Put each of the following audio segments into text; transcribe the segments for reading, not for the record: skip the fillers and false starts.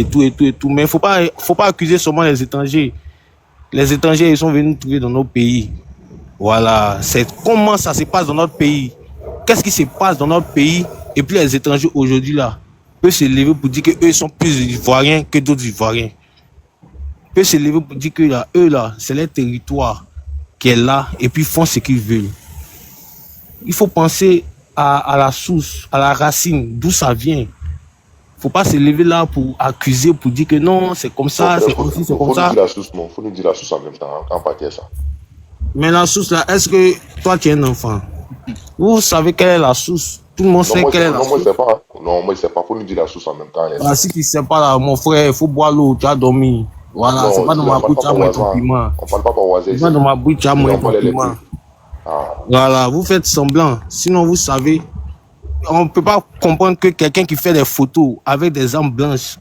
et tout. Mais faut pas accuser seulement les étrangers. Les étrangers, ils sont venus nous trouver dans nos pays. Voilà. C'est comment ça se passe dans notre pays. Qu'est-ce qui se passe dans notre pays? Et puis les étrangers aujourd'hui là peuvent se lever pour dire qu'eux sont plus ivoiriens que d'autres ivoiriens. Peuvent se lever pour dire que là, eux là, c'est leur territoire qui est là et puis font ce qu'ils veulent. Il faut penser à la source, à la racine, d'où ça vient. Faut pas se lever là pour accuser, pour dire que non, c'est comme ça, c'est comme ci, c'est comme ça. Faut nous dire la source en même temps, en partie ça. Mais la source là, est-ce que toi tu es un enfant? Vous savez quelle est la source? Tout le monde sait quelle est la source. Non, moi je sais pas, faut nous dire la source en même temps. Ah, si tu sais pas là, mon frère, il faut boire l'eau, tu as dormi. Voilà, c'est pas dans ma bouche, tu as moins ton piment. On parle pas par oiseau. C'est pas dans ma bouche, tu as moins ton piment. Voilà, vous faites semblant. Sinon, vous savez, on ne peut pas comprendre que quelqu'un qui fait des photos avec des armes blanches,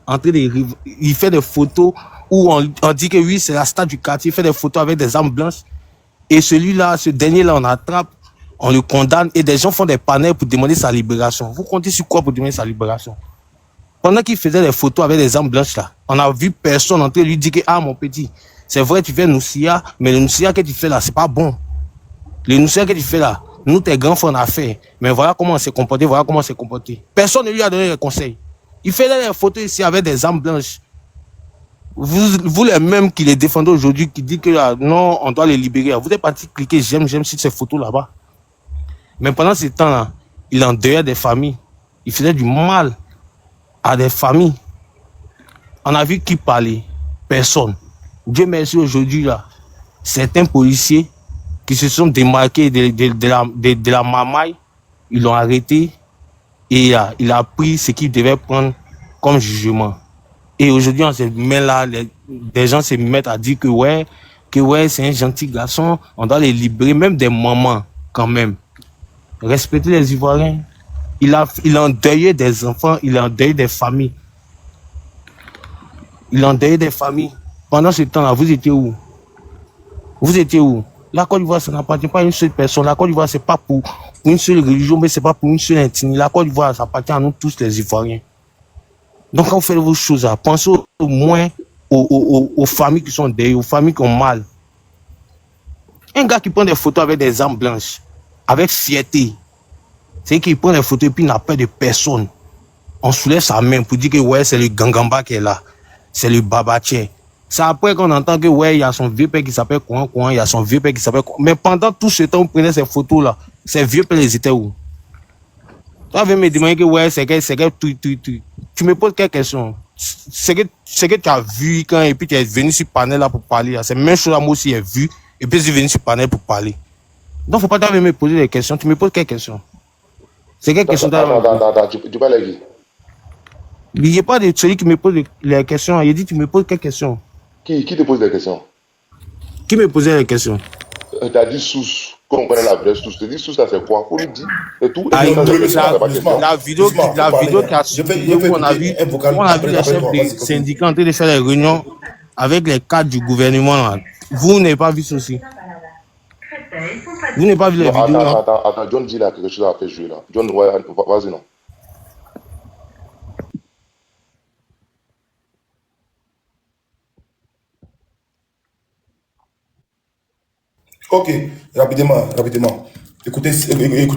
il fait des photos où on dit que oui, c'est la star du quartier, il fait des photos avec des armes blanches. Et celui-là, ce dernier-là, on attrape, on le condamne et des gens font des panels pour demander sa libération. Vous comptez sur quoi pour demander sa libération? Pendant qu'il faisait des photos avec des armes blanches là, on a vu personne entrer lui dire que ah mon petit, c'est vrai tu fais Noussia, mais le Noussia que tu fais là, c'est pas bon. Le Noussia que tu fais là, nous tes grands frères on a fait, mais voilà comment on s'est comporté, voilà comment on s'est comporté. Personne ne lui a donné des conseils. Il faisait des photos ici avec des armes blanches. Vous les mêmes qui les défendez aujourd'hui, qui disent que là, non, on doit les libérer. Vous êtes parti cliquer j'aime sur ces photos là-bas. Mais pendant ce temps-là, il endeuillait des familles. Il faisait du mal à des familles. On a vu qui parlait? Personne. Dieu merci aujourd'hui là, certains policiers qui se sont démarqués de la mamaille, ils l'ont arrêté et il a pris ce qu'il devait prendre comme jugement. Et aujourd'hui, on se met là, des gens se mettent à dire que ouais, c'est un gentil garçon, on doit les libérer, même des mamans quand même. Respecter les Ivoiriens. Il a endeuillé des enfants, il a endeuillé des familles. Il a endeuillé des familles. Pendant ce temps-là, vous étiez où? Vous étiez où? La Côte d'Ivoire, ça n'appartient pas à une seule personne. La Côte d'Ivoire, c'est pas pour une seule religion, mais c'est pas pour une seule ethnie. La Côte d'Ivoire, ça appartient à nous tous les Ivoiriens. Donc, quand vous faites vos choses, pensez au moins aux familles qui sont derrière, aux familles qui ont mal. Un gars qui prend des photos avec des armes blanches, avec fierté, c'est qu'il prend des photos et puis il n'a peur de personne. On soulève sa main pour dire que ouais, c'est le Gangamba qui est là. C'est le Babaché. C'est après qu'on entend que ouais, il y a son vieux père qui s'appelle Kouan, il y a son vieux père qui s'appelle Kouan. Mais pendant tout ce temps, vous prenez ces photos-là, ces vieux pères, ils étaient où? Tu vas me demander que ouais, c'est que tu me poses quelques questions. C'est que tu as vu quand et puis tu es venu sur panel là pour parler. C'est même chose à moi aussi, j'ai vu et puis je suis venu sur panel pour parler. Donc, faut pas t'avoir me poser des questions. Tu me poses quelques questions. C'est quelle question? Tu parles avec qui? Il n'y a pas de celui qui me pose les questions. Il dit tu me poses quelles questions? Qui te pose des questions? Qui me posait les questions? Tu as dit sous, qu'on connaît la vraie source. Tu dis sous, ça c'est quoi? Faut lui dire. Et tout. La vidéo qui a suivi, où on a vu les chefs des syndicats en train de faire des réunions avec les cadres du gouvernement. Là. Vous n'avez pas vu ceci? Vous n'avez pas vu les vidéos? Attends, John dit là quelque chose à faire jouer là. John, vas-y non. Ok, rapidement. Écoutez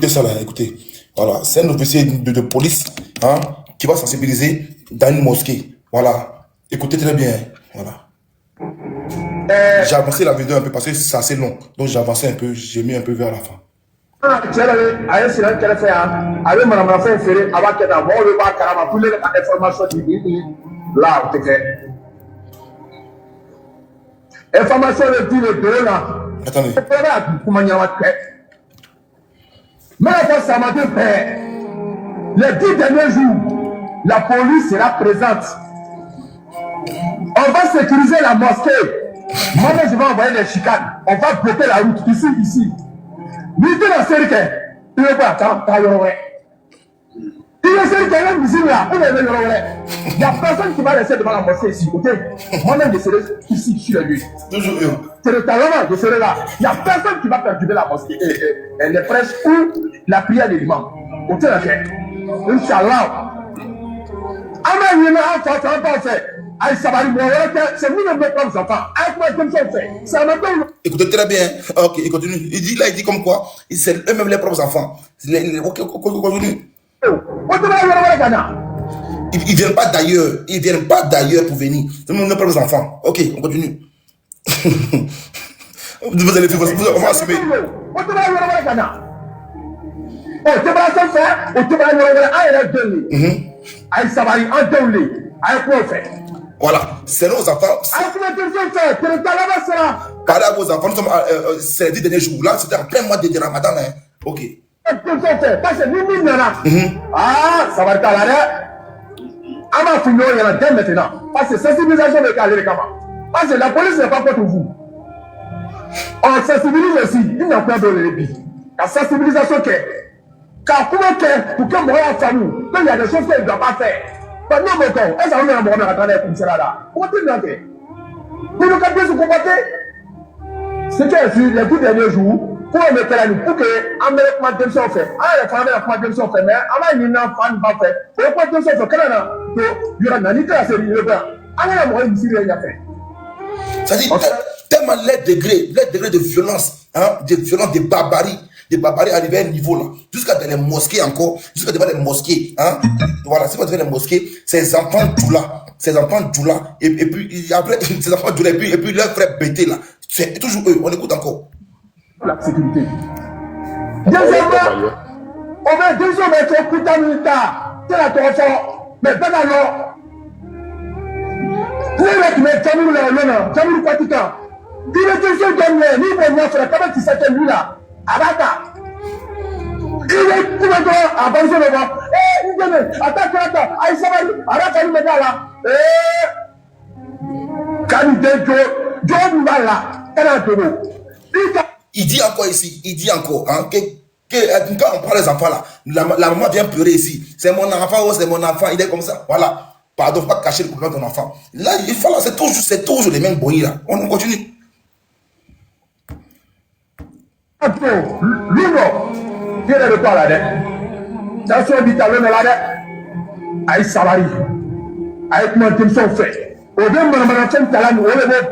ça là, écoutez. Voilà, c'est un officier de police hein, qui va sensibiliser dans une mosquée. Voilà, écoutez très bien. Voilà. J'ai avancé la vidéo un peu parce que c'est assez long. Donc j'ai avancé un peu, j'ai mis un peu vers la fin. Attendez. Mais ça m'a fait peur. Les 10 derniers jours, la police sera présente. On va sécuriser la mosquée. Moi, je vais envoyer les chicanes. On va bloquer la route ici. Mettez la série. Il n'y a personne qui va rester devant la mosquée ici. Ok? Moi-même, je serai ici, je suis le lieu. C'est le talent, je serai là. Il n'y a personne qui va perturber la mosquée et les prêches ou la prière de l'imam. Ok? Inch'Allah. Amen. C'est nous les propres enfants. Écoutez très bien. Ok, il continue. Il dit là, il dit comme quoi, c'est eux-mêmes les propres enfants. Ok, continue. Ils viennent pas d'ailleurs. Ils viennent pas d'ailleurs pour venir. C'est eux-mêmes les propres enfants. Ok, on continue. Vous allez faire, on va assumer. Voilà, c'est nos enfants. Parlez à vos enfants, nous sommes c'est les 10 derniers jours. Là, c'était en plein mois de Ramadan. Hein. Ok. Ah, ça va être là. On va finir dès maintenant. Parce que sensibilisation de Calais, parce que la police n'est pas contre vous. On sensibilise aussi. Il n'y a pas de rébit. La sensibilisation qu'est. Car pour que moi en famille, il y a des choses qu'il ne doit pas faire. Maintenant, mon corps, est-ce qu'on est en train d'attendre comme cela là? Pourquoi tu n'as pas? Pour nous capter se comporter. C'est que les 10 derniers jours, pour mettre la nuit, pour que on mette soit fait. Ah, les femmes la soit fait, mais on va une femme pas fait. Pour que soit fait, quand on a, il y aura une année à se dire, on a moyen ici rien à faire. Ça dit tellement les degrés de violence, hein, de violence, de barbarie arrivés à un niveau là, jusqu'à dans les mosquées encore, jusqu'à devant les mosquées, hein. Voilà, si vous devant les mosquées, ces enfants Djoula, et puis après, ces enfants Djoula, et puis leurs frères bêtés là, c'est toujours eux, on écoute encore. La sécurité. Deuxièmement, on va 2 jours mettre coup d'amita, c'est la torture, mais pas alors. Vous êtes mais Kamou là, Kamou Kwatika. Il est toujours gagné, ni bon, frère, comment tu sais que lui là, Abata. Il est tout le temps à Banzo le vent. Eh, il vient, attaque là, Aïsabari, Araka le là. Eh, Kanide Jo Mbala, Kanatoro. Il dit encore ici, hein, que quand on prend les enfants là, la maman vient pleurer ici. C'est mon enfant, il est comme ça. Voilà. Pardon, faut pas cacher le problème de ton enfant. Là, il faut là, c'est toujours les mêmes boyes là. On continue. Luno, il est de quoi là? Dans son habitat, le là, Aïe Salari, avec mon team sont faits. Au même moment, on est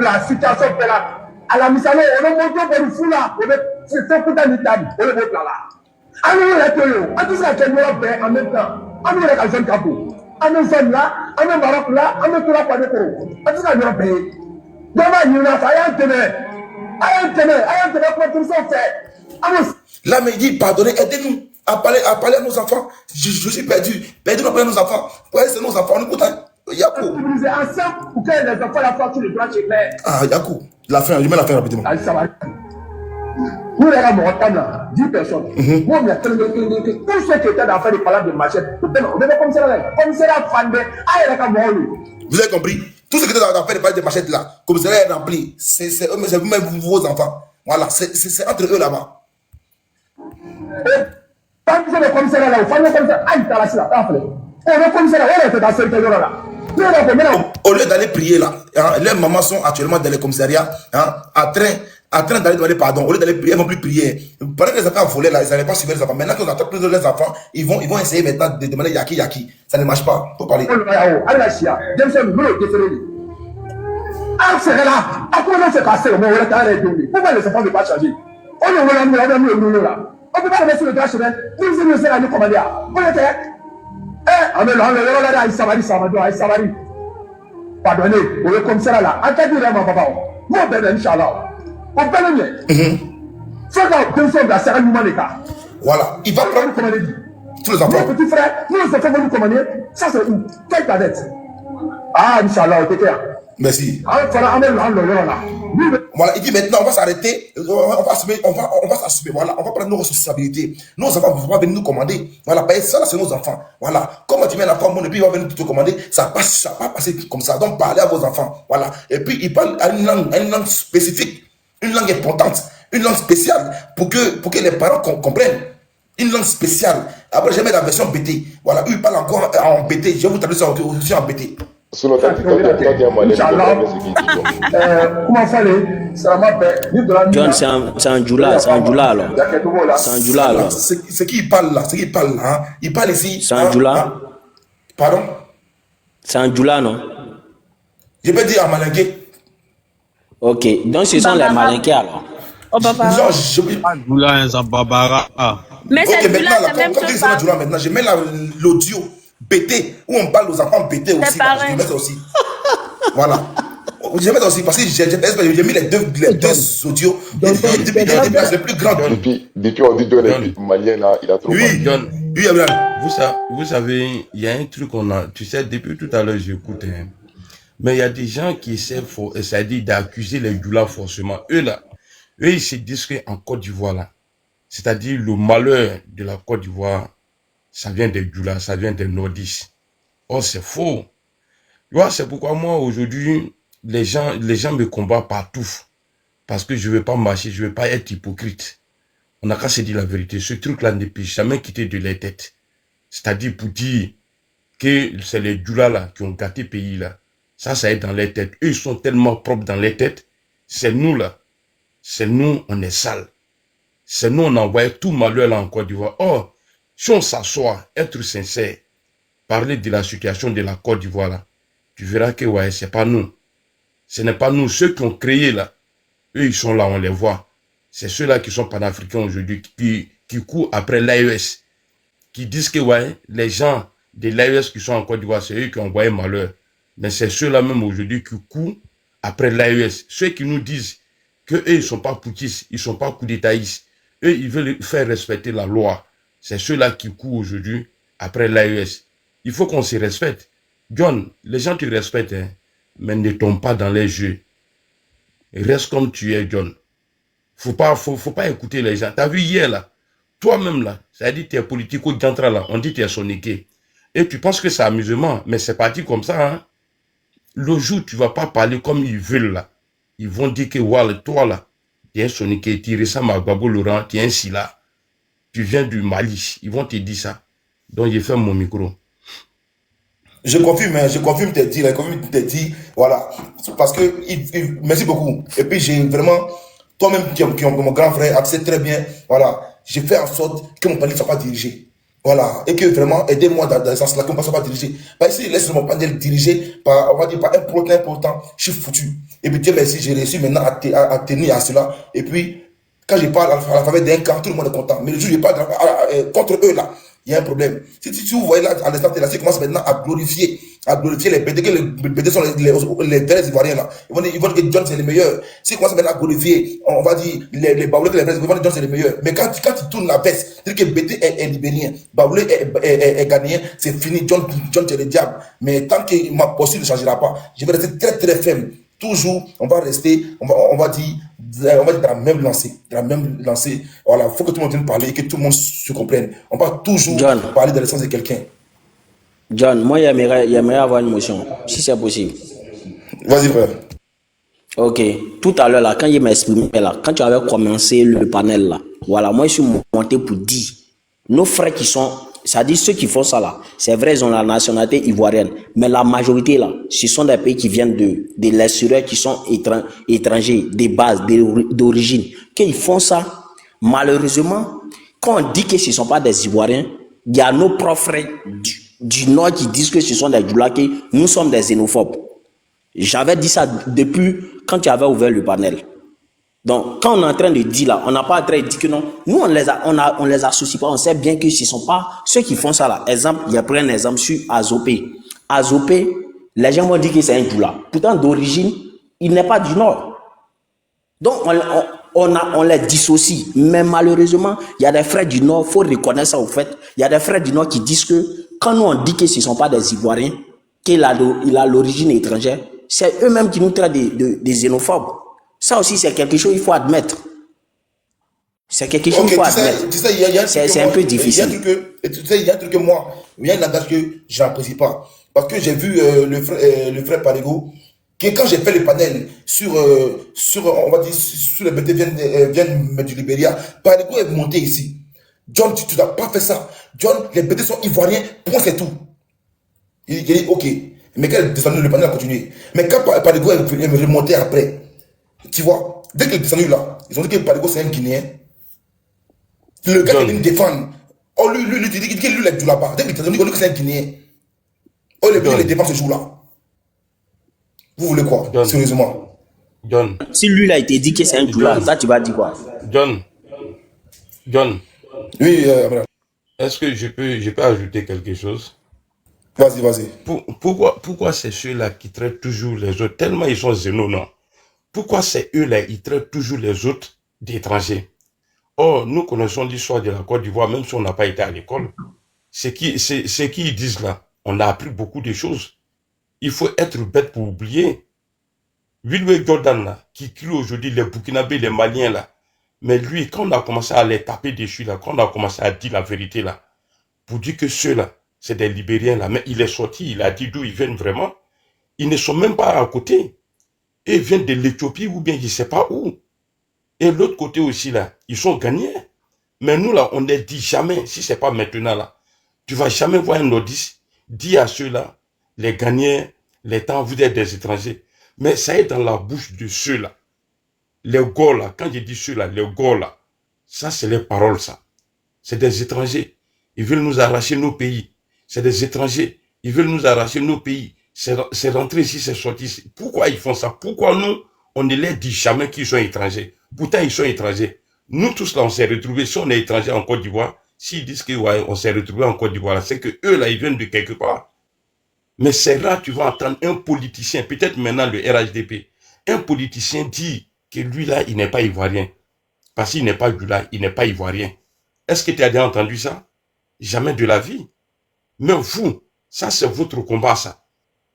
la situation là. À la mission, on a monté pour le fou là. C'est ça pour l'Italie. On est là. Alors, on est tout ça qui est en même temps. On est à jeune capot. On est là, on est Maroc là, on est tout là pour le coup. On est là, on est là. Il y a un ténèbre pour tout ça fait. Là, mais il dit, pardonnez, aidez-nous à parler à nos enfants. Je suis perdu. Aidez-nous à parler à nos enfants. Ouais, c'est nos enfants, on écoute. Yakou. Pour que les enfants la fassent, tu les dois chez mère. Ah, Yakou. La fin, je mets la fin rapidement. Ça va. Nous, les gars, 10 personnes. Moi, il y a tous ceux qui étaient dans l'affaire des palabres de machette. On est comme ça, comme ça, la fan de. Vous avez compris? Tout ce qui était dans l'affaire des palabres de machette là, comme ça est rempli, c'est vous-même vos enfants. Voilà, c'est entre eux là-bas. Quand vous êtes comme ça, là, vous faites comme ça, aïe, t'as la sila, t'as fait. On est comme ça, là, on est dans cette là. Au lieu d'aller prier là, hein, les mamans sont actuellement dans les commissariats, hein, en train d'aller demander pardon. Au lieu d'aller prier, elles ne vont plus prier. Pendant que les enfants volaient là, ils n'avaient pas suivi les enfants. Maintenant qu'ils attendent plus les enfants, ils vont essayer maintenant de demander Yaki. Ça ne marche pas. Faut parler. Ah, c'est là. Après, on s'est passé. On va arrêter. Pourquoi les enfants ne pas changer? On est là. On ne peut pas le mettre sur le drap chemin. Nous sommes à nous commander. On était. On est là, Aïsabari. Pardonnez, on est comme ça là. Attendez là, mon papa. Moi, ben, Inch'Allah. On peut le mieux. C'est quand deux sommes à Sarah Noumanéka. Voilà, il va prendre tous les enfants. Mon petit frère, nous, les enfants vont nous commander. Ça, c'est où? Quelle planète? Ah, Inch'Allah, ok, clair. Merci. Voilà, il dit maintenant on va s'arrêter, on va s'assumer, voilà, on va prendre nos responsabilités. Nos enfants ne vont pas venir nous commander. Voilà, ça là c'est nos enfants. Voilà, comment tu mets l'enfant, mon époux va venir te commander, ça va pas passer comme ça. Donc parlez à vos enfants. Voilà. Et puis il parle à une langue spécifique, une langue importante, une langue spéciale pour que les parents comprennent. Une langue spéciale. Après, je mets la version BT. Voilà, il parle encore en BT. Je vais vous traduire ça aussi en BT. Sinon, comment ça John, c'est un Djoula alors. C'est un Djoula alors. C'est qui il parle là? Hein? Il parle ici. C'est un Djoula. Pardon? C'est en Djoula, non? Je peux dire en malinqué. Ok, donc ce sont les malinqués alors. Oh, papa. Genre, Djoula, ça Barbara. Mais ok, c'est maintenant, Djoula, là, c'est même comme chose. c'est Djoula maintenant, je mets l'audio BT, où on parle aux enfants BT aussi. C'est Là, je pareil. mets ça aussi. Voilà. Je mets ça aussi parce que j'ai mis les deux audios. Depuis c'est plus grand. Depuis on dit John est malien là, il a trop Oui, John, oui, Abraham. vous savez, il y a un truc qu'on a, tu sais, depuis tout à l'heure j'écoute, hein, mais il y a des gens qui essaient, c'est-à-dire d'accuser les Djoula forcément. Eux ils se disent qu'en Côte d'Ivoire là, c'est-à-dire le malheur de la Côte d'Ivoire, ça vient des Djoula, ça vient des nordistes. Oh, c'est faux. Tu vois, c'est pourquoi moi aujourd'hui, les gens me combattent partout. Parce que je ne vais pas marcher, je ne vais pas être hypocrite. On n'a qu'à se dire la vérité. Ce truc-là ne peut jamais quitter de leur tête. C'est-à-dire pour dire que c'est les Djoula là qui ont gâté le pays là. Ça est dans leur tête. Eux, ils sont tellement propres dans leur tête. C'est nous là. C'est nous, on est sales. C'est nous, on envoie tout malheur là en Côte d'Ivoire. Oh, si on s'assoit, être sincère, parler de la situation de la Côte d'Ivoire là, tu verras que ouais, c'est pas nous. Ce n'est pas nous. Ceux qui ont créé là, eux, ils sont là, on les voit. C'est ceux-là qui sont panafricains aujourd'hui, qui courent après l'AES, qui disent que ouais, les gens de l'AES qui sont en Côte d'Ivoire, c'est eux qui ont envoyé malheur. Mais c'est ceux-là même aujourd'hui qui courent après l'AES. Ceux qui nous disent que eux, ils sont pas poutistes, ils sont pas coup d'étaïstes. Eux, ils veulent faire respecter la loi. C'est ceux-là qui courent aujourd'hui après l'AES. Il faut qu'on se respecte. John, les gens te respectent, hein, mais ne tombe pas dans les jeux. Reste comme tu es, John. Faut pas écouter les gens. T'as vu hier, là, toi-même, là, ça dit tu es politico-diantra, là, on dit tu es soniqué. Et tu penses que c'est amusement, mais c'est parti comme ça, hein. Le jour, tu vas pas parler comme ils veulent, là. Ils vont dire que, voilà, toi, là, tu es un soniqué, tu ressembles à Gbagbo Laurent, tu es un Silla. Tu viens du Mali. Ils vont te dire ça. Donc, j'ai fait mon micro. Je confirme tes dires, voilà. Parce que, merci beaucoup. Et puis, j'ai vraiment, toi-même qui es mon grand frère, accepte très bien, voilà. J'ai fait en sorte que mon panel ne soit pas dirigé. Voilà. Et que vraiment, aidez-moi dans ce sens-là, que mon panel ne soit pas dirigé. Parce que si je laisse mon panel dirigé par, on va dire, par un protéin important, je suis foutu. Et puis, Dieu merci, j'ai réussi maintenant à tenir à cela. Et puis, quand je parle à la faveur d'un camp, tout le monde est content. Mais le jour où je parle contre eux, là, il y a un problème. Si vous voyez là, à l'instant, là, ils commencent maintenant à glorifier les BD, que les BD sont les vrais Ivoiriens là. Ils vont dire que John c'est les meilleurs. S'ils commencent maintenant à glorifier, on va dire, les Baoulés, ils vont dire que John c'est les meilleurs. Mais quand ils tournent la veste, dire que BD est libérien, Baoulé est ghanéen, c'est fini, John c'est le diable. Mais tant que ma posture ne changera pas, je vais rester très très ferme. Toujours, on va rester, on va dire dans la même lancée. Voilà, il faut que tout le monde parle, que tout le monde se comprenne. On va toujours parler de l'essence de quelqu'un. John, moi, j'aimerais avoir une motion, si c'est possible. Vas-y, frère. Ok, tout à l'heure, là, quand il m'a exprimé, là, quand tu avais commencé le panel, là, voilà, moi, je suis monté pour dire, nos frères qui sont, c'est-à-dire ceux qui font ça, là, c'est vrai, ils ont la nationalité ivoirienne, mais la majorité, là, ce sont des pays qui viennent de l'extérieur, qui sont étrangers, des bases, d'origine, qu'ils font ça, malheureusement, quand on dit que ce ne sont pas des Ivoiriens, il y a nos propres frères du Nord qui disent que ce sont des Djoula, que nous sommes des xénophobes. J'avais dit ça depuis quand tu avais ouvert le panel. Donc, quand on est en train de dire là, on n'a pas en train de dire que non, nous on les associe pas, on sait bien que ce ne sont pas ceux qui font ça là. Exemple, il y a pris un exemple sur Azopé. Azopé, les gens vont dire que c'est un Djoula. Pourtant, d'origine, il n'est pas du Nord. Donc, on les dissocie. Mais malheureusement, il y a des frères du Nord, il faut reconnaître ça au fait. Il y a des frères du Nord qui disent que quand nous on dit que ce ne sont pas des Ivoiriens, qu'il a l'origine étrangère, c'est eux-mêmes qui nous traitent des xénophobes. Ça aussi, c'est quelque chose qu'il faut admettre. C'est quelque chose qu'il faut admettre. C'est un peu difficile. Il y a un truc que moi, il y a un langage que je n'apprécie pas. Parce que j'ai vu le frère Parigo, que quand j'ai fait le panel sur on va dire, sur les BD viennent du Libéria, Parigo est monté ici. John, tu n'as pas fait ça. John, les BD sont ivoiriens, point, c'est tout. Il dit, ok. Mais quand le panel a continué. Mais quand Parigo est remonté après, tu vois, dès qu'il est descendu là, ils ont dit que Parigo c'est un Guinéen. Le gars qui vient me défendre, oh lui, il dit que lui, il est du là-bas. Dès qu'il est descendu, on dit que c'est un Guinéen. Oh, les pays les dépenses ce jour-là. Vous voulez quoi? John. Sérieusement. John. Si lui, il a été dit que c'est un doulard, ça, tu vas dire quoi? John. Oui, Est-ce que je peux ajouter quelque chose? vas-y. Pourquoi c'est ceux-là qui traitent toujours les autres, tellement ils sont zénaux, non? Pourquoi c'est eux-là, ils traitent toujours les autres d'étrangers? Or, nous connaissons l'histoire de la Côte d'Ivoire, même si on n'a pas été à l'école. C'est qu'ils disent là. On a appris beaucoup de choses. Il faut être bête pour oublier. Wilwe Jordan là, qui crie aujourd'hui les Burkinabés, les Maliens là. Mais lui, quand on a commencé à les taper dessus là, quand on a commencé à dire la vérité là, pour dire que ceux-là, c'est des Libériens là, mais il est sorti, il a dit d'où ils viennent vraiment. Ils ne sont même pas à côté. Et ils viennent de l'Éthiopie ou bien je ne sais pas où. Et l'autre côté aussi là, ils sont gagnés. Mais nous là, on ne dit jamais, si c'est pas maintenant là, tu vas jamais voir un notice, dire à ceux-là, les gagnés, les temps, vous êtes des étrangers. Mais ça est dans la bouche de ceux-là. Les gars là, quand je dis ceux-là, les gars là, ça c'est les paroles ça. C'est des étrangers. Ils veulent nous arracher nos pays. C'est des étrangers. Ils veulent nous arracher nos pays. C'est rentré ici, c'est sorti ici. Pourquoi ils font ça? Pourquoi nous, on ne les dit jamais qu'ils sont étrangers? Pourtant, ils sont étrangers. Nous tous là, on s'est retrouvés, si on est étrangers en Côte d'Ivoire, s'ils disent que ouais, on s'est retrouvés en Côte d'Ivoire, c'est que eux là, ils viennent de quelque part. Mais c'est là, tu vas entendre un politicien, peut-être maintenant le RHDP, un politicien dit que lui là, il n'est pas ivoirien. Parce qu'il n'est pas là, il n'est pas ivoirien. Est-ce que tu as déjà entendu ça? Jamais de la vie. Mais vous, ça c'est votre combat ça.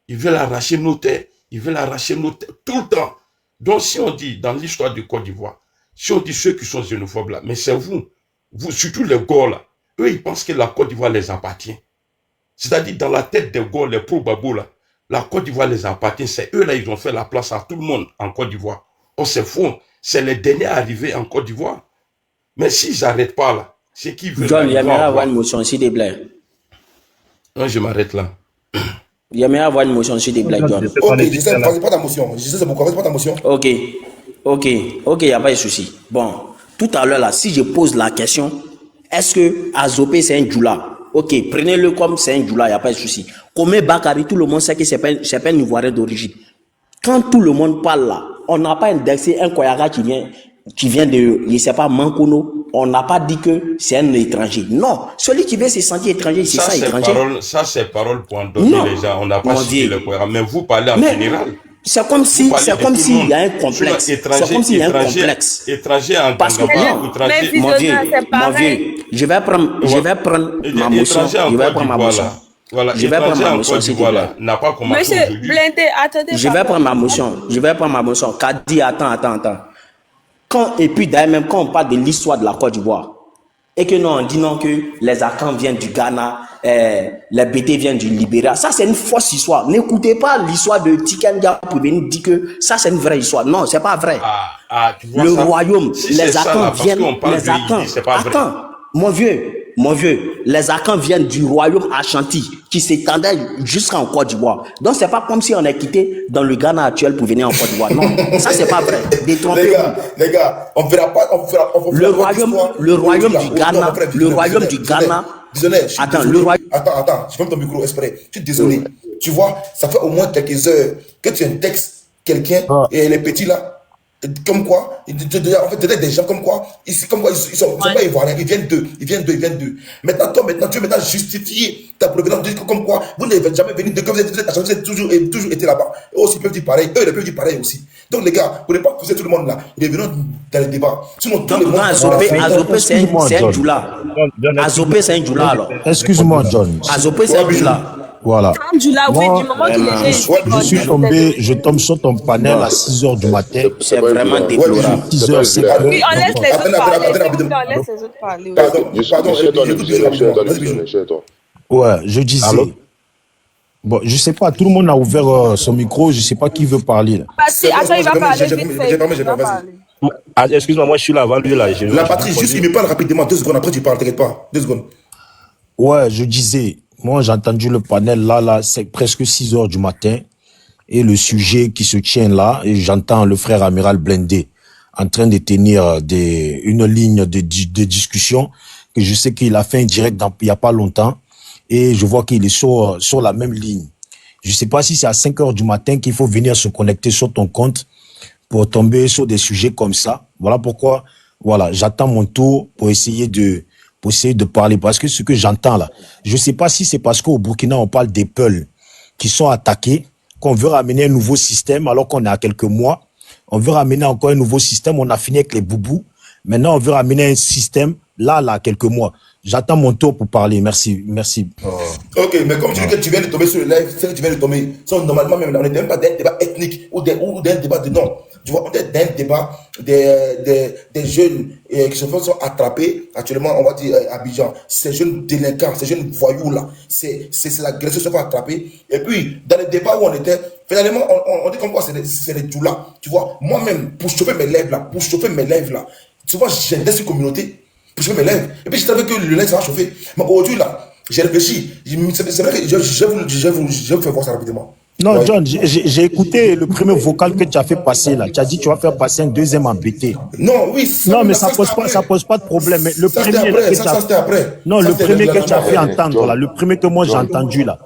Ils veulent arracher nos terres, ils veulent arracher nos terres tout le temps. Donc si on dit dans l'histoire de Côte d'Ivoire, si on dit ceux qui sont xénophobes là, mais c'est vous, surtout les Gauls là, eux ils pensent que la Côte d'Ivoire les appartient. C'est-à-dire dans la tête des Gauls, les pro-babos là, la Côte d'Ivoire les appartient, c'est eux là, ils ont fait la place à tout le monde en Côte d'Ivoire. Oh c'est faux, c'est les derniers arrivés en Côte d'Ivoire. Mais s'ils n'arrêtent pas là, c'est qu'ils veulent... John, il y a bien avoir une motion, s'il te plaît. Non, je m'arrête là. Il y a bien avoir une motion, s'il te plaît, John. Ok, je sais, pas ta motion. Je sais c'est pourquoi, pas ta motion. Ok, il n'y a pas de souci. Bon, tout à l'heure là, si je pose la question, est-ce que Azopé c'est un djoula? Ok, prenez-le comme c'est un djoula, il n'y a pas de souci. Comme Bakary, tout le monde sait que c'est pas un Ivoirien d'origine. Quand tout le monde parle là, on n'a pas indexé un Koyaga qui vient de, je ne sais pas, Mankono. On n'a pas dit que c'est un étranger. Non, celui qui veut se sentir étranger, c'est ça étranger. Ça, c'est parole pour endormir les gens. On n'a pas cité le Koyaga, mais vous parlez en général. C'est comme s'il y a un complexe. C'est comme s'il y a un complexe. Étranger en Parce que mon vieux, je vais prendre ma motion. Je vais prendre ma motion. Voilà, je vais prendre ma motion. N'a pas commencé Monsieur Blindé, attendez. Je vais prendre ma motion. Kadi, attends. Et puis d'ailleurs, même quand on parle de l'histoire de la Côte d'Ivoire, et que non, on dit non que les Akans viennent du Ghana, les BT viennent du Libéria, ça c'est une fausse histoire. N'écoutez pas l'histoire de Tikenga pour venir dire que ça c'est une vraie histoire. Non, c'est pas vrai. Tu vois le ça? royaume, Si les Akans viennent, les Akans. Attends, mon vieux, les Akans viennent du royaume Ashanti qui s'étendait jusqu'en Côte d'Ivoire. Donc c'est pas comme si on est quitté dans le Ghana actuel pour venir en Côte d'Ivoire. Non, ça c'est pas vrai. Les gars, on verra pas, le royaume du Ghana. Désolé, attends, le royaume. Attends, je ferme ton micro exprès. Je suis désolé. Tu vois, ça fait au moins quelques heures que tu indexes quelqu'un et les petits là. Comme quoi, en fait, des gens comme quoi, ils sont pas ivoiriens, ils viennent d'eux. Maintenant, tu veux justifier ta provenance, comme quoi, vous n'avez jamais venu de, comme vous êtes toujours été là-bas. Eux aussi peuvent dire pareil, eux ils peuvent dire pareil aussi. Donc les gars, vous ne pouvez pas pousser tout le monde là, revenons dans le débat. Sinon, tout le monde. Azopé, c'est un djoula. Azopé, c'est un djoula alors. Excuse-moi, John. Azopé, c'est un djoula. Voilà. Moi, je tombe sur ton panel à 6h du matin. C'est vraiment déplorable. 6h, c'est que... Oui, on laisse les autres parler. Pardon. Ouais, je disais... Bon, je sais pas, tout le monde a ouvert son micro, je sais pas qui veut parler. Attends, il va parler. Excuse-moi, moi je suis là avant lui là. La patrie, juste il me parle rapidement, 2 secondes, après tu parles, t'inquiète pas, 2 secondes. Ouais, je disais... Moi, j'ai entendu le panel là, c'est presque 6h du matin. Et le sujet qui se tient là, et j'entends le frère amiral Blindé en train de tenir une ligne de discussion que je sais qu'il a fait un direct il y a pas longtemps. Et je vois qu'il est sur la même ligne. Je sais pas si c'est à 5 heures du matin qu'il faut venir se connecter sur ton compte pour tomber sur des sujets comme ça. Voilà pourquoi, voilà, j'attends mon tour pour essayer de parler. Parce que ce que j'entends là, je sais pas si c'est parce qu'au Burkina, on parle des Peuls qui sont attaqués, qu'on veut ramener un nouveau système alors qu'on est à quelques mois. On veut ramener encore un nouveau système. On a fini avec les boubous. Maintenant, on veut ramener un système là, quelques mois. J'attends mon tour pour parler. Merci. Ok, mais comme tu dis que tu viens de tomber sur le live, c'est que tu viens de tomber. Normalement, même, on n'est même pas d'un débat ethnique ou d'un débat de nom. Tu vois, on est d'un débat des jeunes qui sont attrapés actuellement, on va dire, à Abidjan. Ces jeunes délinquants, ces jeunes voyous-là, c'est l'agression qui se fait attraper. Et puis, dans le débat où on était, finalement, on dit comme quoi c'est des doulas. Tu vois, moi-même, pour chauffer mes lèvres là, souvent, j'ai des communautés. Pour chauffer mes lèvres. Et puis je savais que le lait ça va chauffer. Mais aujourd'hui là, j'ai réfléchi. C'est vrai que je vais vous faire voir ça rapidement. Non, ouais. John, j'ai écouté le premier vocal que tu as fait passer là. Tu as dit que tu vas faire passer un deuxième en BT. Non, oui. Non, mais ça pose pas de problème. Mais le premier c'était après. Non, le premier que tu as fait entendre là, le premier que moi j'ai entendu là,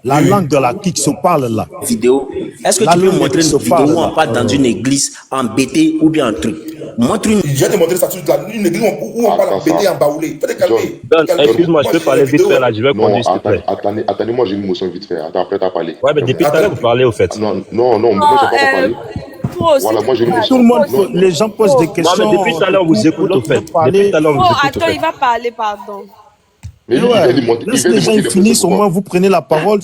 la langue de la qui se parle là. Vidéo. Est-ce que tu peux montrer une vidéo où on parle dans une église en BT ou bien un truc? Montre une. J'ai démontré ça toute une église où on parle en BT en baoulé. Faites calmer. Excuse-moi, je peux parler vite fait là, je vais conduire s'il te plaît. Attendez, moi j'ai une motion vite fait. Attends, après t'as parlé. Ouais, mais depuis tout à l'heure vous parlez au fait. Non, moi j'ai pas parlé. Voilà, moi j'ai une motion. Tout le monde, les gens posent des questions. Non, mais depuis tout à l'heure on vous écoute au fait. Depuis tout à l'heure on vous écoute. Attends, il va parler, pardon. Mais laisse les gens finissent, au moins vous prenez la parole.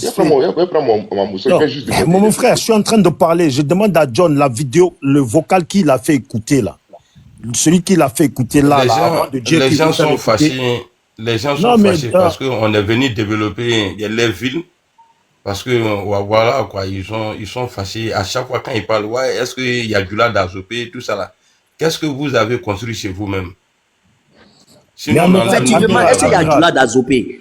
Mon frère, je suis en train de parler. Je demande à John la vidéo, le vocal qu'il a fait écouter là. Celui qui l'a fait écouter là. Les gens sont fâchés. Les gens sont fâchés parce qu'on est venu développer les villes. Parce que voilà quoi, ils sont fâchés. À chaque fois quand ils parlent, ouais, est-ce qu'il y a du lard d'Azopé, tout ça là. Qu'est-ce que vous avez construit chez vous-même? Sinon, effectivement, est-ce qu'il y a du lard d'Azopé?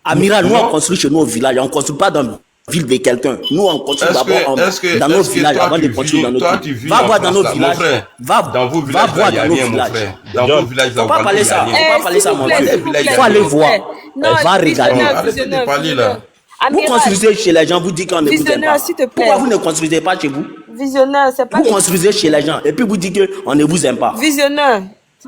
Amiral, nous on construit chez nous au village, on ne construit pas dans la ville de quelqu'un. Nous on construit d'abord dans nos villages avant de construire dans notre ville. Va voir dans nos villages. Va voir dans nos villages. Dans vos villages, il ne faut pas parler ça. Il ne faut pas parler ça, mon frère. Il faut aller voir. Elle va regarder. Arrêtez de parler là. Vous construisez chez les gens, vous dites qu'on ne vous aime pas. Pourquoi vous ne construisez pas chez vous? Visionnaire, c'est pas. Vous construisez chez les gens et puis vous dites qu'on ne vous aime pas. Visionnaire.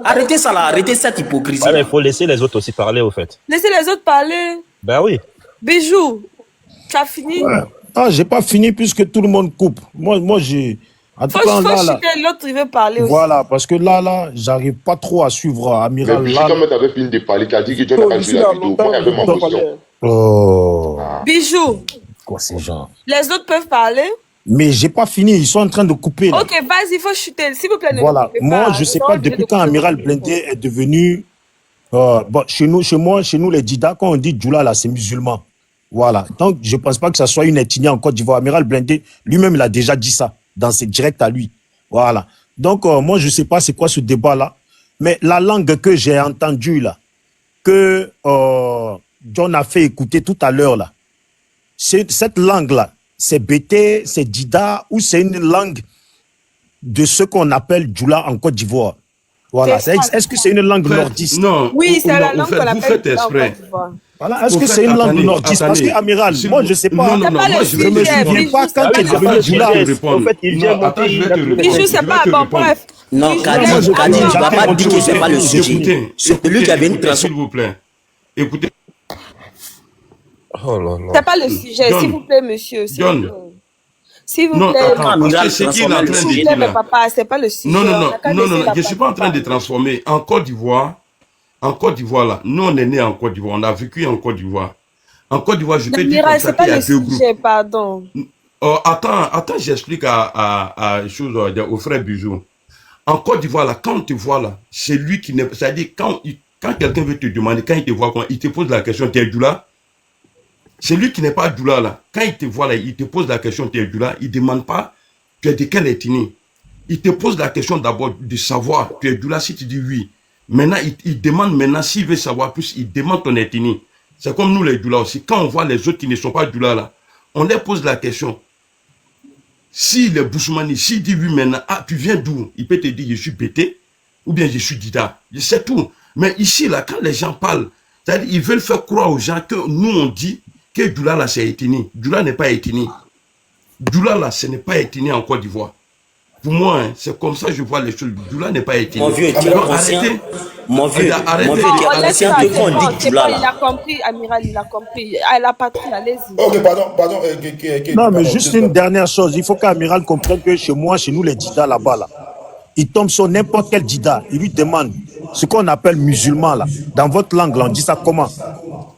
Arrêtez ça là, arrêtez cette hypocrisie. Ouais, mais il faut laisser les autres aussi parler au fait. Laissez les autres parler. Ben oui. Bijou, tu as fini? Ouais. Ah, j'ai pas fini puisque tout le monde coupe. Moi j'ai. En tout cas, là, l'autre il veut parler aussi. Voilà, parce que là, j'arrive pas trop à suivre Amiral. Mais Bijou, comme tu avais fini de parler, tu as dit que John a vu la vidéo. Moi, il y avait ma motion. Oh. Bijou. Quoi ces gens? Les autres peuvent parler. Mais j'ai pas fini, ils sont en train de couper. Là. Ok, vas-y, il faut chuter. S'il vous plaît, ne voilà, moi pas. je sais pas depuis quand Amiral Blindé est devenu. Bon, chez nous les Dida, quand on dit Djoula là, c'est musulman. Voilà, donc je pense pas que ça soit une ethnie en Côte d'Ivoire. Amiral Blindé lui-même il a déjà dit ça dans ses directs à lui. Voilà. Donc moi je sais pas c'est quoi ce débat là, mais la langue que j'ai entendue là, que John a fait écouter tout à l'heure là, c'est cette langue là. C'est BT, c'est Dida ou c'est une langue de ce qu'on appelle Djoula en Côte d'Ivoire. Voilà. Est-ce que c'est une langue nordiste? Non. Oui, c'est la langue qu'on appelle. Vous faites exprès. Voilà. Est-ce que c'est une langue nordiste? Parce que Amiral, moi je sais pas. Non, moi je me souviens pas quand il est devenu Djoula. En fait, il vient monter. Bijou, c'est pas bon, bref. Non, Kadi, tu ne vas pas dire que c'est pas le sujet. C'est lui qui avait une s'il vous plaît. Écoutez. Oh là là. C'est pas le sujet, s'il vous plaît, monsieur. John. S'il vous plaît. C'est qui est en train de dire là? Papa, c'est pas le sujet. Non, je suis pas en train de transformer. En Côte d'Ivoire là, nous on est né en Côte d'Ivoire, on a vécu en Côte d'Ivoire. En Côte d'Ivoire, je peux dire comme ça qu'il y a deux groupes. Pardon. Attends, j'explique au frère Bijou. En Côte d'Ivoire là, quand on te voit là, c'est lui qui n'est, c'est-à-dire quand quelqu'un veut te demander, quand il te voit, il te pose la question, t'es Djoula? C'est lui qui n'est pas Djoula là. Quand il te voit là, il te pose la question, tu es Djoula, il ne demande pas, tu es de quelle ethnie. Il te pose la question d'abord de savoir, tu es Djoula, si tu dis oui. Maintenant, il demande maintenant, s'il veut savoir plus, il demande ton ethnie. C'est comme nous les Djoula aussi. Quand on voit les autres qui ne sont pas Djoula là, on leur pose la question. S'il est Boussoumani, s'il dit oui maintenant, ah, tu viens d'où? Il peut te dire, je suis Bété, ou bien je suis Dida. C'est tout. Mais ici là, quand les gens parlent, c'est-à-dire ils veulent faire croire aux gens que nous on dit que Djoula là c'est ethnie. Djoula n'est pas ethnie. Djoula, là, ce n'est pas ethnie en Côte d'Ivoire. Pour moi, hein, c'est comme ça que je vois les choses. Djoula n'est pas ethnie. Mon vieux, tu es conscient. Mon vieux, tu es conscient que quand on dit Djoula, là. Il a compris, Amiral, il a compris. À la patrie, allez-y. Ok, pardon. Non, mais juste une dernière chose. Il faut qu'Amiral comprenne que chez nous, les Dida là-bas, là, il tombe sur n'importe quel Dida. Il lui demande ce qu'on appelle musulman, là. Dans votre langue, là, on dit ça comment?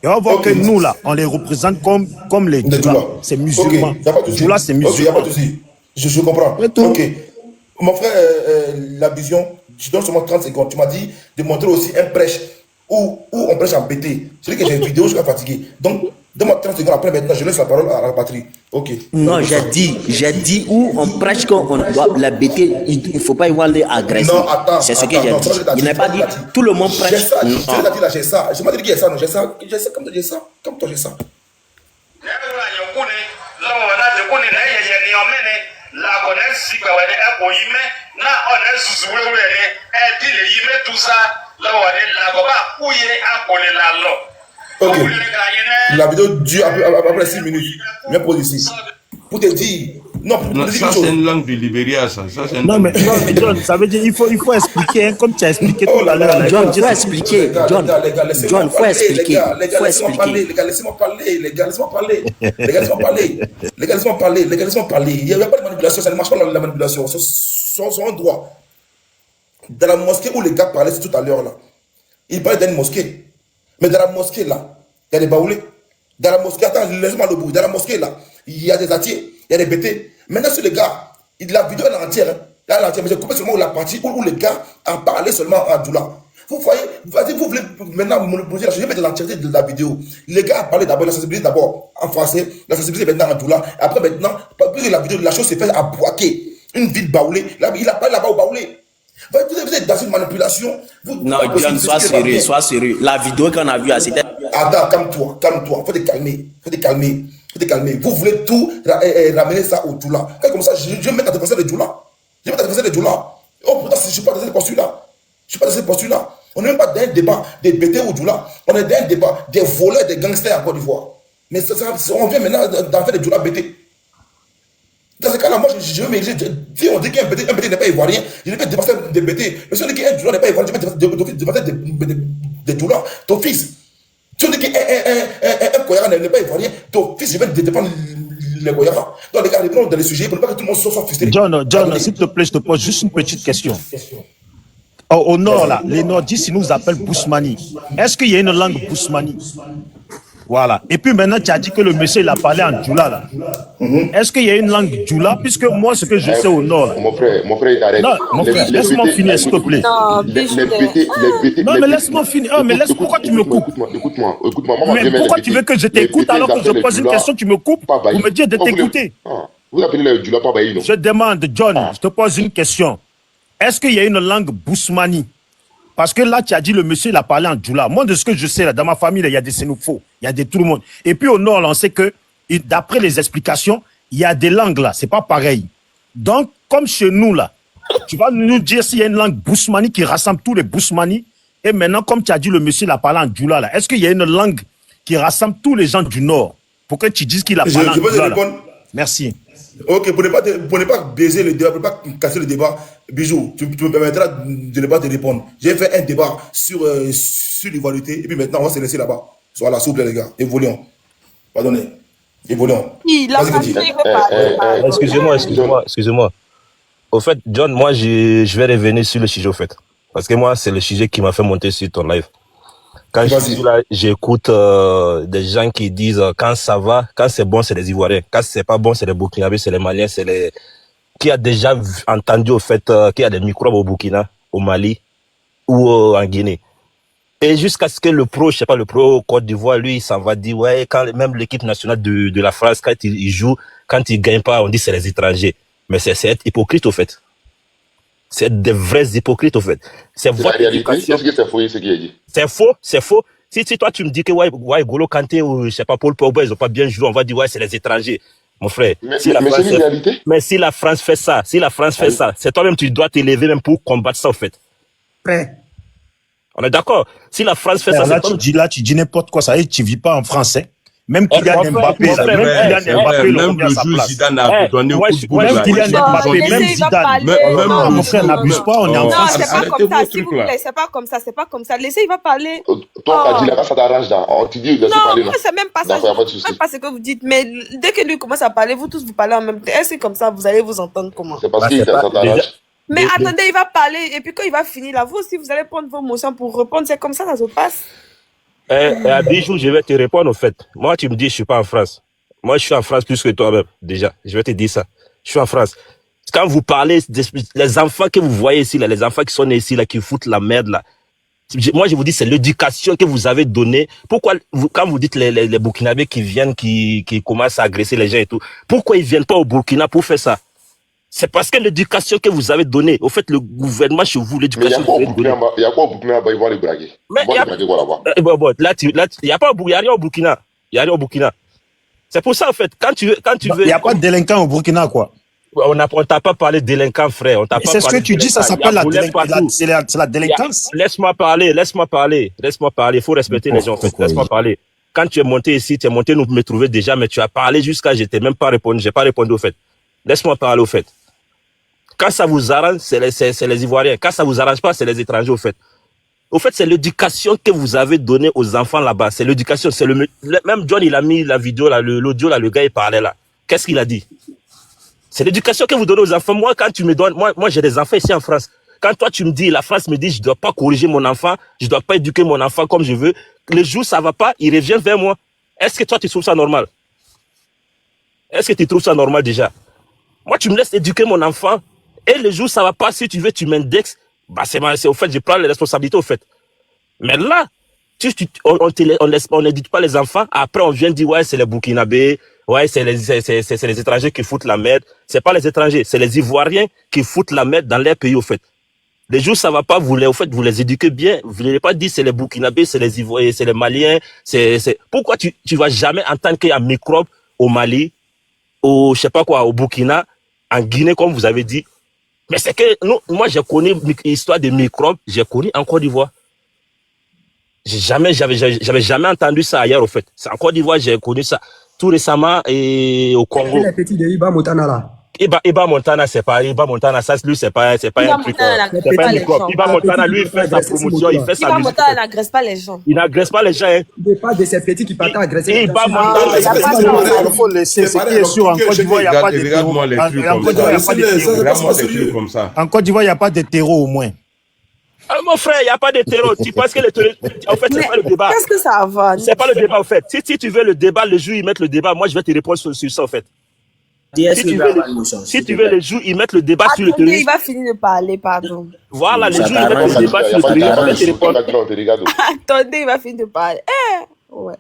Et on va voir que nous, là, on les représente comme les Dida. C'est musulman. Djoula, c'est musulman. Ok, il n'y a pas de souci. Je comprends. Ok. Mon frère, la vision, je donne seulement 30 secondes. Tu m'as dit de montrer aussi un prêche où on prêche en BT. Celui que j'ai une vidéo, je suis fatigué. Donc, donne-moi 30 secondes après, maintenant, je laisse la parole à la patrie. Ok. Non, j'ai dit où on prêche qu'on doit la BT, il ne faut pas y voir les agresser. Non, attends. C'est ce que j'ai dit. Il n'a pas dit tout le monde prêche. J'ai ça, j'ai ça. Je m'ai dit qu'il y a ça, non, j'ai ça comme toi, j'ai ça. Comme toi, j'ai ça. La connaisse si quoi est pour yime na on susu wewe e di le yime tout ça là on est la goba ouye a coller la lo. Ok. La vidéo dure après 6 minutes. Viens pour ici. Pour te dire non, ça c'est une langue du Libéria, ça. Non mais John, ça veut dire il faut expliquer hein, comme tu as expliqué tout à l'heure. John, il faut expliquer. John, faut expliquer. Les gars, laissez-moi parler. Laissez-moi parler. Il n'y a pas de manipulation, ça ne marche pas la manipulation. C'est un droit. Dans la mosquée où les gars parlaient tout à l'heure là, ils parlaient d'une mosquée. Mais dans la mosquée là, il y a des baoulés. Dans la mosquée, attends, laisse-moi le bout. Dans la mosquée là, il y a des attiers, il y a des bêtés. Maintenant, sur les gars, la vidéo est entière. Mais j'ai coupé seulement la partie où les gars ont parlé seulement à Djoula. Vous voyez, vous voulez maintenant me poser la chose, je vais mettre l'entièreté de la vidéo. Les gars ont parlé d'abord, la sensibilité d'abord en français, la sensibilité maintenant en Djoula. Après maintenant, puisque la vidéo, la chose s'est faite à Boaké, une ville baoulée. Là, il a parlé là-bas au baoulé. Vous êtes dans une manipulation. Non, John, sois sérieux. La vidéo qu'on a vue, c'était. Attends, calme-toi. Faut te calmer. Vous voulez tout ramener ça au Djoula. Comme ça, je vais mettre à défense de Djoula. Oh, putain, je ne suis pas dans cette posture-là. On n'est même pas dans un débat des BT au Djoula. On est dans un débat des voleurs, des gangsters en Côte d'Ivoire. Mais on vient maintenant d'en faire des Djoula BT. Dans ce cas-là, moi, je veux m'ériger. Si on dit qu'un BT n'est pas ivoirien, je ne vais pas défenser des BT. Mais si on dit qu'un Djoula n'est pas ivoirien, je vais défenser des Djoula, ton fils. Si on dit qu'un Koyara n'est pas ivoirien, ton fils, je vais défendre les Koyara. Donc, les gars, revenons dans les sujets pour ne pas que tout le monde soit frustré. John, s'il te plaît, je te pose juste une petite question. Au nord, là, les nordistes, ils nous appellent Bousmani. Est-ce qu'il y a une langue Bousmani? Voilà. Et puis maintenant, tu as dit que le monsieur, il a parlé en Djoula, là. Est-ce qu'il y a une langue Djoula? Puisque moi, ce que je sais au nord, là. Mon frère, arrête. Non, mon frère, laisse-moi finir, s'il te plaît. Non, mais laisse-moi finir. Mais pourquoi tu me coupes? Écoute-moi. Mais pourquoi tu veux que je t'écoute alors que je pose une question, tu me coupes pour me dire de t'écouter? Vous appelez le Djoula pas Baïno. Je demande, John, je te pose une question. Est-ce qu'il y a une langue Bousmani? Parce que là, tu as dit le monsieur, il a parlé en Djoula. Moi, de ce que je sais, là, dans ma famille, là, il y a des Sénoufos, il y a tout le monde. Et puis au nord, là, on sait que, d'après les explications, il y a des langues là, c'est pas pareil. Donc, comme chez nous, là, tu vas nous dire s'il y a une langue Bousmani qui rassemble tous les Bousmani. Et maintenant, comme tu as dit, le monsieur, il a parlé en Djoula, là. Est-ce qu'il y a une langue qui rassemble tous les gens du nord? Pour que tu dises qu'il a parlé en Djoula, là. Merci. Ok, pour ne pas baiser le débat, pour ne pas casser le débat, Bijou, tu me permettras de ne pas te répondre. J'ai fait un débat sur l'ivoirité, et puis maintenant, on va se laisser là-bas. Voilà, s'il vous plaît, les gars, évoluons. Pardonnez, évoluons. Excusez-moi. Au fait, John, moi, je vais revenir sur le sujet, au fait. Parce que moi, c'est le sujet qui m'a fait monter sur ton live. Quand je suis là, j'écoute des gens qui disent quand ça va, quand c'est bon, c'est les Ivoiriens. Quand c'est pas bon, c'est les Burkinabés, c'est les Maliens, c'est les... Qui a déjà entendu au fait qu'il y a des microbes au Burkina, au Mali ou en Guinée. Et jusqu'à ce que le pro Côte d'Ivoire, lui, il s'en va dire, ouais, quand même l'équipe nationale de la France, quand il joue, quand il gagne pas, on dit c'est les étrangers. Mais c'est être hypocrite au fait. C'est des vrais hypocrites, au fait. C'est votre éducation. Est-ce que c'est faux, ce qu'il a dit? C'est faux. Si toi, tu me dis que, ouais, Golo Kanté ou, je sais pas, Paul Pogba, ils ont pas bien joué, on va dire, ouais, c'est les étrangers. Mon frère. Mais c'est une réalité. Mais si la France fait ça, c'est toi-même, tu dois t'élever même pour combattre ça, au fait. On est d'accord. Si la France fait ça, là, tu dis n'importe quoi, ça y est, tu vis pas en français. Même Kylian Mbappé, là, même Kylian Mbappé, même le jour Zidane a donné au football. Même Kylian Mbappé, même Zidane. Mon frère, n'abuse pas, on est en Non, France. c'est pas comme ça, s'il vous plaît, c'est pas comme ça, c'est pas comme ça. Laissez, il va parler. Toi, Kadji, là, ça t'arrange, là. On te dit, laisse parler, Non, moi, c'est même pas ça. Même pas ce que vous dites, mais dès que lui commence à parler, vous tous vous parlez en même temps. Est-ce que comme ça, vous allez vous entendre comment? C'est parce que ça t'arrange. Mais attendez, il va parler, et puis quand il va finir là, vous aussi, vous allez prendre vos motions pour répondre. C'est comme ça se passe. À Bijou, je vais te répondre, au fait. Moi, tu me dis, je suis pas en France. Moi, je suis en France plus que toi-même, déjà. Je vais te dire ça. Je suis en France. Quand vous parlez les enfants que vous voyez ici, là, les enfants qui sont nés ici, là, qui foutent la merde, là. Moi, je vous dis, c'est l'éducation que vous avez donnée. Pourquoi, quand vous dites les Burkinabés qui viennent, qui commencent à agresser les gens et tout, pourquoi ils viennent pas au Burkina pour faire ça? C'est parce que l'éducation que vous avez donnée, au fait, le gouvernement chez vous, l'éducation que vous avez donnée. Il y a quoi au Burkina? Ils vont les braguer. Mais il y a rien au Burkina. Il y a rien au Burkina. C'est pour ça, en fait, quand tu veux. Il n'y a pas de délinquants au Burkina, quoi. On t'a pas parlé de délinquants, frère. C'est ce que tu dis, ça s'appelle la délinquance. Laisse-moi parler. Il faut respecter les gens, en fait. Laisse-moi parler. Quand tu es monté ici, tu es monté nous me trouver déjà, mais tu as parlé jusqu'à, j'étais même pas répondu, j'ai pas répondu, au fait. Laisse-moi parler, au fait. Quand ça vous arrange, c'est les Ivoiriens. Quand ça vous arrange pas, c'est les étrangers, au fait. Au fait, c'est l'éducation que vous avez donnée aux enfants là-bas. C'est l'éducation. Même John, il a mis la vidéo là, l'audio là, le gars, il parlait là. Qu'est-ce qu'il a dit? C'est l'éducation que vous donnez aux enfants. Moi, quand tu me donnes, moi, j'ai des enfants ici en France. Quand toi, tu me dis, la France me dit, je dois pas corriger mon enfant, je dois pas éduquer mon enfant comme je veux. Le jour, ça va pas, il revient vers moi. Est-ce que toi, tu trouves ça normal? Est-ce que tu trouves ça normal déjà? Moi, tu me laisses éduquer mon enfant, et le jour, ça va pas, si tu veux, tu m'indexes. Bah, c'est au fait, je prends les responsabilités, au fait. Mais là, on n'éduque pas les enfants. Après, on vient dire, ouais, c'est les Burkinabés. Ouais, c'est les étrangers qui foutent la merde. C'est pas les étrangers, c'est les Ivoiriens qui foutent la merde dans leur pays, au fait. Les jours, ça va pas, vous les éduquez bien. Vous n'allez pas dire c'est les Burkinabés, c'est les Ivoiriens, c'est les Maliens, Pourquoi tu vas jamais entendre qu'il y a un microbe au Mali, je sais pas quoi, au Burkina, en Guinée, comme vous avez dit. Mais c'est que, moi, j'ai connu l'histoire des microbes, j'ai connu en Côte d'Ivoire. J'avais jamais entendu ça ailleurs, au fait. C'est en Côte d'Ivoire, j'ai connu ça tout récemment et au Congo. Les petits de Iba Montana, là. Iba Montana, c'est pas ça, lui, c'est pas un truc. C'est pas un microbe. Iba Montana, lui, il fait sa promotion, il fait sa musique. Iba Montana n'agresse pas les gens. Il n'agresse pas les gens, hein. Il n'est pas de ces petits qui partent agresser les gens. Iba Montana, il faut laisser ce qui est sûr. En Côte d'Ivoire, il n'y a pas de terreau. En Côte d'Ivoire, il n'y a pas de terreau, au moins. Alors, mon frère, il n'y a pas de terreau. Tu penses que le terreau. En fait, c'est pas le débat. Qu'est-ce que ça va? C'est pas le débat, en fait. Si tu veux le débat, le jour, ils mettent le débat. Moi, je vais te répondre sur ça, en fait. Si tu veux le jour, ils mettent le débat sur le terrorisme. Il va finir de parler, pardon. Voilà, le jour, ils mettent le débat sur le terrorisme. Attendez, il va finir de parler. Ouais.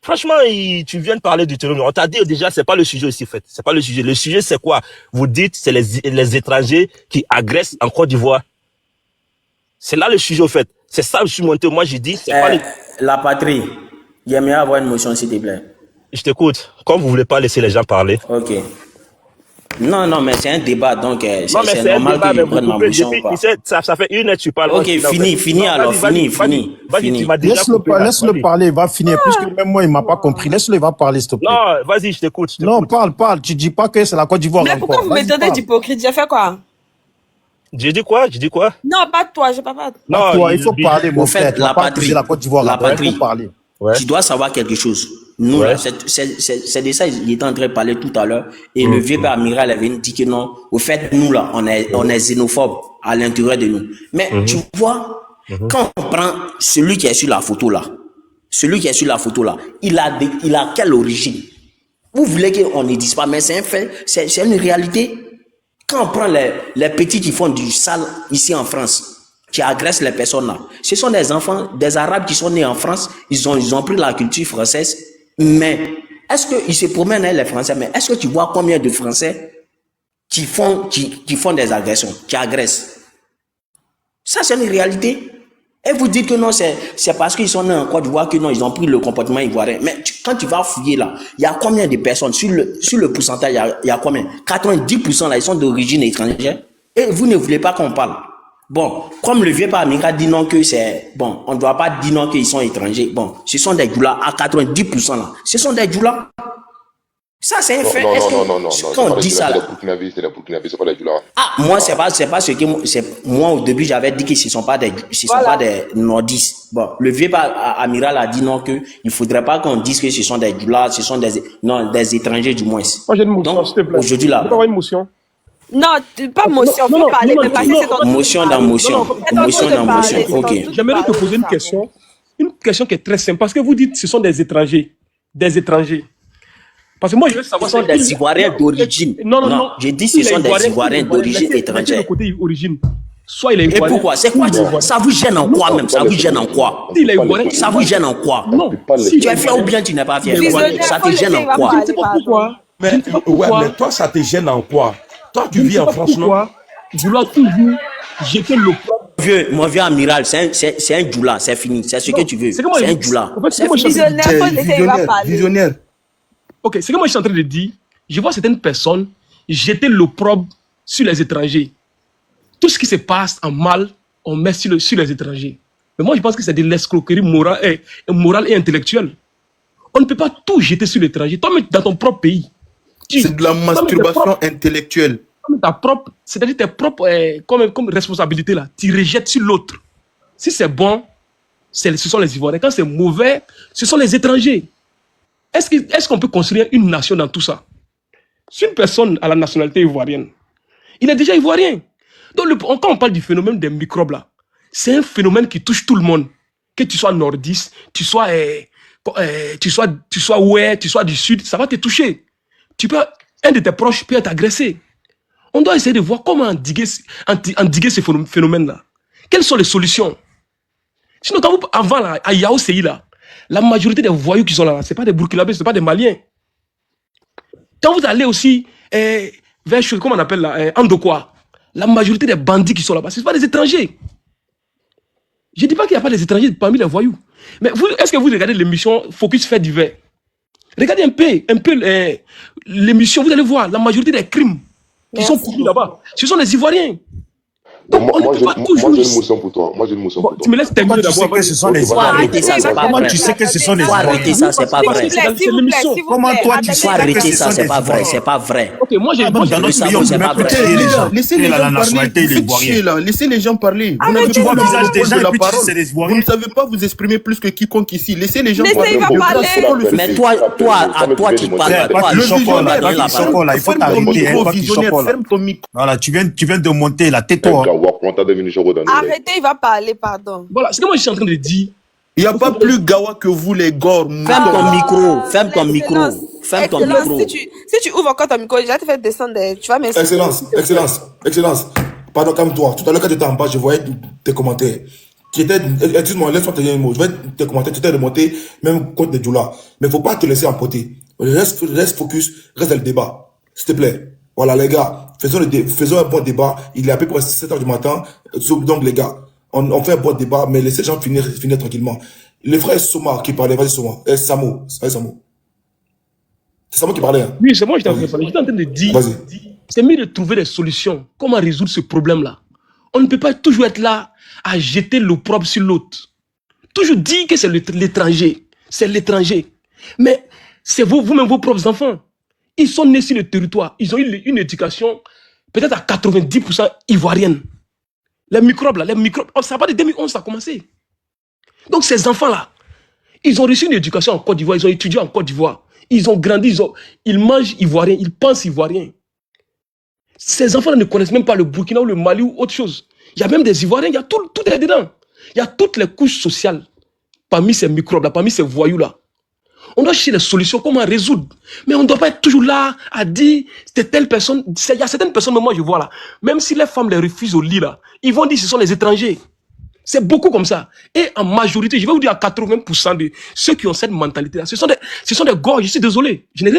Franchement, tu viens de parler du terrorisme. On t'a dit déjà, c'est pas le sujet ici, en fait. C'est pas le sujet. Le sujet, c'est quoi? Vous dites, c'est les étrangers qui agressent en Côte d'Ivoire. C'est là le sujet, au fait. C'est ça que je suis monté. Moi, j'ai dit, c'est pas la patrie. J'aimerais avoir une motion, s'il te plaît. Je t'écoute. Comme vous voulez pas laisser les gens parler. Ok. Non, mais c'est un débat, donc c'est un normal débat, que je prenne ma motion. Ça fait une heure que tu parles. Ok, fini alors, fini. Laisse-le parler, il va finir. Puisque même moi, il m'a pas compris. Laisse-le, il va parler, s'il te plaît. Non, vas-y, je t'écoute. Non, parle. Tu dis pas que c'est la Côte d'Ivoire encore. Mais pourquoi vous me donnez d'hypocrite? J'ai fait quoi? J'ai dit quoi? Non, pas toi, je parle pas. Non, toi, il faut parler, mon frère. La patrie, la Côte d'Ivoire, la patrie. Il faut parler. Ouais. Tu dois savoir quelque chose. Nous, là, c'est de ça, il était en train de parler tout à l'heure. Et le vieux père amiral avait dit que non, au fait, nous, là, on est xénophobes à l'intérieur de nous. Mais tu vois, quand on prend celui qui est sur la photo, là, il a quelle origine? Vous voulez qu'on ne dise pas, mais c'est un fait, c'est une réalité. Quand on prend les petits qui font du sale ici en France, qui agressent les personnes là, ce sont des enfants, des Arabes qui sont nés en France, ils ont pris la culture française, mais est-ce qu'ils se promènent, les Français, mais est-ce que tu vois combien de Français qui font des agressions, qui agressent? Ça, c'est une réalité. Et vous dites que non, c'est parce qu'ils sont nés en Côte d'Ivoire que non, ils ont pris le comportement ivoirien. Mais quand tu vas fouiller là, il y a combien de personnes, sur le pourcentage, il y a combien? 90% là, ils sont d'origine étrangère. Et vous ne voulez pas qu'on parle. Bon, comme le vieux Pamika dit non que c'est... Bon, on ne doit pas dire non qu'ils sont étrangers. Bon, ce sont des djoulas à 90% là. Ce sont des djoulas. Ça, c'est un fait. Non. Quand on dit ça là... C'est les Burkinabés, c'est pas les Djoulas. Ah, moi, c'est pas ce que... Moi, au début, j'avais dit que ce ne sont pas des nordistes. Bon, le vieux amiral a dit non, qu'il ne faudrait pas qu'on dise que ce sont des djoulas, ce sont des étrangers du moins. Moi, j'ai une motion, s'il te plaît. Aujourd'hui là... Tu peux avoir une motion? Non, pas motion, faut parler, mais passer c'est ton motion dans motion. Motion dans motion, ok. J'aimerais te poser une question qui est très simple, parce que vous dites que ce sont des étrangers. Des étrangers. Parce que moi, je veux savoir... Ce sont des Ivoiriens d'origine. Non. Je dis ce sont des Ivoiriens d'origine étrangère. Le côté origine. Soit il est Ivoirien. Et pourquoi? C'est quoi? Ça vous gêne en quoi même? Ça vous gêne en quoi? Ça vous gêne en quoi? Non. Tu es fier ou bien tu n'es pas fier? Ça te gêne en quoi? Je ne sais pas pourquoi. Mais toi, ça te gêne en quoi? Toi, tu vis en France, non? Vouloir toujours jeter l'opprobre. Mon vieux amiral, c'est un djoula, c'est fini. C'est ce que tu veux. C'est un djoula. Visionnaire. Ok, c'est que moi je suis en train de dire, je vois certaines personnes jeter l'opprobre sur les étrangers. Tout ce qui se passe en mal, on met sur les étrangers. Mais moi je pense que c'est de l'escroquerie morale et intellectuelle. On ne peut pas tout jeter sur l'étranger. Toi, dans ton propre pays. C'est de la masturbation intellectuelle. C'est-à-dire tes propres comme responsabilité là, tu rejettes sur l'autre. Si c'est bon, ce sont les Ivoiriens. Quand c'est mauvais, ce sont les étrangers. Est-ce qu'on peut construire une nation dans tout ça? Si une personne a la nationalité ivoirienne, il est déjà ivoirien. Donc quand on parle du phénomène des microbes là, c'est un phénomène qui touche tout le monde. Que tu sois nordiste, tu sois du sud, ça va te toucher. Un de tes proches peut être agressé. On doit essayer de voir comment endiguer ce phénomène-là. Quelles sont les solutions? Sinon, avant, là, à Yaoséi, là, la majorité des voyous qui sont là, ce n'est pas des Burkinabés, ce n'est pas des Maliens. Quand vous allez aussi vers, comment on appelle là, Andokwa, la majorité des bandits qui sont là-bas, ce ne sont pas des étrangers. Je ne dis pas qu'il n'y a pas des étrangers parmi les voyous. Mais est-ce que vous regardez l'émission Focus Fait divers? Regardez un peu l'émission, vous allez voir, la majorité des crimes qui sont commis là-bas, ce sont les Ivoiriens. Donc, moi, j'ai une motion pour toi. Tu me laisses terminer d'abord. Que ce sont les Ivoiriens. Comment tu sais que ce sont les Ivoiriens? Arrêtez ça, c'est pas vrai. Comment toi tu sais que ce sont c'est pas vrai, c'est pas vrai. Ok, moi j'ai dans notre pays, on ne peut pas laissez les gens parler. Laissez les gens parler. Vous n'avez pas le visage des gens et puis c'est les Ivoiriens. Vous ne savez pas vous exprimer plus que quiconque ici. Laissez les gens parler. Mais toi, tu parles. Le chocolat, il faut t'arrêter. Voilà, tu viens de monter la tais-toi. Arrêtez, il va parler, pardon. Voilà, c'est que moi je suis en train de dire. Il n'y a pas plus gawa que vous, les gors. Ferme ton micro. Si tu ouvres encore ton micro, déjà te fait descendre, tu vas m'insulter. Excellence. Pardon, calme-toi. Tout à l'heure, quand tu étais en bas, je voyais tes commentaires. Excuse-moi, laisse-moi te dire un mot. Je vais tes commentaires, tu étais remonté, même contre des djoulas. Mais il ne faut pas te laisser emporter. Reste focus, reste dans le débat. S'il te plaît. Voilà, les gars, faisons un bon débat. Il est à peu près 7h du matin. Donc, les gars, on fait un bon débat, mais laissez les gens finir tranquillement. Le frère Soma qui parlait, vas-y Soma. Samo. C'est Samo qui parlait. Hein? Oui, c'est moi qui t'en parler. J'étais en train de dire, c'est mieux de trouver des solutions. Comment résoudre ce problème-là? On ne peut pas toujours être là à jeter l'opprobre sur l'autre. Toujours dire que c'est l'étranger. C'est l'étranger. Mais c'est vous-même vos propres enfants. Ils sont nés sur le territoire. Ils ont eu une éducation peut-être à 90% ivoirienne. Les microbes, ça n'a pas de 2011, ça a commencé. Donc ces enfants-là, ils ont reçu une éducation en Côte d'Ivoire, ils ont étudié en Côte d'Ivoire. Ils ont grandi, ils mangent ivoirien, ils pensent ivoirien. Ces enfants-là ne connaissent même pas le Burkina ou le Mali ou autre chose. Il y a même des Ivoiriens, il y a tout est dedans. Il y a toutes les couches sociales parmi ces microbes-là, parmi ces voyous-là. On doit chercher des solutions, comment résoudre. Mais on ne doit pas être toujours là à dire, c'est telle personne. Il y a certaines personnes, moi je vois là, même si les femmes les refusent au lit là, ils vont dire que ce sont les étrangers. C'est beaucoup comme ça. Et en majorité, je vais vous dire à 80% de ceux qui ont cette mentalité-là, ce sont des gars, je suis désolé. Je n'ai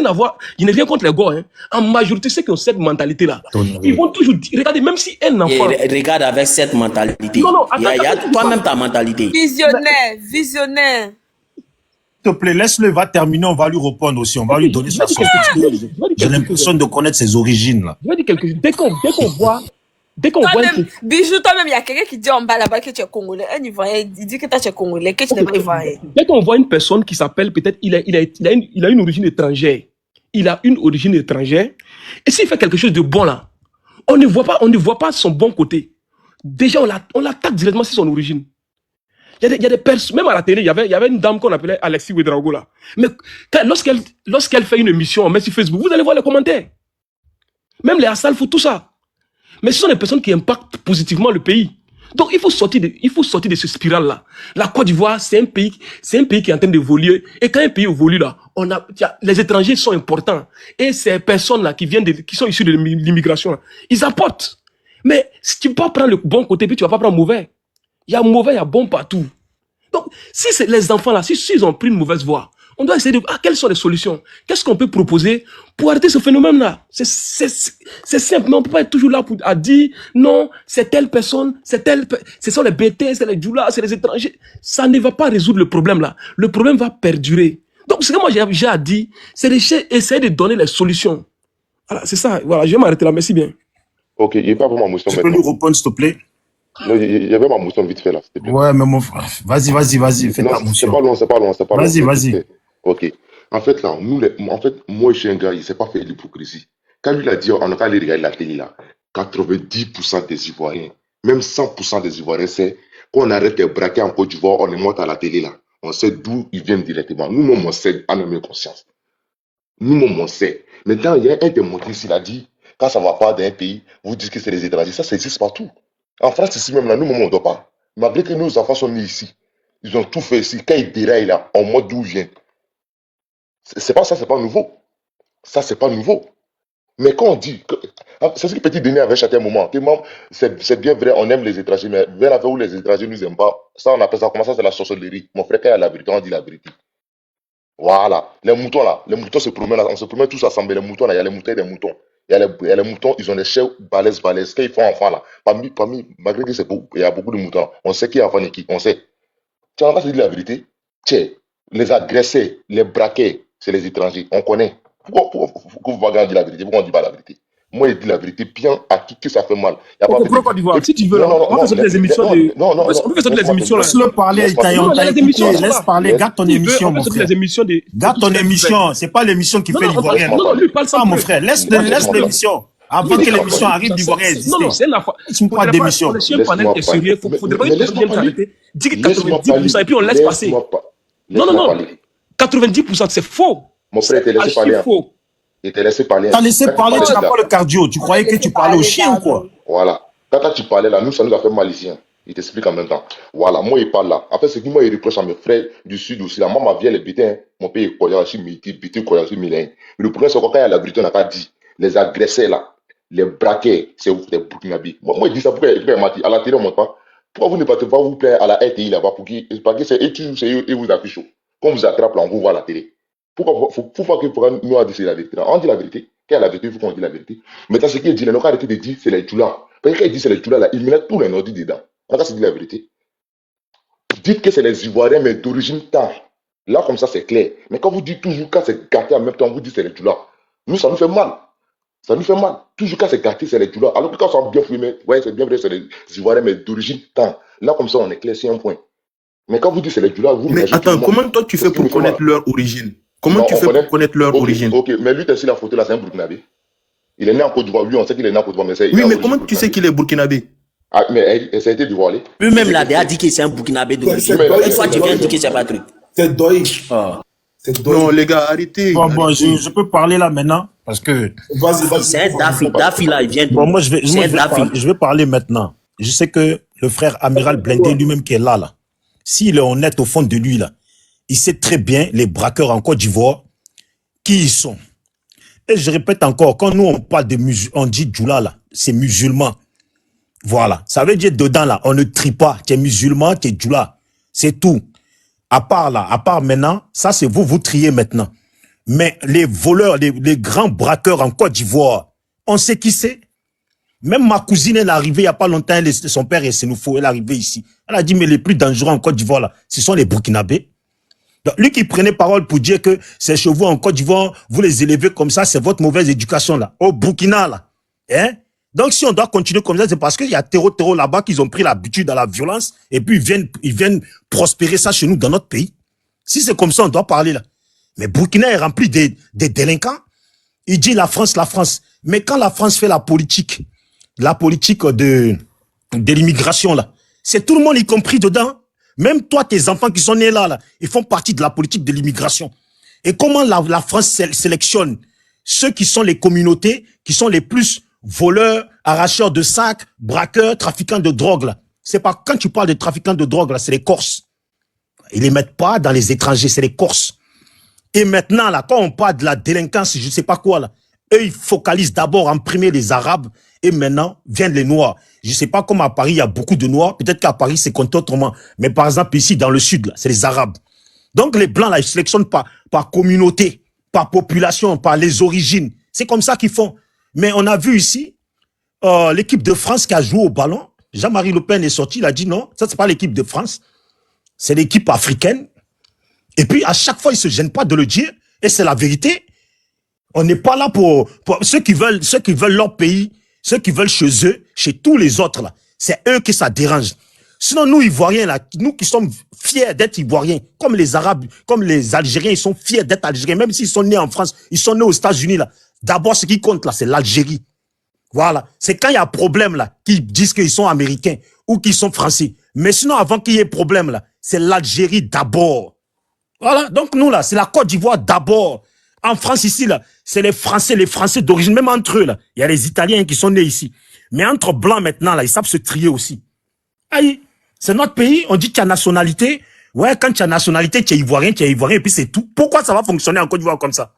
rien contre les gars. Hein. En majorité, ceux qui ont cette mentalité-là, ils vont toujours dire, regardez, même si un enfant... Regarde avec cette mentalité. Non, il y a toi-même ta mentalité. Visionnaire. S'il te plaît, laisse-le, va terminer, on va lui répondre aussi, on va lui donner sa sortie. J'ai l'impression de connaître ses origines là. Je vais dire quelque chose. Dès qu'on voit Dès qu'on voit Toi-même, Bijou, toi-même, il y a quelqu'un qui dit en bas là-bas que tu es Congolais. Un Ivoirien, il dit que toi, tu es Congolais, que tu n'es pas Ivoirien. Dès qu'on voit une personne qui s'appelle, peut-être, il a une origine étrangère. Il a une origine étrangère. Et s'il fait quelque chose de bon là, on ne voit pas son bon côté. Déjà, on l'attaque directement sur son origine. Il y a des personnes, même à la télé, il y avait une dame qu'on appelait Alexis Ouedraogo là. Mais lorsqu'elle fait une émission, on met sur Facebook, vous allez voir les commentaires. Même les Assalfo, tout ça. Mais ce sont des personnes qui impactent positivement le pays. Donc il faut sortir de ce spirale là. La Côte d'Ivoire, c'est un pays qui est en train d'évoluer. Et quand un pays évolue là, les étrangers sont importants. Et ces personnes là qui sont issues de l'immigration là, ils apportent. Mais si tu peux pas prendre le bon côté, puis tu vas pas prendre le mauvais. Il y a mauvais, il y a bon partout. Donc, si c'est les enfants là, s'ils ont pris une mauvaise voie, on doit essayer de voir quelles sont les solutions. Qu'est-ce qu'on peut proposer pour arrêter ce phénomène-là? C'est simple, mais on ne peut pas être toujours là à dire non, c'est telle personne, ce sont les BT, c'est les Djoula, c'est les étrangers. Ça ne va pas résoudre le problème là. Le problème va perdurer. Donc, ce que moi j'ai à dire, c'est d'essayer de donner les solutions. Voilà, c'est ça. Voilà, je vais m'arrêter là. Merci bien. Ok, il n'y a pas vraiment mousson. Tu peux nous répondre, s'il te plaît? Non, il y avait ma mousson vite fait là, s'il te plaît. Ouais, mais mon frère, vas-y, fais ta mousson. C'est pas long. Vas-y. Ok. En fait, là, moi, je suis un gars, il ne s'est pas fait l'hypocrisie. Quand lui, il a dit, on n'a qu'à aller regarder la télé, là, 90% des Ivoiriens, même 100% des Ivoiriens, c'est qu'on arrête de braquer en Côte d'Ivoire, on les monte à la télé, là. On sait d'où ils viennent directement. Nous-mêmes, on sait, à notre conscience. Nous-mêmes, on sait. Maintenant, il y a un démontriste, il a dit, quand ça ne va pas dans un pays, vous dites que c'est les étrangers. Ça existe partout. En France, ici même, là, nous-mêmes, on ne dort pas. Malgré que nos enfants sont nés ici, ils ont tout fait ici. Quand ils déraillent, là, en mode d'où ils viennent. C'est pas ça, c'est pas nouveau. Ça, c'est pas nouveau. Mais quand on dit, c'est ce que Petit Denis avait chanté un moment, c'est bien vrai, on aime les étrangers, mais vers la fin où les étrangers nous aiment pas, ça on appelle ça, comment ça, c'est la sorcellerie. Mon frère, quand il y a la vérité, on dit la vérité. Voilà. Les moutons là, les moutons se promènent là, on se promène tous ensemble, les moutons là, il y a les moutons et les moutons. Il y a les moutons, ils ont des chèvres balèzes. Quand ils font enfant là, parmi, malgré que il y a beaucoup de moutons là, on sait qui est enfant et qui, on sait. Tu vas pas se dire la vérité? Tiens, les agressés, les braqués, c'est les étrangers, on connaît. Pourquoi vous ne dire la vérité? Pourquoi on ne dit pas la vérité? Moi, je dis la vérité bien à qui que ça fait mal. Pourquoi Côte d'Ivoire? Si tu veux, on va faire des émissions. On peut faire des émissions. Laisse-le parler, Taillon. Laisse parler, garde ton émission, mon frère. Garde ton émission. C'est pas l'émission qui fait l'Ivoirien. Non, lui parle ça, mon frère. Laisse l'émission. Avant que l'émission arrive, l'Ivoirien existe. Non, c'est la fois. Tu me parles d'émission. Si un panel est sérieux, il faudrait pas que tu viennes t'arrêter. Dis que 90% et puis on laisse passer. Non. 90%, c'est faux. Mon frère, il t'a laissé parler. Il t'a laissé parler. T'as laissé parler, tu n'as pas le cardio. Tu croyais que tu parlais au chien ou quoi? Voilà. Quand tu parlais là, ça nous a fait mal ici. Il t'explique en même temps. Voilà, moi, il parle là. En fait, ce qui moi, il reproche à mes frères du Sud aussi. Là, moi, ma vie, elle est bétin. Mon pays est Koya, je suis Miti, Bété, Koya, je suis Milen. Mais le problème, c'est que quand il y a la vérité, on n'a pas dit. Les agressés là, les braqués, c'est vous, les Burkinabés. Moi, il dit ça pourquoi il m'a dit. À la télé, on ne montre pas. Pourquoi vous ne partez pas vous plaire à la RTI là-bas pour qui c'est eux et vous affiche. Quand on vous attrape là, on vous voit à la télé. Pourquoi nous a dit la vérité? On dit la vérité. Quand il y a la vérité, il faut qu'on dise la vérité. Maintenant, ce qu'il dit, il n'a pas arrêté de dire c'est les Djoula. Parce que quand il dit c'est les Djoula, là, il met tous les nordis dedans. On va se dire la vérité. Dites que c'est les Ivoiriens, mais d'origine Tan. Là, comme ça, c'est clair. Mais quand vous dites toujours quand c'est gâté en même temps, vous dites c'est les Djoula. Nous, ça nous fait mal. Ça nous fait mal. Toujours quand c'est gâté, c'est les Djoula. Alors que quand c'est bien fumé, ouais, c'est bien vrai, c'est les Ivoiriens, mais d'origine Tan. Là, comme ça, on est clair, c'est un point. Mais quand vous dites c'est les Djoula, vous... Mais attends, comment toi tu fais pour connaître leur origine? Comment tu fais pour connaître leur origine? Ok, mais lui, tu as sur la photo là, c'est un Burkinabé. Il est né en Côte d'Ivoire. Lui, on sait qu'il est né en Côte d'Ivoire. Oui, mais comment tu sais qu'il est Burkinabé? Ah, mais ça a été dévoilé. Lui-même, là, a dit que c'est un Burkinabé de l'origine. Une fois, tu viens dire que c'est pas un truc. C'est Doï. Non, les gars, arrêtez. Bon, je peux parler là maintenant parce que. Vas-y. C'est un Daffy là, il vient de. Bon, moi, je vais parler maintenant. Je sais que le frère Amiral Blindé lui-même qui est là. S'il est honnête au fond de lui, là, il sait très bien les braqueurs en Côte d'Ivoire, qui ils sont. Et je répète encore, quand nous on parle de musulmans, on dit Djoula là, c'est musulman. Voilà. Ça veut dire dedans là, on ne trie pas. Tu es musulman, tu es Djoula. C'est tout. À part maintenant, ça c'est vous triez maintenant. Mais les voleurs, les grands braqueurs en Côte d'Ivoire, on sait qui c'est. Même ma cousine, elle est arrivée il n'y a pas longtemps, son père est sénoufo, elle est arrivée ici. Elle a dit, mais les plus dangereux en Côte d'Ivoire là, ce sont les Burkinabés. Donc, lui qui prenait parole pour dire que ces chevaux en Côte d'Ivoire, vous les élevez comme ça, c'est votre mauvaise éducation là. Au Burkina là, hein? Donc, si on doit continuer comme ça, c'est parce qu'il y a terreau là-bas qu'ils ont pris l'habitude à la violence et puis ils viennent prospérer ça chez nous dans notre pays. Si c'est comme ça, on doit parler là. Mais Burkina est rempli des délinquants. Il dit la France. Mais quand la France fait la politique de l'immigration là, c'est tout le monde y compris dedans. Même toi, tes enfants qui sont nés là, ils font partie de la politique de l'immigration. Et comment la France sélectionne ceux qui sont les communautés, qui sont les plus voleurs, arracheurs de sacs, braqueurs, trafiquants de drogue là. C'est pas quand tu parles de trafiquants de drogue là, c'est les Corses. Ils les mettent pas dans les étrangers, c'est les Corses. Et maintenant là, quand on parle de la délinquance, je sais pas quoi là, eux ils focalisent d'abord en premier les Arabes et maintenant viennent les Noirs. Je sais pas comment à Paris il y a beaucoup de Noirs, peut-être qu'à Paris c'est compté autrement, mais par exemple ici dans le sud là, c'est les Arabes. Donc les Blancs là, ils sélectionnent par communauté, par population, par les origines. C'est comme ça qu'ils font. Mais on a vu ici l'équipe de France qui a joué au ballon. Jean-Marie Le Pen est sorti, il a dit non, ça c'est pas l'équipe de France, c'est l'équipe africaine. Et puis à chaque fois, ils se gênent pas de le dire, et c'est la vérité. On n'est pas là pour ceux qui veulent leur pays, ceux qui veulent chez eux, chez tous les autres là. C'est eux que ça dérange. Sinon, nous, Ivoiriens, là, nous qui sommes fiers d'être Ivoiriens, comme les Arabes, comme les Algériens, ils sont fiers d'être Algériens, même s'ils sont nés en France, ils sont nés aux États-Unis, là. D'abord, ce qui compte, là, c'est l'Algérie. Voilà. C'est quand il y a problème, là, qu'ils disent qu'ils sont Américains ou qu'ils sont Français. Mais sinon, avant qu'il y ait problème, là, c'est l'Algérie d'abord. Voilà. Donc, nous, là, c'est la Côte d'Ivoire d'abord. En France, ici, là, c'est les Français d'origine, même entre eux, là. Il y a les Italiens qui sont nés ici. Mais entre Blancs, maintenant, là, ils savent se trier aussi. Aïe. C'est notre pays, on dit que tu as nationalité. Ouais, quand tu as nationalité, tu es Ivoirien, et puis c'est tout. Pourquoi ça va fonctionner en Côte d'Ivoire comme ça?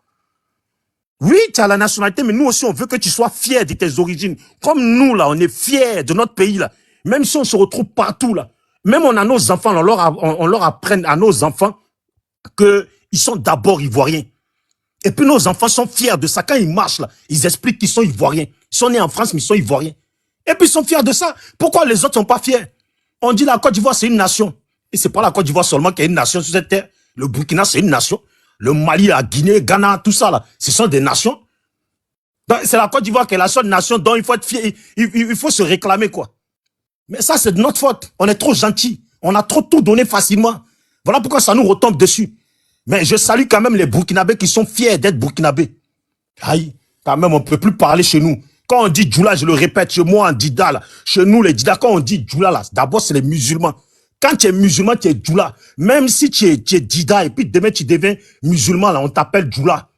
Oui, tu as la nationalité, mais nous aussi, on veut que tu sois fier de tes origines. Comme nous, là, on est fiers de notre pays, là. Même si on se retrouve partout, là. Même on a nos enfants, on leur apprend à nos enfants qu'ils sont d'abord Ivoiriens. Et puis nos enfants sont fiers de ça. Quand ils marchent, là, ils expliquent qu'ils sont Ivoiriens. Ils sont nés en France, mais ils sont Ivoiriens. Et puis ils sont fiers de ça. Pourquoi les autres sont pas fiers? On dit la Côte d'Ivoire, c'est une nation. Et c'est pas la Côte d'Ivoire seulement qui est une nation sur cette terre. Le Burkina, c'est une nation. Le Mali, la Guinée, Ghana, tout ça, là, ce sont des nations. C'est la Côte d'Ivoire qui est la seule nation dont il faut être fier. Il faut se réclamer, quoi. Mais ça, c'est de notre faute. On est trop gentils. On a trop tout donné facilement. Voilà pourquoi ça nous retombe dessus. Mais je salue quand même les Burkinabés qui sont fiers d'être Burkinabés. Aïe, quand même, on ne peut plus parler chez nous. Quand on dit Djoula, je le répète, chez moi en Dida, là, chez nous les Dida, quand on dit Djoula, là, d'abord c'est les musulmans. Quand tu es musulman, tu es Djoula. Même si tu es Dida et puis demain tu deviens musulman, là, on t'appelle Djoula.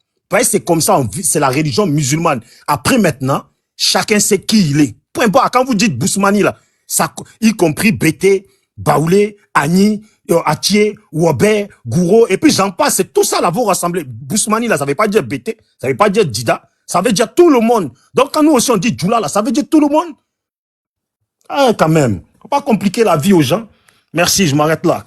C'est comme ça, c'est la religion musulmane. Après maintenant, chacun sait qui il est. Peu importe, quand vous dites Bousmani, là, ça, y compris Bété, Baoulé, Agni, Atié, Wobé, Gouro, et puis j'en passe, c'est tout ça là, vous rassemblez. Bousmani, là, ça veut pas dire Bété, ça veut pas dire Dida. Ça veut dire tout le monde. Donc, quand nous aussi on dit Djoula, là, ça veut dire tout le monde. Ah, quand même. Faut pas compliquer la vie aux gens. Merci, je m'arrête là.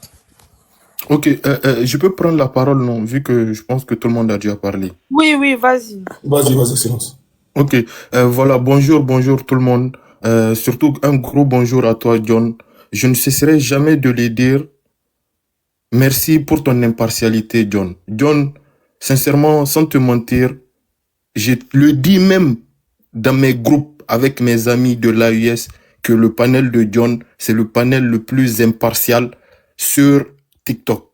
Ok, je peux prendre la parole, non, vu que je pense que tout le monde a déjà parlé. Oui, vas-y. Vas-y, silence. Ok, voilà, bonjour tout le monde. Surtout un gros bonjour à toi, John. Je ne cesserai jamais de le dire. Merci pour ton impartialité, John. John, sincèrement, sans te mentir, je le dis même dans mes groupes avec mes amis de l'AUS que le panel de John, c'est le panel le plus impartial sur TikTok.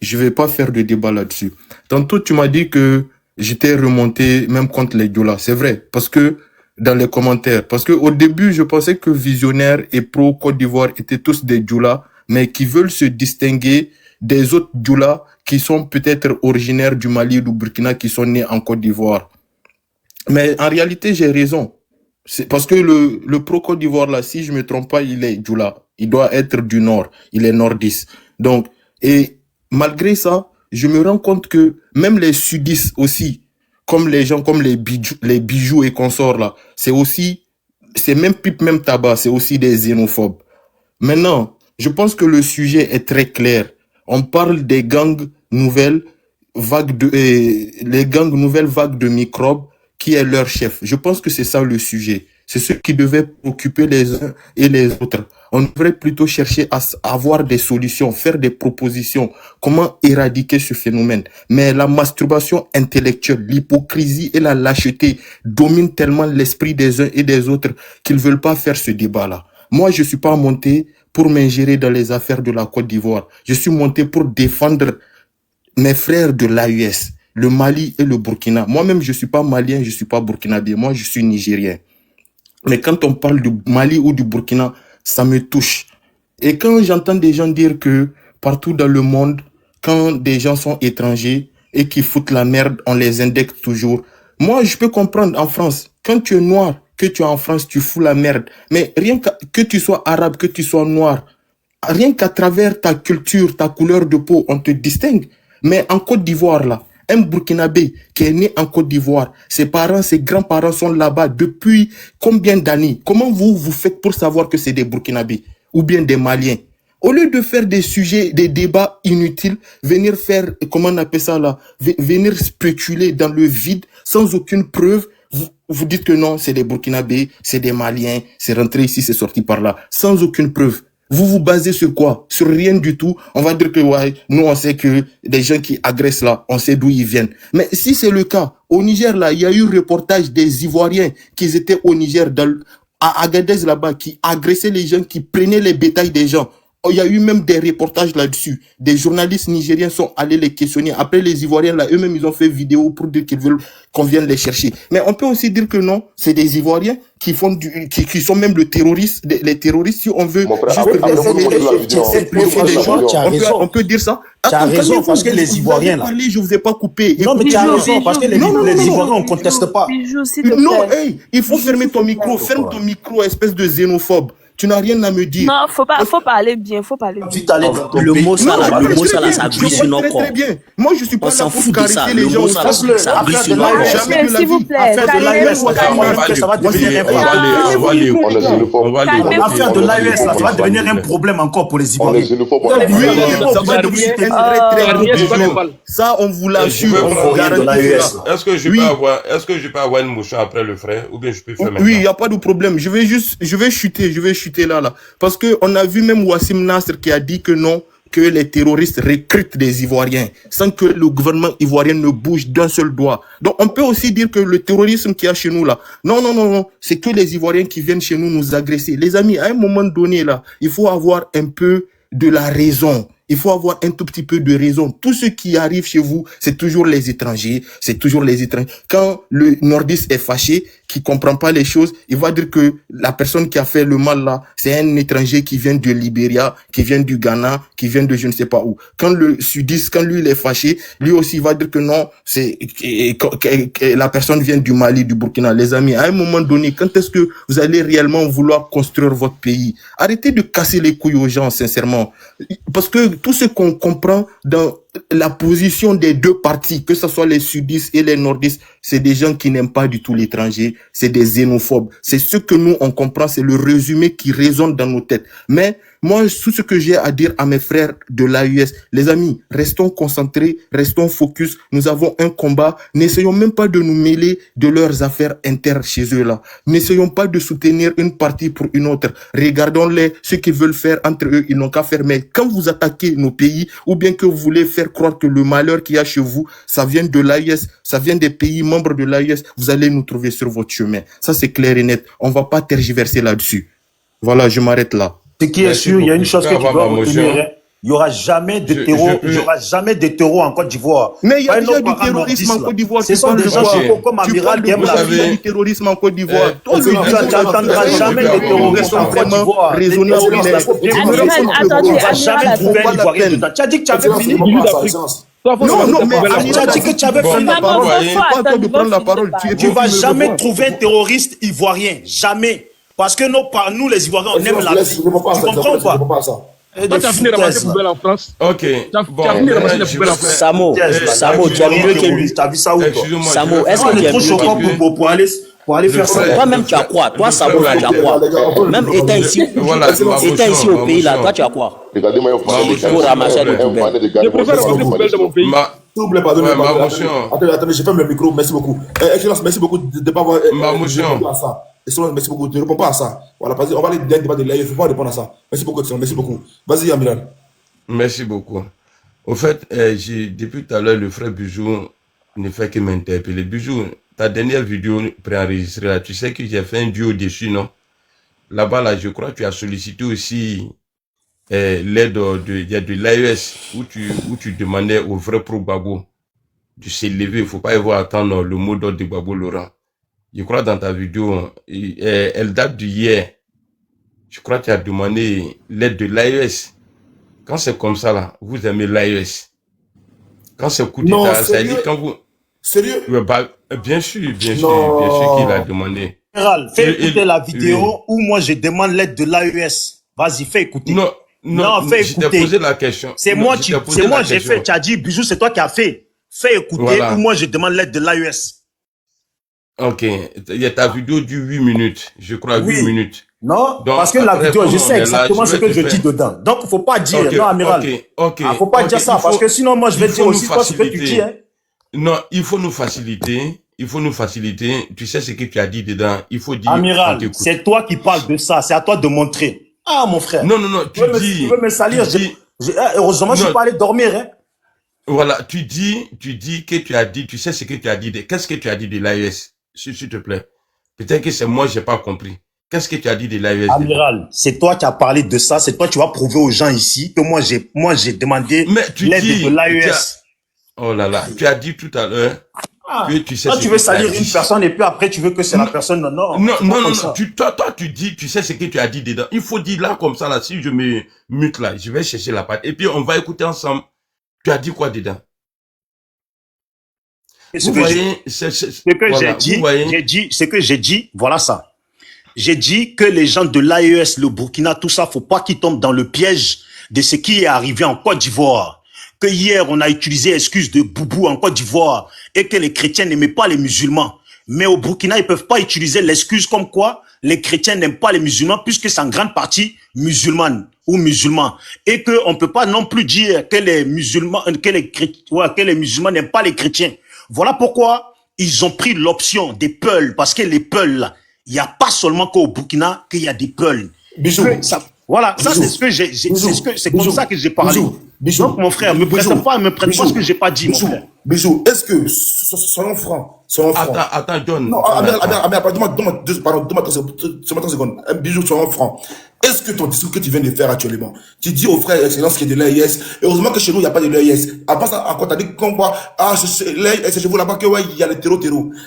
Je vais pas faire de débat là-dessus. Tantôt, tu m'as dit que j'étais remonté même contre les Djoula. C'est vrai, parce que dans les commentaires, parce que au début, je pensais que Visionnaire et Pro Côte d'Ivoire étaient tous des Djoula, mais qui veulent se distinguer des autres Djoula qui sont peut-être originaires du Mali ou du Burkina qui sont nés en Côte d'Ivoire. Mais en réalité, j'ai raison. C'est parce que le Pro Côte d'Ivoire, là, si je me trompe pas, il est Djoula. Il doit être du Nord. Il est nordiste. Donc, et malgré ça, je me rends compte que même les sudistes aussi, comme les gens, comme les bijoux et consorts, là, c'est même pipe, même tabac, c'est aussi des xénophobes. Maintenant, je pense que le sujet est très clair. On parle des gangs nouvelles vagues de microbes qui est leur chef. Je pense que c'est ça le sujet. C'est ce qui devait occuper les uns et les autres. On devrait plutôt chercher à avoir des solutions, faire des propositions, comment éradiquer ce phénomène. Mais la masturbation intellectuelle, l'hypocrisie et la lâcheté dominent tellement l'esprit des uns et des autres qu'ils ne veulent pas faire ce débat-là. Moi, je suis pas monté pour m'ingérer dans les affaires de la Côte d'Ivoire. Je suis monté pour défendre mes frères de l'AES, le Mali et le Burkina. Moi-même, je suis pas malien, je suis pas burkinabé. Moi, je suis nigérien. Mais quand on parle du Mali ou du Burkina, ça me touche. Et quand j'entends des gens dire que partout dans le monde, quand des gens sont étrangers et qui foutent la merde, on les indexe toujours. Moi, je peux comprendre en France, quand tu es noir, que tu es en France, tu fous la merde. Mais rien que tu sois arabe, que tu sois noir, rien qu'à travers ta culture, ta couleur de peau, on te distingue. Mais en Côte d'Ivoire, là, un Burkinabé qui est né en Côte d'Ivoire, ses parents, ses grands-parents sont là-bas depuis combien d'années? Comment vous faites pour savoir que c'est des Burkinabés ou bien des Maliens? Au lieu de faire des sujets, des débats inutiles, venir faire, comment on appelle ça là, venir spéculer dans le vide sans aucune preuve, vous dites que non, c'est des Burkinabés, c'est des Maliens, c'est rentré ici, c'est sorti par là, sans aucune preuve. Vous vous basez sur quoi? Sur rien du tout. On va dire que ouais, nous on sait que des gens qui agressent là, on sait d'où ils viennent. Mais si c'est le cas, au Niger là, il y a eu reportage des Ivoiriens qui étaient au Niger, à Agadez là-bas, qui agressaient les gens, qui prenaient les bétails des gens. Il y a eu même des reportages là-dessus. Des journalistes nigériens sont allés les questionner. Après, les Ivoiriens, là, eux-mêmes, ils ont fait vidéo pour dire qu'ils veulent qu'on vienne les chercher. Mais on peut aussi dire que non, c'est des Ivoiriens qui font qui sont même les terroristes, si on veut. On peut dire ça. Tu as raison, parce que les Ivoiriens, là. Je vous ai pas coupé. Non, mais tu as raison, parce que les Ivoiriens, on conteste pas. Non, hey, il faut fermer ton micro. Ferme ton micro, espèce de xénophobe. Tu n'as rien à me dire. Non, faut parler bien, faut parler bien. Le mot ça là, ça glisse sur nos corps. Très bien. Moi, je suis pas là pour caresser les gens. Ça glisse sur nos corps. S'il vous plaît, ça va devenir un problème. L'affaire de l'AES, ça va devenir un problème encore pour les Ivoiriens. Ça, on vous l'assure. Est-ce que je peux avoir une motion après le frère, ou bien je peux faire maintenant? Oui, il n'y a pas de problème. Je vais chuter là. Parce que on a vu même Wassim Nasr qui a dit que non, que les terroristes recrutent des Ivoiriens sans que le gouvernement ivoirien ne bouge d'un seul doigt. Donc on peut aussi dire que le terrorisme qu'il y a chez nous là, non, c'est que les Ivoiriens qui viennent chez nous agresser. Les amis, à un moment donné là, il faut avoir un peu de la raison. Il faut avoir un tout petit peu de raison. Tout ce qui arrive chez vous, c'est toujours les étrangers. Quand le nordiste est fâché, qui comprend pas les choses, il va dire que la personne qui a fait le mal là, c'est un étranger qui vient du Libéria, qui vient du Ghana, qui vient de je ne sais pas où. Quand le sudiste, quand lui il est fâché, lui aussi il va dire que non, la personne vient du Mali, du Burkina. Les amis, à un moment donné, quand est-ce que vous allez réellement vouloir construire votre pays? Arrêtez de casser les couilles aux gens, sincèrement. Parce que tout ce qu'on comprend dans la position des deux partis, que ce soit les sudistes et les nordistes, c'est des gens qui n'aiment pas du tout l'étranger, c'est des xénophobes. C'est ce que nous, on comprend, c'est le résumé qui résonne dans nos têtes. Mais moi, tout ce que j'ai à dire à mes frères de l'AES, les amis, restons concentrés, restons focus. Nous avons un combat. N'essayons même pas de nous mêler de leurs affaires internes chez eux là. N'essayons pas de soutenir une partie pour une autre. Regardons-les, ce qu'ils veulent faire entre eux, ils n'ont qu'à faire. Mais quand vous attaquez nos pays, ou bien que vous voulez faire croire que le malheur qu'il y a chez vous, ça vient de l'AES, ça vient des pays membres de l'AES, vous allez nous trouver sur votre chemin. Ça, c'est clair et net. On va pas tergiverser là-dessus. Voilà, je m'arrête là. Ce qui est sûr, il y a une chose que tu dois retenir. Il n'y aura jamais de terreau, il y aura jamais de terreau en Côte d'Ivoire. Mais il y a déjà du terrorisme en Côte d'Ivoire. Ce sont des gens comme Amiral qui aiment la vie. Il y a du terrorisme en Côte d'Ivoire. Tu n'entendras jamais de terrorisme en Côte d'Ivoire. Raisonnable. Tu ne vas jamais trouver un Ivoirien dedans. Tu as dit que tu avais fini. Non, mais tu as dit que tu avais fini. Tu ne vas jamais trouver un terroriste ivoirien. Jamais. Parce que nous, les Ivoiriens, on aime la vie. Tu comprends pas? Toi, tu as fini de ramasser les poubelles en France. Ok. Tu as fini de ramasser les poubelles en France. Samo, tu as mieux que lui. Tu as vu ça où, toi? Samo, est-ce que tu es mieux que lui? Pour aller faire ça. Toi-même, tu as quoi? Toi, Samo, là, tu as quoi? Même étant ici au pays, là, toi, tu as quoi? Pour ramasser les poubelles. Je préfère ramasser les poubelles de mon pays. S'il vous plaît, pardonnez-moi. Attendez, je ferme le micro. Merci beaucoup. Excellence, merci beaucoup de ne pas avoir. Ma motion. Excellent, merci beaucoup. Ne réponds pas à ça. Voilà, vas-y, on va aller dans le débat de l'AIS. Il ne faut pas répondre à ça. Merci beaucoup, excellent. Merci beaucoup. Vas-y, Amiral. Merci beaucoup. Au fait, depuis tout à l'heure, le frère Bijou ne fait que m'interpeller. Bijou, ta dernière vidéo préenregistrée là, tu sais que j'ai fait un duo dessus, non? Là-bas, là, je crois que tu as sollicité aussi l'aide de l'AES où tu demandais au vrai pro Gbagbo de s'élever. Il ne faut pas y voir attendre le mot d'ordre de Gbagbo Laurent. Je crois dans ta vidéo, elle date d'hier. Je crois que tu as demandé l'aide de l'AES. Quand c'est comme ça, là, vous aimez l'AES. Quand c'est coup d'état, ça dit quand vous... Sérieux? Bien sûr qu'il a demandé. Général, fais écouter la vidéo où moi je demande l'aide de l'AES. Vas-y, fais écouter. Non, fais je écouter. t'ai posé la question. C'est moi, j'ai fait. Tu as dit, Bijou, c'est toi qui as fait. Fais écouter voilà. Où moi je demande l'aide de l'AES. Ok, il y a ta vidéo du 8 minutes, je crois, 8 minutes. Non, donc, parce que la vidéo, je sais exactement ce que je dis dedans. Donc, il ne faut pas dire, non, amiral. Il ne faut pas dire ça, parce que sinon, moi, je vais dire aussi toi ce que tu dis. Hein. Non, il faut nous faciliter. Tu sais ce que tu as dit dedans. Il faut dire. Amiral, c'est toi qui parles de ça. C'est à toi de montrer. Ah, mon frère. Non, tu dis. Tu veux me salir. Heureusement, je ne suis pas allé dormir. Hein. Voilà, tu dis que tu as dit, tu sais ce que tu as dit. Qu'est-ce que tu as dit de l'AES, s'il te plaît? Peut-être que c'est moi, j'ai pas compris. Qu'est-ce que tu as dit de l'AES? Amiral, c'est toi qui as parlé de ça. C'est toi qui vas prouver aux gens ici que moi, j'ai demandé l'aide de l'AES. Oh là là, tu as dit tout à l'heure que tu sais. Toi, tu veux salir une personne et puis après, tu veux que c'est la personne. Non. Toi, tu dis, tu sais ce que tu as dit dedans. Il faut dire là, comme ça, là, si je me mute là, je vais chercher la patte. Et puis, on va écouter ensemble. Tu as dit quoi dedans? Ce que j'ai dit, voilà ça. J'ai dit que les gens de l'AES, le Burkina, tout ça, faut pas qu'ils tombent dans le piège de ce qui est arrivé en Côte d'Ivoire. Que hier, on a utilisé l'excuse de Boubou en Côte d'Ivoire et que les chrétiens n'aimaient pas les musulmans. Mais au Burkina, ils peuvent pas utiliser l'excuse comme quoi les chrétiens n'aiment pas les musulmans puisque c'est en grande partie musulmane ou musulmans. Et que on peut pas non plus dire que les musulmans, que les musulmans n'aiment pas les chrétiens. Voilà pourquoi ils ont pris l'option des Peuls, parce que les Peuls, il n'y a pas seulement qu'au Burkina qu'il y a des Peuls. Voilà, ça c'est ce que c'est comme ça que j'ai parlé. Donc mon frère, me prête pas ce que j'ai pas dit, mon frère. Bijou, est-ce que soyons francs? Attends, John. Non, donne-moi 30 secondes. Bijou, soyons francs. Est-ce que ton discours que tu viens de faire actuellement, tu dis aux frères excellence qu'il y a de l'AIS, heureusement que chez nous, il n'y a pas de l'AIS. Avant ça, encore, tu as dit qu'on voit, c'est chez vous là-bas que ouais, il y a le terreau.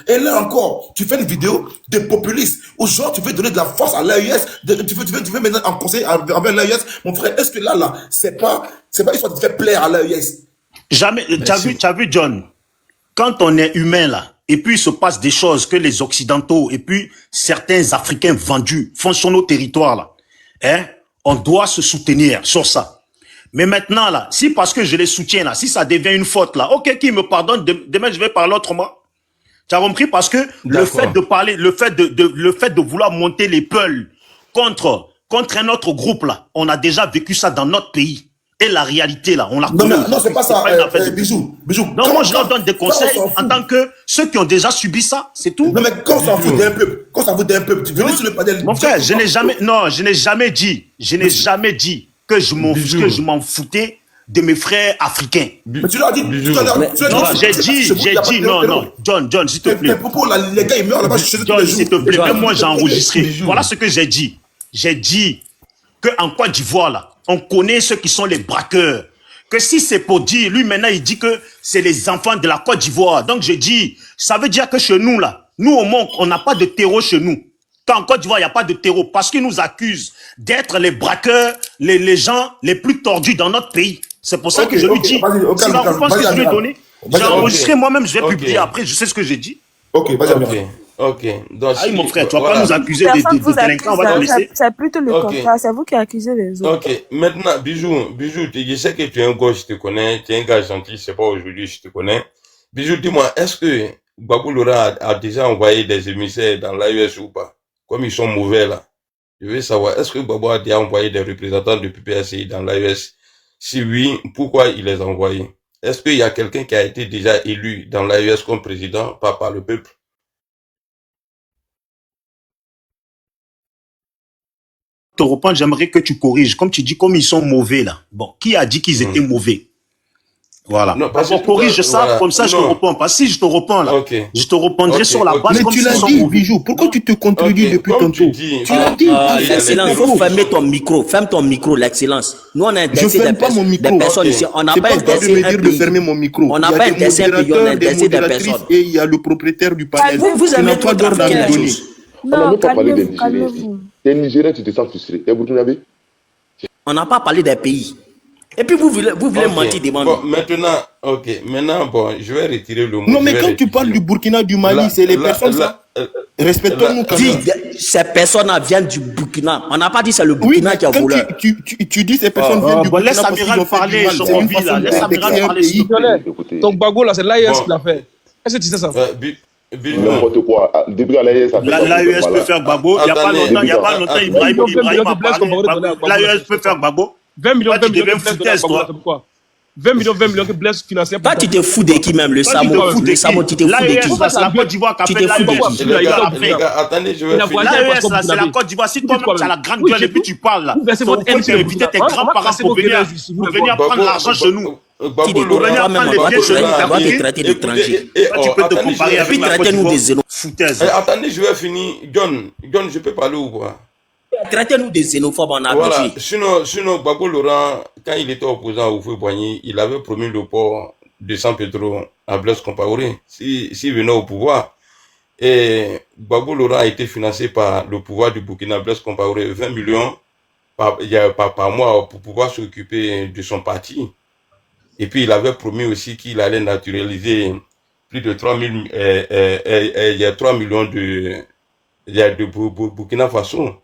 Et là encore, tu fais une vidéo de populistes, où genre, tu veux donner de la force à l'AIS, tu veux maintenant en conseil envers l'AIS. Mon frère, est-ce que là, c'est pas histoire de faire plaire à l'AIS? Jamais, tu as vu, John, quand on est humain là, et puis il se passe des choses que les Occidentaux et puis certains Africains vendus font sur nos territoires là, hein, on doit se soutenir sur ça. Mais maintenant là, si parce que je les soutiens là, si ça devient une faute là, ok, qui me pardonne, demain je vais parler autrement. Tu as compris? Parce que le fait de parler, le fait de vouloir monter les Peuls contre un autre groupe là, on a déjà vécu ça dans notre pays. Et la réalité là, on la connaît. Non, c'est pas ça, Bijou. Non, moi je leur donne des conseils en tant que ceux qui ont déjà subi ça, c'est tout. Non, mais quand on s'en fout d'un peuple, tu venais sur le panel. Mon frère, je n'ai jamais dit que je m'en foutais de mes frères africains. Mais tu l'as dit tout à l'heure. Non, j'ai dit, non, John, s'il te plaît. Les gars, ils meurent là-bas, John, s'il te plaît, même moi j'ai enregistré. Voilà ce que j'ai dit. J'ai dit qu'en Côte d'Ivoire là, on connaît ceux qui sont les braqueurs. Que si c'est pour dire, lui maintenant il dit que c'est les enfants de la Côte d'Ivoire. Donc je dis, ça veut dire que chez nous là, nous au monde, on n'a pas de terreau chez nous. Qu'en Côte d'Ivoire, il n'y a pas de terreau parce qu'ils nous accusent d'être les braqueurs, les gens les plus tordus dans notre pays. C'est pour ça que je lui dis, sinon vous pensez que je lui ai donné. J'ai enregistré moi-même, je vais publier après, je sais ce que j'ai dit. Ok. Donc, mon frère, tu vas pas nous accuser de délinquants, on va te laisser. C'est plutôt le contraire, c'est vous qui accusez les autres. Ok, maintenant, Bijou, je sais que tu es un gars, je te connais, tu es un gars gentil, c'est pas aujourd'hui, je te connais. Bijou, dis-moi, est-ce que Gbagbo Laurent a déjà envoyé des émissaires dans l'AES ou pas? Comme ils sont mauvais là. Je veux savoir, est-ce que Gbagbo a déjà envoyé des représentants de PPACI dans l'AES? Si oui, pourquoi il les a envoyés? Est-ce qu'il y a quelqu'un qui a été déjà élu dans l'AES comme président, pas par le peuple? te reprendre, j'aimerais que tu corriges. Comme tu dis, comme ils sont mauvais là. Bon, qui a dit qu'ils étaient mauvais? Voilà. Non, parce D'abord, que corrige ça, voilà. comme ça je te Non. réponds. Parce que si je te réponds là, Ok. je te répondrai Ok, sur la ok. base Mais comme tu s'ils l'as sont dit, mauvais. Bijou. Pourquoi tu te contredis Ok, depuis comme tu tantôt? dis. Tu l'as dit. L'excellence, il faut fermer ton micro. Ferme ton micro, l'excellence. Nous, on a Je interdit ferme pas mon micro. des personnes Ok. ici. On n'a C'est pas pas à toi de interdit me un dire de pays. fermer mon micro. On Il n'a y a pas des interdit un pays, on a modérateurs, des interdit des modératrices personnes. et il y a le propriétaire du panel. Vous Tu avez n'as pas d'autres d'ordre à Africains me la donner. chose. On n'a Non, même pas parlé des calmez-vous, Nigériens ici. calmez-vous. T'es Nigérien, tu te sens frustré. Et Burkinabé? On n'a pas parlé des pays. Et puis vous voulez mentir devant Bon, nous. maintenant, bon, je vais retirer le mot. Non, je mais vais quand tu parles rectifier. du Burkina, du Mali, c'est les personnes ça. Respectons-nous quand même. Ces personnes-là viennent du Burkina. On n'a pas dit c'est le Oui, Burkina mais qui a quand volé. tu dis ces personnes viennent du Bon, Burkina laisse parce qu'ils Amiral ont fait du parler, mal. je C'est une m'envie là. façon Laisse Amiral d'indexer un parler, pays. Écoutez, Donc Bago là, c'est l'AES Bon. qui l'a fait. Est-ce que tu sais ça? Bijou. n'importe quoi. Depuis à l'AES, ça fait L'AES peut faire Gbagbo. Il n'y a pas longtemps, Ibrahim a parlé. L'AES peut faire Gbagbo. 20 millions, Toi, 20 tu millions deviens de blesses foutaise, donnés à toi. Bago, pourquoi? 20 millions que blesses financières. Toi, tu te fous de qui même, le Toi, tu te Samo, fous de le Samo, tu te qui? fous de L'AES, qui? là, c'est la Côte d'Ivoire qui Tu appelle te fous de l'AES. qui? Les gars, attendez, je vais finir. L'AES, là, c'est la Côte d'Ivoire. Si toi-même, tu as la grande gueule et puis tu parles là, Vous versez c'est au votre point haine sur le d'inviter tes Burkina. grands-parents pour venir prendre l'argent chez nous. Gbagbo Pour venir prendre les biens chez nous. On va te traiter d'étranger. Tu peux te comparer avec la Côte Traitez-nous des d'Ivoire. xénophobes. Foutaise. Attendez, je vais finir. John, je peux parler ou quoi? Traitez-nous des xénophobes, on a Voilà. habitué. Sinon, Gbagbo Laurent, quand il était opposant au feu Boigny, il avait promis le port de San Pedro à Blaise Compaoré s'il venait au pouvoir. Et Gbagbo Laurent a été financé par le pouvoir du Burkina, Blaise Compaoré, 20 millions par mois pour pouvoir s'occuper de son parti. Et puis, il avait promis aussi qu'il allait naturaliser plus de 3 millions de Burkina Faso.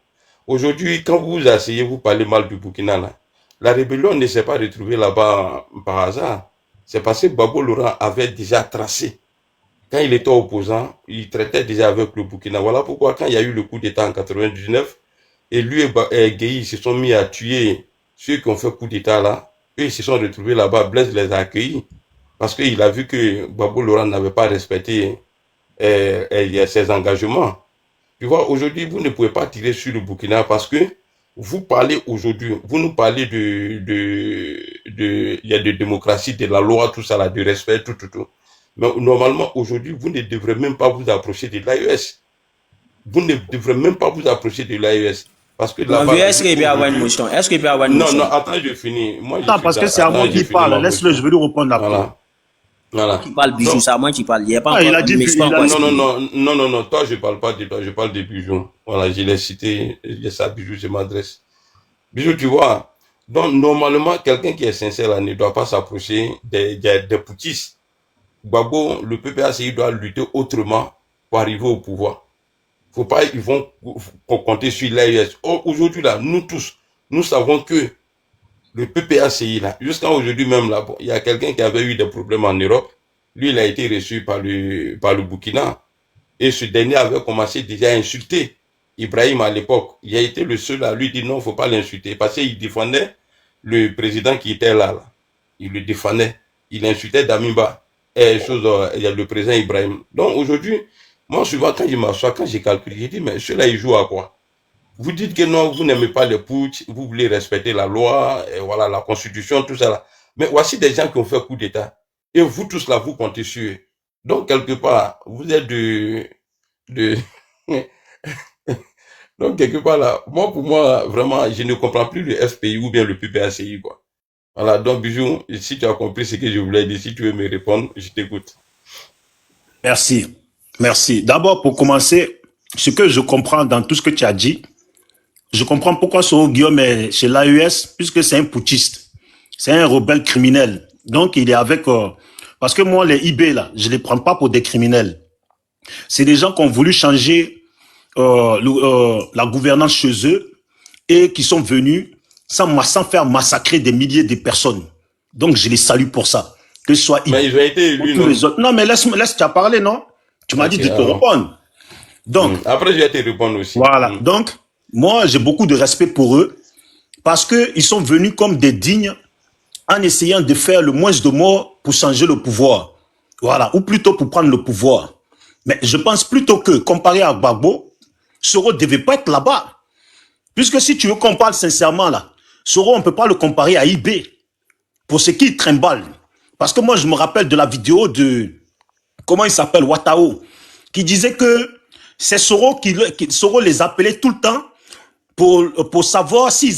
Aujourd'hui, quand vous asseyez, vous parlez mal du Burkina, là. La rébellion ne s'est pas retrouvée là-bas par hasard. C'est parce que Gbagbo Laurent avait déjà tracé. Quand il était opposant, il traitait déjà avec le Burkina. Voilà pourquoi quand il y a eu le coup d'État en 99, et lui et Gueye se sont mis à tuer ceux qui ont fait coup d'État là, eux ils se sont retrouvés là-bas, Blaise les a accueillis. Parce qu'il a vu que Gbagbo Laurent n'avait pas respecté ses engagements. Tu vois, aujourd'hui, vous ne pouvez pas tirer sur le Burkina parce que vous parlez aujourd'hui, vous nous parlez il y a de démocratie, de la loi, tout ça, là, de respect, tout. Mais normalement, aujourd'hui, vous ne devrez même pas vous approcher de l'AES. Vous ne devrez même pas vous approcher de l'AES. Parce que là-bas. Est-ce qu'il peut y avoir une motion? Est-ce qu'il peut y avoir une motion? Non, attends, je finis. Moi, Attends, parce que c'est à moi qui parle. Laisse-le, je vais lui répondre après. Voilà. Qui parle Bijou, c'est à moi qui parle. Il n'y a pas Ah, il a dit non, toi, je parle pas de toi, je parle de Bijou. Voilà, je l'ai cité, il ça, Bijou, je m'adresse. Bijou, tu vois, donc, normalement, quelqu'un qui est sincère, là, ne doit pas s'approcher des poutistes. Gbagbo, le PPACI doit lutter autrement pour arriver au pouvoir. Faut pas, ils vont compter sur l'AES. Aujourd'hui, là, nous tous, nous savons que le PPACI, là, jusqu'à aujourd'hui même, là, il y a quelqu'un qui avait eu des problèmes en Europe. Lui, il a été reçu par le Burkina. Et ce dernier avait commencé déjà à insulter Ibrahim à l'époque. Il a été le seul à lui dire non, faut pas l'insulter. Parce qu'il défendait le président qui était là. Il le défendait. Il insultait Damiba. Et il y a le président Ibrahim. Donc aujourd'hui, moi, souvent, quand je m'assois, quand j'ai calculé, j'ai dit, mais ceux-là, ils jouent à quoi? Vous dites que non, vous n'aimez pas les putsch, vous voulez respecter la loi, et voilà, la constitution, tout ça là. Mais voici des gens qui ont fait coup d'État. Et vous tous là, vous comptez sur eux. Donc, quelque part, vous êtes Donc, quelque part là, pour moi, vraiment, je ne comprends plus le FPI ou bien le PPACI, quoi. Voilà, donc, Bijou, si tu as compris ce que je voulais dire, si tu veux me répondre, je t'écoute. Merci. D'abord, pour commencer, ce que je comprends dans tout ce que tu as dit, je comprends pourquoi Soro Guillaume est chez l'AES, puisque c'est un putschiste. C'est un rebelle criminel. Donc, il est avec... parce que moi, les IB, là, je les prends pas pour des criminels. C'est des gens qui ont voulu changer la gouvernance chez eux et qui sont venus sans faire massacrer des milliers de personnes. Donc, je les salue pour ça. Que ce soit IB. Mais ils ont été élus, non? Les autres. Non, mais laisse tu as parlé, non? Tu m'as dit de te répondre. Donc, après, je vais te répondre aussi. Voilà. Donc, moi, j'ai beaucoup de respect pour eux parce qu'ils sont venus comme des dignes en essayant de faire le moins de morts pour changer le pouvoir. Voilà. Ou plutôt pour prendre le pouvoir. Mais je pense plutôt que, comparé à Gbagbo, Soro ne devait pas être là-bas. Puisque si tu veux qu'on parle sincèrement, là, Soro, on ne peut pas le comparer à IB pour ce qui trimballe. Parce que moi, je me rappelle de la vidéo de, comment il s'appelle, Watao, qui disait que c'est Soro Soro les appelait tout le temps pour savoir s'il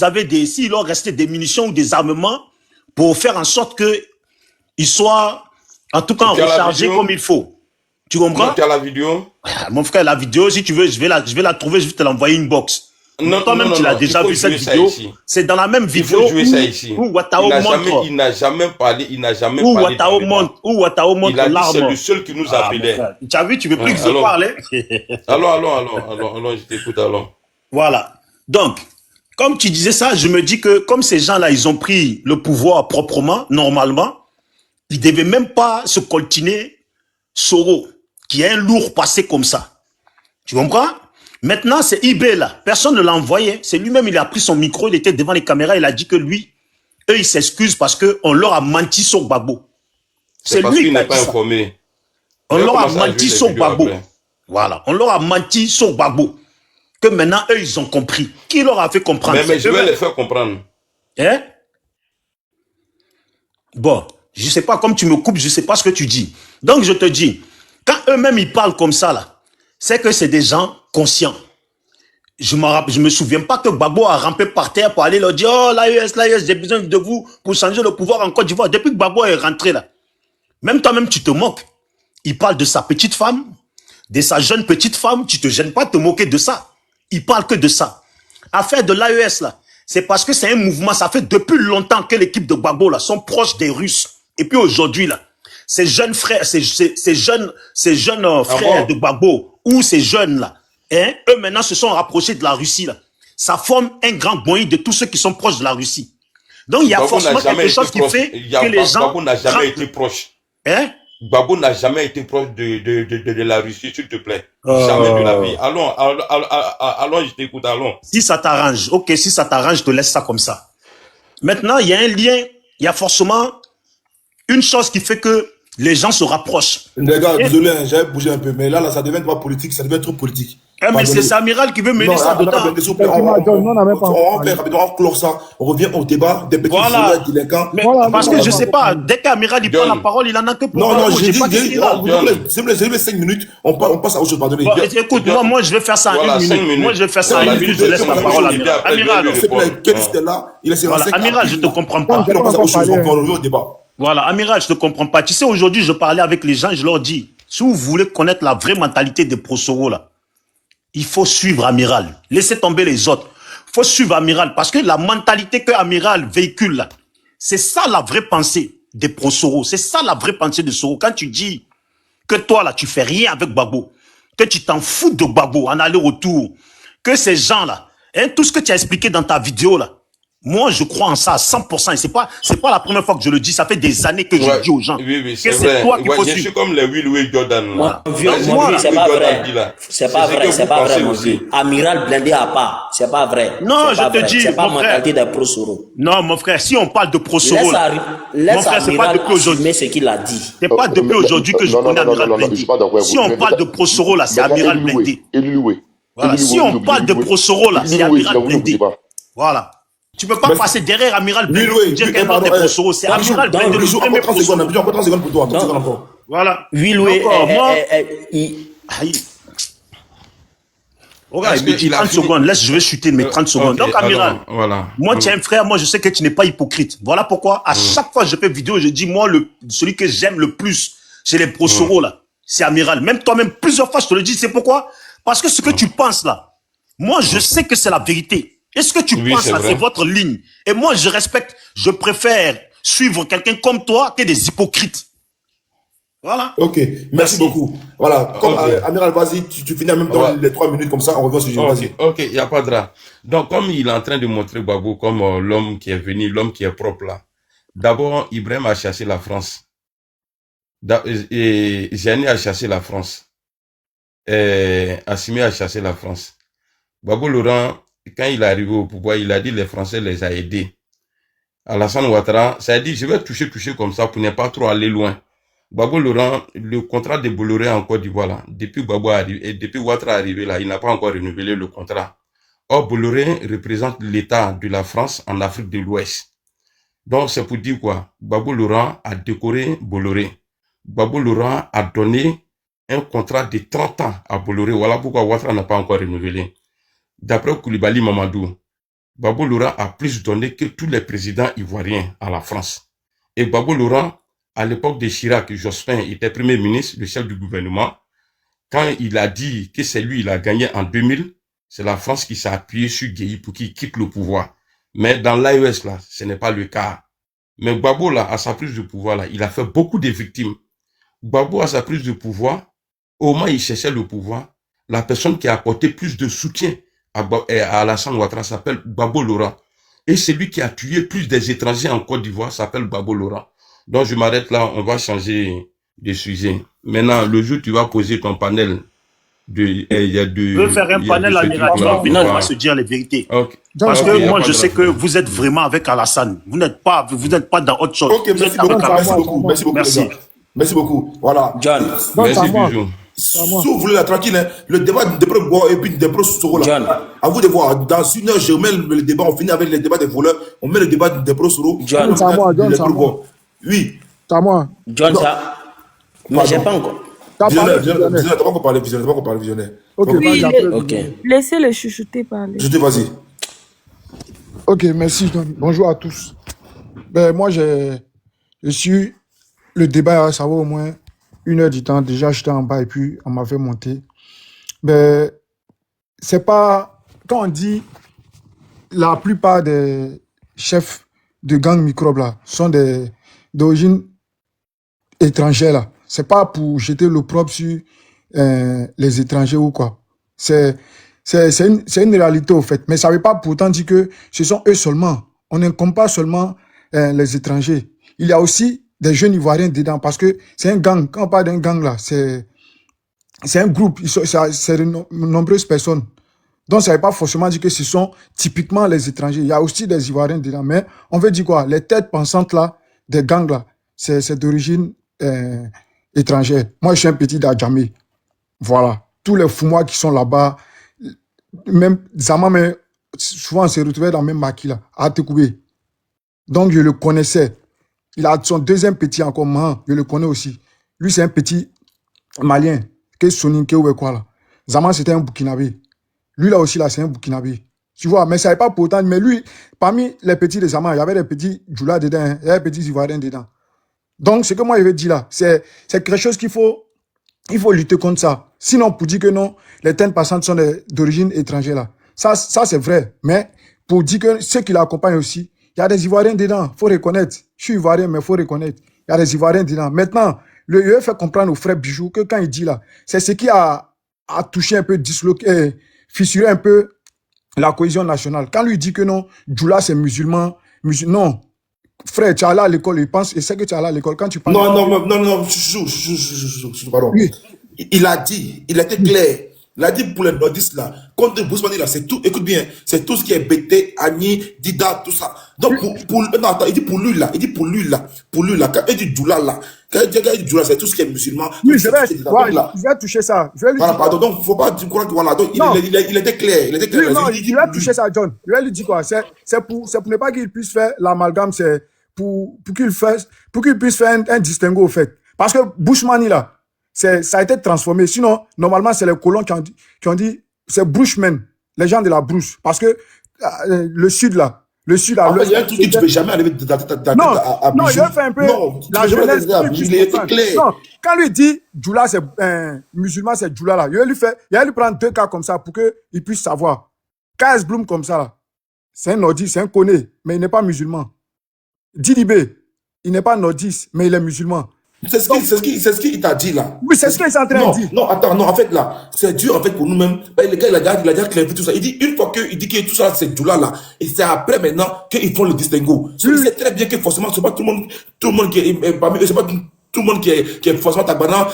leur restait des munitions ou des armements pour faire en sorte qu'ils soient, en tout cas, rechargés comme il faut. Tu comprends? Tu as la vidéo? Mon frère, la vidéo, si tu veux, je vais la trouver, je vais te l'envoyer inbox. Non, toi-même, tu l'as déjà vu cette vidéo. C'est dans la même vidéo où Watao montre. Il n'a jamais parlé. Où Watao montre l'arme. C'est le seul qui nous appelait. Tu as vu, tu veux plus que je parle. Alors, je t'écoute alors. Voilà. Donc, comme tu disais ça, je me dis que comme ces gens-là, ils ont pris le pouvoir proprement, normalement, ils ne devaient même pas se coltiner Soro, qui a un lourd passé comme ça. Tu comprends? Maintenant, c'est IB là. Personne ne l'a envoyé. C'est lui-même, il a pris son micro, il était devant les caméras, il a dit que lui, eux, ils s'excusent parce qu'on leur a menti sur Gbagbo. C'est lui qui n'est pas informé. On leur a menti sur Gbagbo. Voilà. On leur a menti sur Gbagbo. Que maintenant, eux, ils ont compris. Qui leur a fait comprendre? Mais je vais les faire comprendre. Hein? Bon, je sais pas, comme tu me coupes, je sais pas ce que tu dis. Donc, je te dis, quand eux-mêmes, ils parlent comme ça, là, c'est que c'est des gens conscients. Je me souviens pas que Gbagbo a rampé par terre pour aller leur dire, oh, l'AES, j'ai besoin de vous pour changer le pouvoir en Côte d'Ivoire. Depuis que Gbagbo est rentré là, même toi-même, tu te moques. Il parle de sa petite femme, de sa jeune petite femme, tu te gênes pas de te moquer de ça. Il parle que de ça. Affaire de l'AES là, c'est parce que c'est un mouvement, ça fait depuis longtemps que l'équipe de Gbagbo là sont proches des Russes. Et puis aujourd'hui là, ces jeunes frères, ces jeunes frères de Gbagbo, ou ces jeunes là, hein, eux maintenant se sont rapprochés de la Russie là. Ça forme un grand boyau de tous ceux qui sont proches de la Russie. Donc il y a forcément quelque chose qui fait que les gens... Gbagbo n'a jamais été proche. Hein? Gbagbo n'a jamais été proche de la Russie, s'il te plaît. Jamais de la vie. Allons, je t'écoute, allons. Si ça t'arrange, ok, si ça t'arrange, je te laisse ça comme ça. Maintenant, il y a un lien, il y a forcément une chose qui fait que les gens se rapprochent. Les gars, désolé, hein, j'avais bougé un peu, mais là, ça devient pas politique, ça devient trop politique. Mais c'est Amiral qui veut mener ça dedans. On va clore ça, on revient au débat des petits délinquants. Mais parce que je sais pas, dès qu'Amiral il prend la parole, il en a que pour Non, j'ai dit, c'est les 5 minutes, on passe à autre chose, pardonnez. Écoute, moi je vais faire ça en 1 minute. Moi je vais faire ça en 1 minute, je laisse la parole à Amiral. Amiral, je te comprends pas. Voilà, Amiral, je te comprends pas. Tu sais, aujourd'hui, je parlais avec les gens, je leur dis, si vous voulez connaître la vraie mentalité des pro-Soro, là, il faut suivre Amiral. Laissez tomber les autres. Il faut suivre Amiral parce que la mentalité que Amiral véhicule, là, c'est ça la vraie pensée des pro-Soro. C'est ça la vraie pensée de Soro. Quand tu dis que toi, là, tu fais rien avec Gbagbo, que tu t'en fous de Gbagbo en aller-retour, que ces gens-là, hein, tout ce que tu as expliqué dans ta vidéo, là, moi, je crois en ça à 100%. Et c'est pas la première fois que je le dis. Ça fait des années que je dis aux gens. Oui, c'est vrai. Toi qu'il faut suivre. Je suis comme les Will Jordan. Moi, c'est pas vrai. C'est pas vrai, mon vieux. Amiral blindé à part. C'est pas vrai. Non, je te dis, c'est pas la mentalité des pro-Soro. Non, mon frère, si on parle de pro-Soro, mon frère, c'est pas depuis aujourd'hui. Ce qu'il a dit. C'est pas depuis aujourd'hui que je connais Amiral blindé. Si on parle de pro-Soro, là, c'est Amiral blindé. Voilà. Si on parle de pro-Soro, là, c'est Amiral blindé. Voilà. Tu peux pas passer derrière Amiral Blindé. Dire qu'un autre des pro-Soro, c'est Amiral Blindé. Le premier pro-Soro. 30 secondes pour toi. 30 secondes encore. Voilà. Oui, Louis. Moi. Regarde, il me dit 30 secondes. Laisse, je vais chuter mes 30 secondes. Donc, Amiral, moi, tu es un frère. Moi, je sais que tu n'es pas hypocrite. Voilà pourquoi, à chaque fois que je fais vidéo, je dis, moi, celui que j'aime le plus, c'est les pro-Soro, là. C'est Amiral. Même toi-même, plusieurs fois, je te le dis. C'est pourquoi? Parce que ce que tu penses, là, moi, je sais que c'est la vérité. Est-ce que tu penses là, c'est votre ligne? Et moi, je respecte, je préfère suivre quelqu'un comme toi que des hypocrites. Voilà. Ok, merci beaucoup. Voilà, comme Amiral, vas-y, tu finis en même temps les 3 minutes comme ça, on revient au sujet. Vas-y. Ok, il n'y a pas de drap. Donc, comme il est en train de montrer Gbagbo comme l'homme qui est venu, l'homme qui est propre là. D'abord, Ibrahim a chassé la France. Et Gianni a chassé la France. Et Assimi a chassé la France. Gbagbo Laurent, quand il est arrivé au pouvoir, il a dit les Français les a aidés. Alassane Ouattara, ça a dit je vais toucher comme ça pour ne pas trop aller loin. Gbagbo Laurent, le contrat de Bolloré en Côte d'Ivoire là, depuis Gbagbo arrivé et depuis Ouattara arrivé là, il n'a pas encore renouvelé le contrat. Or, Bolloré représente l'État de la France en Afrique de l'Ouest. Donc, c'est pour dire quoi? Gbagbo Laurent a décoré Bolloré. Gbagbo Laurent a donné un contrat de 30 ans à Bolloré. Voilà pourquoi Ouattara n'a pas encore renouvelé. D'après Koulibaly Mamadou, Gbagbo Laurent a plus donné que tous les présidents ivoiriens à la France. Et Gbagbo Laurent, à l'époque de Chirac, Jospin était premier ministre, le chef du gouvernement. Quand il a dit que c'est lui, il a gagné en 2000, c'est la France qui s'est appuyée sur Guéhi pour qu'il quitte le pouvoir. Mais dans l'AES, là, ce n'est pas le cas. Mais Gbagbo, là, à sa prise de pouvoir, là, il a fait beaucoup de victimes. Gbagbo, à sa prise de pouvoir, au moment où il cherchait le pouvoir, la personne qui a apporté plus de soutien à Alassane Ouattara s'appelle Gbagbo Laurent. Et celui qui a tué plus des étrangers en Côte d'Ivoire s'appelle Gbagbo Laurent. Donc, je m'arrête là, on va changer de sujet. Maintenant, le jour où tu vas poser ton panel je veux faire un panel amiral. On va se dire les vérités. Okay. Parce que moi, je sais que vous êtes vraiment avec Alassane. Vous n'êtes pas dans autre chose. Ok, merci beaucoup. Merci beaucoup. Merci beaucoup. Voilà. John. Merci, Bijou. Si vous voulez la tranquille, hein, le débat de Bois et puis de Soro là. À vous de voir. Dans une heure, je mets le débat. On finit avec le débat des voleurs. On met le débat de Soro. John. C'est à moi. Oui. C'est à moi. John, ça. Mais j'ai pas encore. Visionnaire, t'as pas encore parlé visionnaire. Ok, oui, ok. Laissez le chuchoter parler. Je te vas-y. Ok, merci. Bonjour à tous. Ben, moi, j'ai su le débat, ça va au moins 1 heure du temps. Déjà, j'étais en bas et puis on m'a fait monter. Ben, c'est pas... Quand on dit la plupart des chefs de gangs microbes là sont d'origine étrangère là, c'est pas pour jeter l'opprobre sur les étrangers ou quoi. C'est une réalité au fait. Mais ça veut pas pourtant dire que ce sont eux seulement. On n'incombe pas seulement les étrangers. Il y a aussi des jeunes Ivoiriens dedans parce que c'est un gang. Quand on parle d'un gang là, c'est un groupe. C'est de nombreuses personnes. Donc ça veut pas forcément dire que ce sont typiquement les étrangers. Il y a aussi des Ivoiriens dedans. Mais on veut dire quoi? Les têtes pensantes là, des gangs là, c'est d'origine étrangère. Moi, je suis un petit d'Adjamé. Voilà. Tous les Foumois qui sont là-bas, même Zama, mais souvent on se retrouvait dans le même maquis là, à Tekoubé. Donc, je le connaissais. Il a son deuxième petit encore, Mahan, je le connais aussi. Lui, c'est un petit Malien, que Soninke ou quoi là. Zama, c'était un Burkinabé. Lui, là aussi, là, c'est un Burkinabé. Tu vois, mais ça n'est pas pourtant. Mais lui, parmi les petits de Zama, il y avait des petits Djoula dedans, hein, il y avait des petits Ivoiriens dedans. Donc, ce que moi, je veux dire là, c'est quelque chose il faut lutter contre ça. Sinon, pour dire que non, les 10% sont d'origine étrangère là. Ça c'est vrai. Mais pour dire que ceux qui l'accompagnent aussi, il y a des Ivoiriens dedans. Faut reconnaître. Je suis Ivoirien, mais faut reconnaître. Il y a des Ivoiriens dedans. Maintenant, le UE fait comprendre aux frères Bijou que quand il dit là, c'est ce qui a touché un peu, disloqué, fissuré un peu la cohésion nationale. Quand lui dit que non, Djoula c'est musulman, non. Frère, tu es allé à l'école, il pense, et c'est que tu es allé à l'école. Quand tu parles. Non, pardon. Oui. Il a dit, il était clair. Il a dit pour les nordistes là, contre Bousmani là, c'est tout, écoute bien, c'est tout ce qui est Bété, Agni, Dida, tout ça. Donc, non, attends, il dit pour lui là, quand il dit Djoula là, quand il dit Djoula, c'est tout ce qui est musulman. Oui, je vais toucher ça. Je vais lui voilà, pardon, donc, faut pas dire quoi, voilà, donc, il était clair, Oui, non, il va toucher ça, John. Je vais lui dire quoi, c'est pour ne pas qu'il puisse faire l'amalgame, c'est pour qu'il puisse faire un distinguo, au fait. Parce que Bushmani là, ça a été transformé. Sinon, normalement, c'est les colons qui ont dit, c'est Bushmen, les gens de la brousse. Parce que le sud là, il y a un truc que tu ne peux jamais arriver à non, il a fait un peu la jeunesse. Il était clair. Non, quand lui dit Djoula, c'est musulman, c'est Djoula là, il va lui prendre 2 cas comme ça pour qu'il puisse savoir. KS Bloom comme ça là, c'est un nordiste, c'est un Koné, mais il n'est pas musulman. Didibé, il n'est pas nordiste, mais il est musulman. C'est ce qu'il t'a dit là. Oui, c'est ce qu'il est en train de dire. Non, attends, non, en fait là, c'est dur en fait pour nous-mêmes. Le gars, il a déjà clarifié tout ça. Il dit, une fois qu'il dit que tout ça c'est Djoula là, et c'est après maintenant qu'ils font le distinguo. Il sait très bien que forcément, c'est pas tout le monde qui est parmi eux, c'est pas tout le monde qui est forcément Tagbana,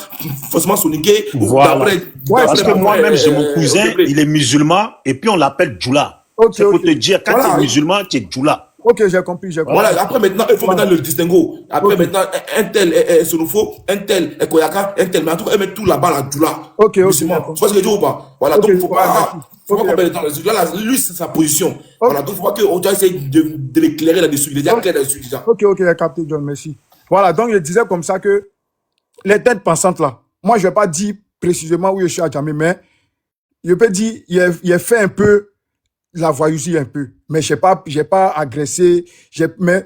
forcément Soniké. Voilà. Parce que moi-même, j'ai mon cousin, il est musulman, et puis on l'appelle Djoula. C'est pour te dire, quand tu es musulman, tu es Djoula. Ok, j'ai compris, j'ai compris. Voilà, après maintenant, il faut maintenant le distinguo. Après maintenant, un tel est Sonofo, un tel est Koyaka, un tel, mais en tout cas, ils mettent tout là-bas, là, tout là. Ok, Musulman. Tu vois ce que je dis ou pas? Voilà, donc il faut pas Ok, comprendre dans lui, c'est sa position. Voilà, donc il faut pas qu'on essaye de l'éclairer là-dessus. Il est déjà clair là-dessus, déjà. ok, j'ai capté, John, merci. Voilà, donc je disais comme ça que les têtes pensantes là, moi je vais pas dire précisément où je suis à Djamé, mais je peux dire, il a fait un peu la voyousie un peu, mais j'ai pas agressé, mais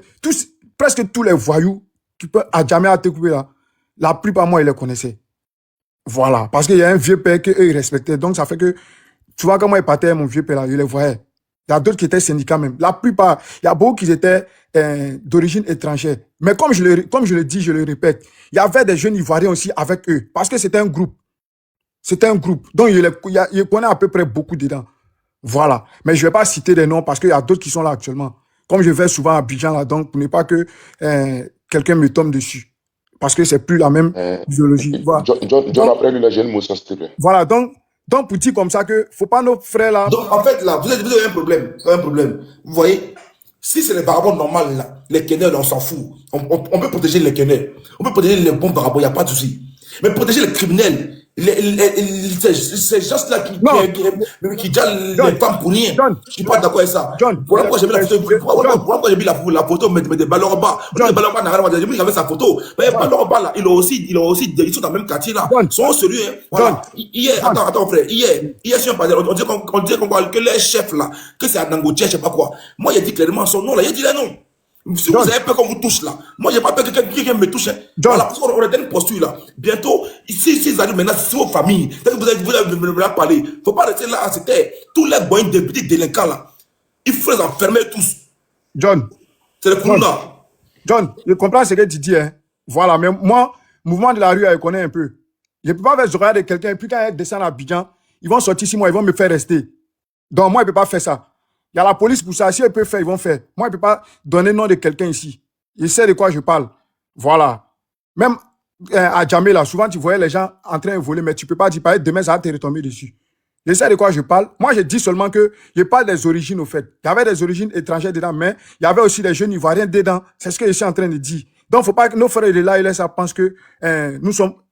presque tous les voyous qui peuvent à Djamé à Tekoué là, la plupart moi ils les connaissaient. Voilà, parce qu'il y a un vieux père qu'eux ils respectaient, donc ça fait que, tu vois comment il partait mon vieux père là, je les voyais. Il y a d'autres qui étaient syndicats même. La plupart, il y a beaucoup qui étaient d'origine étrangère. Mais comme je le dis, je le répète, il y avait des jeunes Ivoiriens aussi avec eux, parce que c'était un groupe. C'était un groupe. Donc, il connaît à peu près beaucoup dedans. Voilà. Mais je ne vais pas citer des noms parce qu'il y a d'autres qui sont là actuellement. Comme je vais souvent à Abidjan, là, donc, pour ne pas que quelqu'un me tombe dessus. Parce que c'est plus la même idéologie. Voilà. John, après lui, là, j'ai une motion, s'il te plaît. Voilà. Donc, pour dire comme ça que, faut pas nos frères là. Donc, en fait, là, vous avez un problème. Un problème. Vous voyez? Si c'est les vagabonds normaux, là, les Kenyans, on s'en fout. On peut protéger les Kenyans. On peut protéger les bons vagabonds, il n'y a pas de souci. Mais protéger les criminels, ces gens-là qui déjà les femmes pour rien. Je suis pas d'accord avec ça. Voilà pourquoi j'ai mis la photo. Pourquoi j'ai mis la photo, mais des ballons en bas. Les ballons en bas, n'a rien à voir. J'ai mis avec sa photo. Mais les ballons en bas, là, ils sont dans le même quartier, là. Ils sont sérieux, hein. Voilà. Hier, attends, frère. Hier, si on dit que les chefs, là, que c'est à Dangote, je sais pas quoi. Moi, il dit clairement son nom, là. Il dit là, non. Si vous avez peur qu'on vous touche là, moi j'ai pas peur que quelqu'un me touche. Hein. Voilà, parce qu'on a une posture là. Bientôt, si ils arrivent maintenant, c'est vos familles. Vous avez parlé. Faut pas rester là à cette terre. Tous les boyens de petits délinquants là, il faut les enfermer tous. John. C'est le coup là. John, je comprends ce que tu dis. Hein. Voilà, mais moi, mouvement de la rue, je connais un peu. Je ne peux pas faire je regarde quelqu'un et puis quand ils descendent à Abidjan, ils vont sortir 6 mois, ils vont me faire rester. Donc moi, je ne peux pas faire ça. Il y a la police pour ça. Si ils peuvent faire, ils vont faire. Moi, je ne peux pas donner le nom de quelqu'un ici. Je sais de quoi je parle. Voilà. Même à Djamé, là, souvent, tu voyais les gens en train de voler, mais tu ne peux pas dire, demain, ça va te retomber dessus. Je sais de quoi je parle. Moi, je dis seulement que je parle des origines, au fait. Il y avait des origines étrangères dedans, mais il y avait aussi des jeunes Ivoiriens dedans. C'est ce que je suis en train de dire. Donc, il ne faut pas que nos frères de là, ils pensent que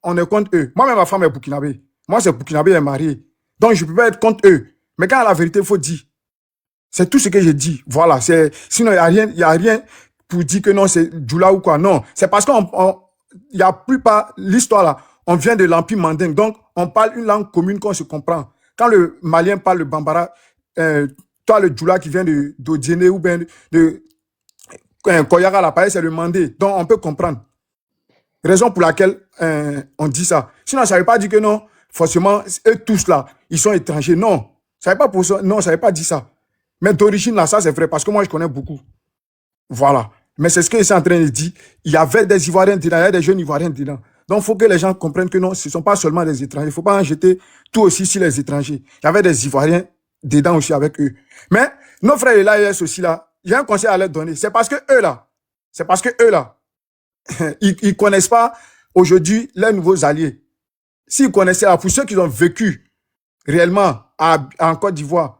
on est contre eux. Moi-même, ma femme est burkinabé. Moi, c'est burkinabé, elle est mariée. Donc, je ne peux pas être contre eux. Mais quand la vérité, il faut dire. C'est tout ce que j'ai dit. Voilà. Sinon, il y a rien pour dire que non, c'est Djoula ou quoi. Non. C'est parce qu'il y a plus pas l'histoire là. On vient de l'Empire mandingue. Donc, on parle une langue commune qu'on se comprend. Quand le Malien parle le Bambara, toi, le Djoula qui vient d'Odiéné ou bien de Koyara, là, pareil, c'est le Mandé. Donc, on peut comprendre. Raison pour laquelle on dit ça. Sinon, ça ne veut pas dire que non, forcément, eux tous là, ils sont étrangers. Non. Ça ne veut pas pour ça. Non, ça ne veut pas dire ça. Mais d'origine, là, ça, c'est vrai, parce que moi, je connais beaucoup. Voilà. Mais c'est ce que je suis en train de dire. Il y avait des Ivoiriens dedans, il y a des jeunes Ivoiriens dedans. Donc, il faut que les gens comprennent que non, ce ne sont pas seulement des étrangers. Il ne faut pas en jeter tout aussi sur les étrangers. Il y avait des Ivoiriens dedans aussi avec eux. Mais, nos frères et l'AES aussi, là, il y a un conseil à leur donner. C'est parce que eux, là, ils ne connaissent pas aujourd'hui les nouveaux alliés. S'ils connaissaient, pour ceux qui ont vécu réellement en Côte d'Ivoire,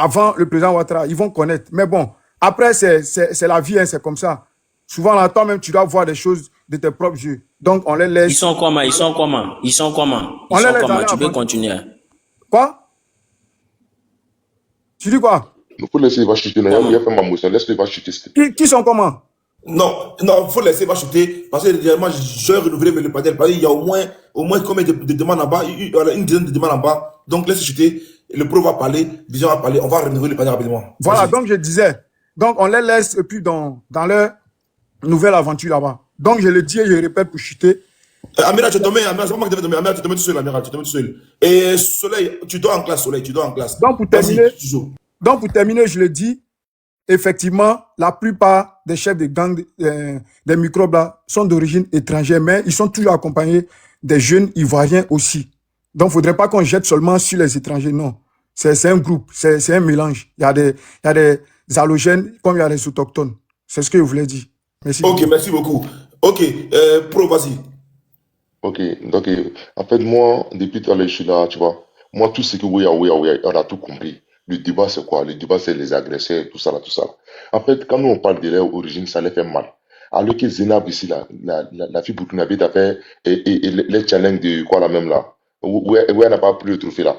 avant le président Ouattara, ils vont connaître. Mais bon, après, c'est la vie, hein, c'est comme ça. Souvent, là, toi-même, tu dois voir des choses de tes propres yeux. Donc, on les laisse. Ils sont comment? Tu peux continuer. Quoi? Tu dis quoi? Il faut laisser, il va chuter. Il a fait ma motion. Laisse-le, il va chuter. Qui sont comment? Non, il faut laisser, il va chuter. Parce que, dernièrement, j'ai renouvelé le panel. Il y a au moins combien de demandes en bas? Il y a une dizaine de demandes en bas. Donc, laisse chuter. Le pro va parler, Vision va parler, on va renouveler le panel rapidement. Voilà, donc je disais, donc on les laisse et puis dans leur nouvelle aventure là-bas. Donc je le dis et je répète pour chuter. Amira, tu te mets, c'est pas moi qui devais te mettre. Amira, tu te mets tout seul, Amira, tu te mets tout seul. Et Soleil, tu dors en classe, Soleil, tu dors en classe. Donc pour terminer, je le dis, effectivement, la plupart des chefs de gang, des microbes là, sont d'origine étrangère, mais ils sont toujours accompagnés des jeunes Ivoiriens aussi. Donc, il ne faudrait pas qu'on jette seulement sur les étrangers, non. C'est un groupe, c'est un mélange. Il y a des halogènes comme il y a des autochtones. C'est ce que je voulais dire. Merci. Ok, merci beaucoup. Ok, Pro, vas-y. Ok, donc, en fait, moi, depuis tout à l'heure, je suis là, tu vois. Moi, tout ce que on a tout compris. Le débat, c'est quoi? Le débat, c'est les agresseurs, tout ça, là, tout ça. En fait, quand nous, on parle de leur origine, ça les fait mal. Alors que Zénab, ici, la fille burkinabé, a fait les challenges de quoi, là, même, là, où elle n'a pas pris le trophée, là.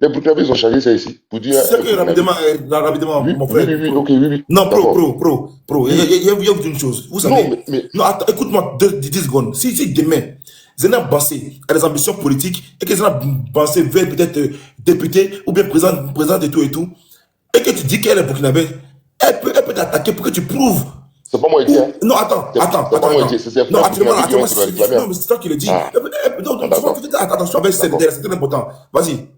Les Burkinabés, ils ont changé ça ici. Pour dire. C'est que rapidement, oui, mon frère. oui, ok, oui. Non, pro. Il y a une chose. Vous savez. Non, attends, écoute-moi 10 secondes. Si demain, Zénab Bassé a des ambitions politiques et que Zénab Bassé veut peut-être député ou bien présidente et tout, et que tu dis qu'elle est burkinabé, elle peut t'attaquer pour que tu prouves. C'est pas moi qui dis. Non, attends. Non, c'est toi qui le dis. Donc, tu vois, peut-être attention avec c'est très important. Vas-y.